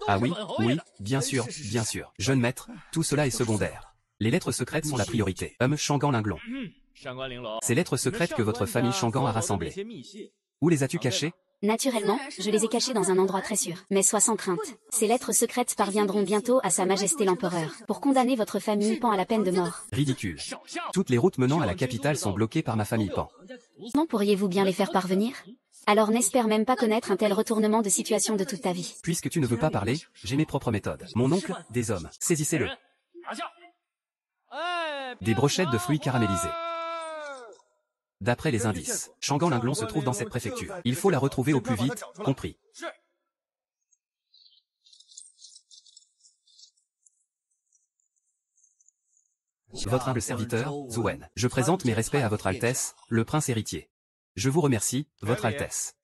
Ah oui, oui, bien sûr, bien sûr. Jeune maître, tout cela est secondaire. Les lettres secrètes sont la priorité. Shangan Linglong. Ces lettres secrètes que votre famille Shangan a rassemblées. Où les as-tu cachées? Naturellement, je les ai cachées dans un endroit très sûr. Mais sois sans crainte. Ces lettres secrètes parviendront bientôt à Sa Majesté l'Empereur, pour condamner votre famille Pan à la peine de mort. Ridicule. Toutes les routes menant à la capitale sont bloquées par ma famille Pan. Non, pourriez-vous bien les faire parvenir? Alors n'espère même pas connaître un tel retournement de situation de toute ta vie. Puisque tu ne veux pas parler, j'ai mes propres méthodes. Mon oncle, des hommes, saisissez-le. Des brochettes de fruits caramélisés. D'après les indices, Shangan Linglong se trouve dans cette préfecture. Il faut la retrouver au plus vite, compris. Votre humble serviteur, Zuen. Je présente mes respects à votre Altesse, le prince héritier. Je vous remercie, votre Altesse.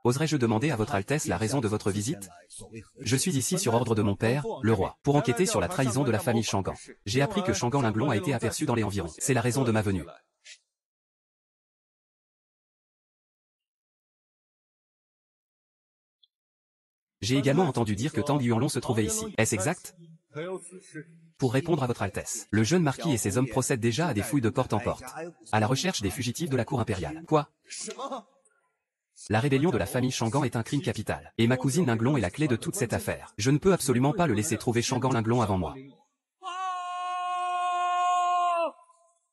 Oserais-je demander à votre Altesse la raison de votre visite? Je suis ici sur ordre de mon père, le roi, pour enquêter sur la trahison de la famille Shangan. J'ai appris que Shangan Linglong a été aperçu dans les environs. C'est la raison de ma venue. J'ai également entendu dire que Tang Yuanlong se trouvait ici. Est-ce exact? Pour répondre à votre Altesse, le jeune marquis et ses hommes procèdent déjà à des fouilles de porte en porte, à la recherche des fugitifs de la cour impériale. Quoi? La rébellion de la famille Shangan est un crime capital, et ma cousine Linglong est la clé de toute cette affaire. Je ne peux absolument pas le laisser trouver Shangan Linglong avant moi.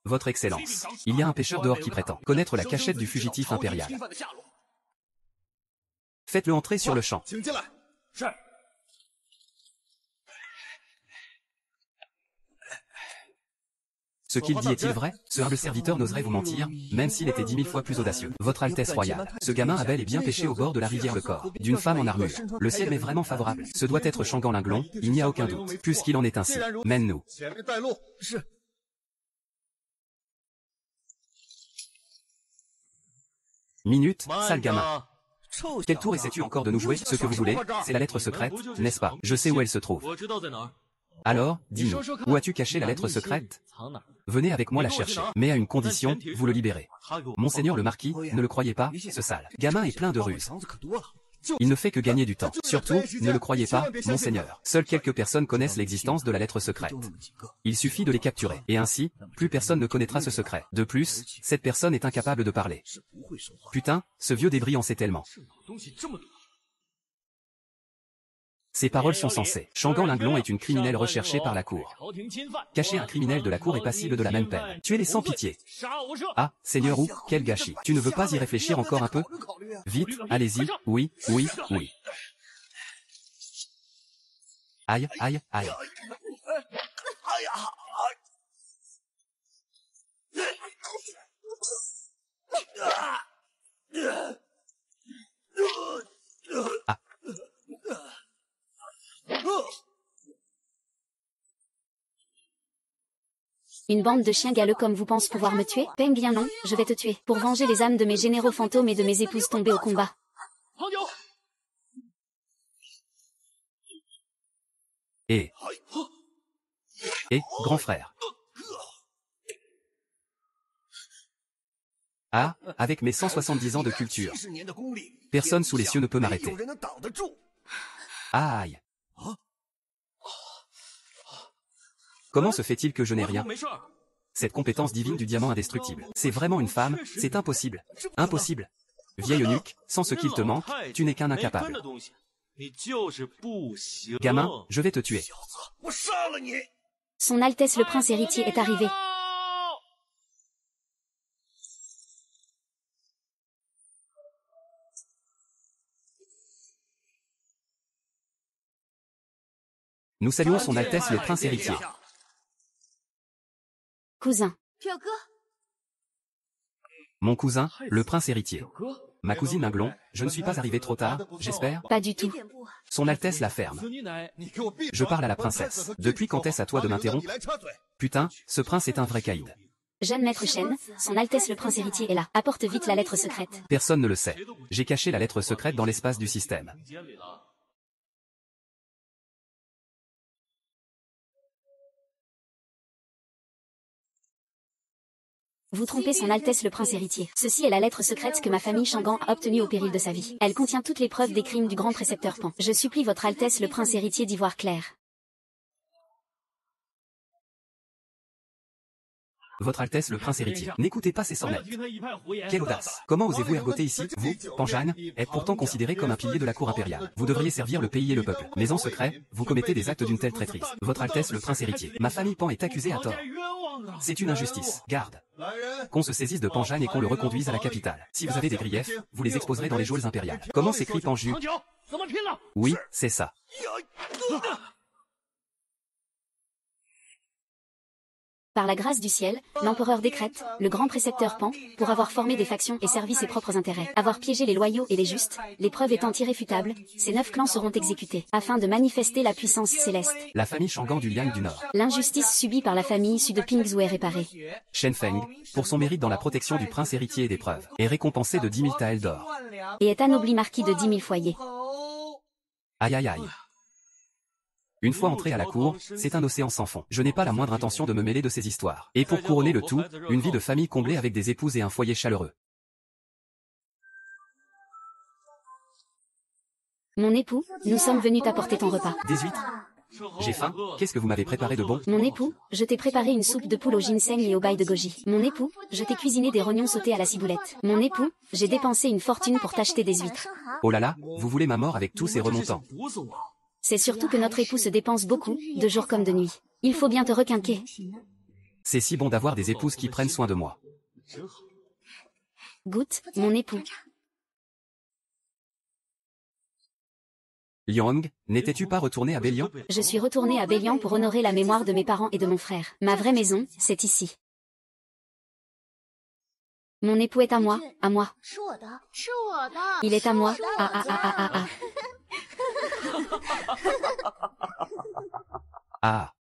Votre Excellence, il y a un pêcheur dehors qui prétend connaître la cachette du fugitif impérial. Faites-le entrer sur le champ. Ce qu'il dit est-il vrai? Ce humble serviteur n'oserait vous mentir, même s'il était 10 000 fois plus audacieux. Votre Altesse royale, ce gamin a bel et bien pêché au bord de la rivière le corps d'une femme en armure. Le ciel m'est vraiment favorable. Ce doit être Shangan Linglong, il n'y a aucun doute. Puisqu'il en est ainsi, mène-nous. Minute, sale gamin. Quel tour essaies-tu encore de nous jouer? Ce que vous voulez, c'est la lettre secrète, n'est-ce pas? Je sais où elle se trouve. Alors, dis-nous, où as-tu caché la lettre secrète? Venez avec moi la chercher, mais à une condition, vous le libérez. Monseigneur le marquis, ne le croyez pas, ce sale gamin est plein de ruses. Il ne fait que gagner du temps. Surtout, ne le croyez pas, monseigneur. Seules quelques personnes connaissent l'existence de la lettre secrète. Il suffit de les capturer, et ainsi, plus personne ne connaîtra ce secret. De plus, cette personne est incapable de parler. Putain, ce vieux débris en sait tellement. Ces paroles sont sensées. Shangan Linglong est une criminelle recherchée par la cour. Cacher un criminel de la cour est passible de la même peine. Tuez-les sans pitié. Ah, Seigneur Wu, quel gâchis. Tu ne veux pas y réfléchir encore un peu? Vite, allez-y, oui, oui, oui. Aïe, aïe, aïe. Ah. Une bande de chiens galeux comme vous pensez pouvoir me tuer? Peng bien non, je vais te tuer, pour venger les âmes de mes généraux fantômes et de mes épouses tombées au combat. Et, grand frère. Ah, avec mes 170 ans de culture, personne sous les cieux ne peut m'arrêter. Aïe. Comment se fait-il que je n'ai rien? Cette compétence divine du diamant indestructible. C'est vraiment une femme, c'est impossible. Impossible. Vieille eunuque, sans ce qu'il te manque, tu n'es qu'un incapable. Gamin, je vais te tuer. Son Altesse le prince héritier est arrivé. Nous saluons son Altesse le prince héritier. Cousin. Mon cousin, le prince héritier. Ma cousine Linglong, je ne suis pas arrivé trop tard, j'espère? Pas du tout. Son Altesse la ferme. Je parle à la princesse. Depuis quand est-ce à toi de m'interrompre? Putain, ce prince est un vrai caïd. Jeune maître Shen, son Altesse le prince héritier est là. Apporte vite la lettre secrète. Personne ne le sait. J'ai caché la lettre secrète dans l'espace du système. Vous trompez son Altesse le prince héritier. Ceci est la lettre secrète que ma famille Shangan a obtenue au péril de sa vie. Elle contient toutes les preuves des crimes du grand précepteur Pan. Je supplie votre Altesse le prince héritier d'y voir clair. Votre Altesse le Prince héritier, n'écoutez pas ces sornettes. Quelle audace! Comment osez-vous ergoter ici? Vous, Panjan, êtes pourtant considéré comme un pilier de la cour impériale. Vous devriez servir le pays et le peuple. Mais en secret, vous commettez des actes d'une telle traîtrise. Votre Altesse le Prince héritier, ma famille Pan est accusée à tort. C'est une injustice. Garde. Qu'on se saisisse de Panjan et qu'on le reconduise à la capitale. Si vous avez des griefs, vous les exposerez dans les geôles impériales. Comment s'écrit Panju? Oui, c'est ça. Par la grâce du ciel, l'empereur décrète, le grand précepteur Pan, pour avoir formé des factions et servi ses propres intérêts, avoir piégé les loyaux et les justes, les preuves étant irréfutables, ces 9 clans seront exécutés, afin de manifester la puissance céleste. La famille Shangan du Liang du Nord. L'injustice subie par la famille issue de Pingzhou est réparée. Shen Feng, pour son mérite dans la protection du prince héritier et des preuves, est récompensé de 10 000 taels d'or. Et est anobli marquis de 10 000 foyers. Aïe aïe aïe. Une fois entré à la cour, c'est un océan sans fond. Je n'ai pas la moindre intention de me mêler de ces histoires. Et pour couronner le tout, une vie de famille comblée avec des épouses et un foyer chaleureux. Mon époux, nous sommes venus t'apporter ton repas. Des huîtres? J'ai faim, qu'est-ce que vous m'avez préparé de bon? Mon époux, je t'ai préparé une soupe de poule au ginseng et au bail de goji. Mon époux, je t'ai cuisiné des rognons sautés à la ciboulette. Mon époux, j'ai dépensé une fortune pour t'acheter des huîtres. Oh là là, vous voulez ma mort avec tous ces remontants. C'est surtout que notre époux se dépense beaucoup, de jour comme de nuit. Il faut bien te requinquer. C'est si bon d'avoir des épouses qui prennent soin de moi. Goûte, mon époux. Liang, n'étais-tu pas retourné à Bélian? Je suis retourné à Bélian pour honorer la mémoire de mes parents et de mon frère. Ma vraie maison, c'est ici. Mon époux est à moi, à moi. Il est à moi, Ah.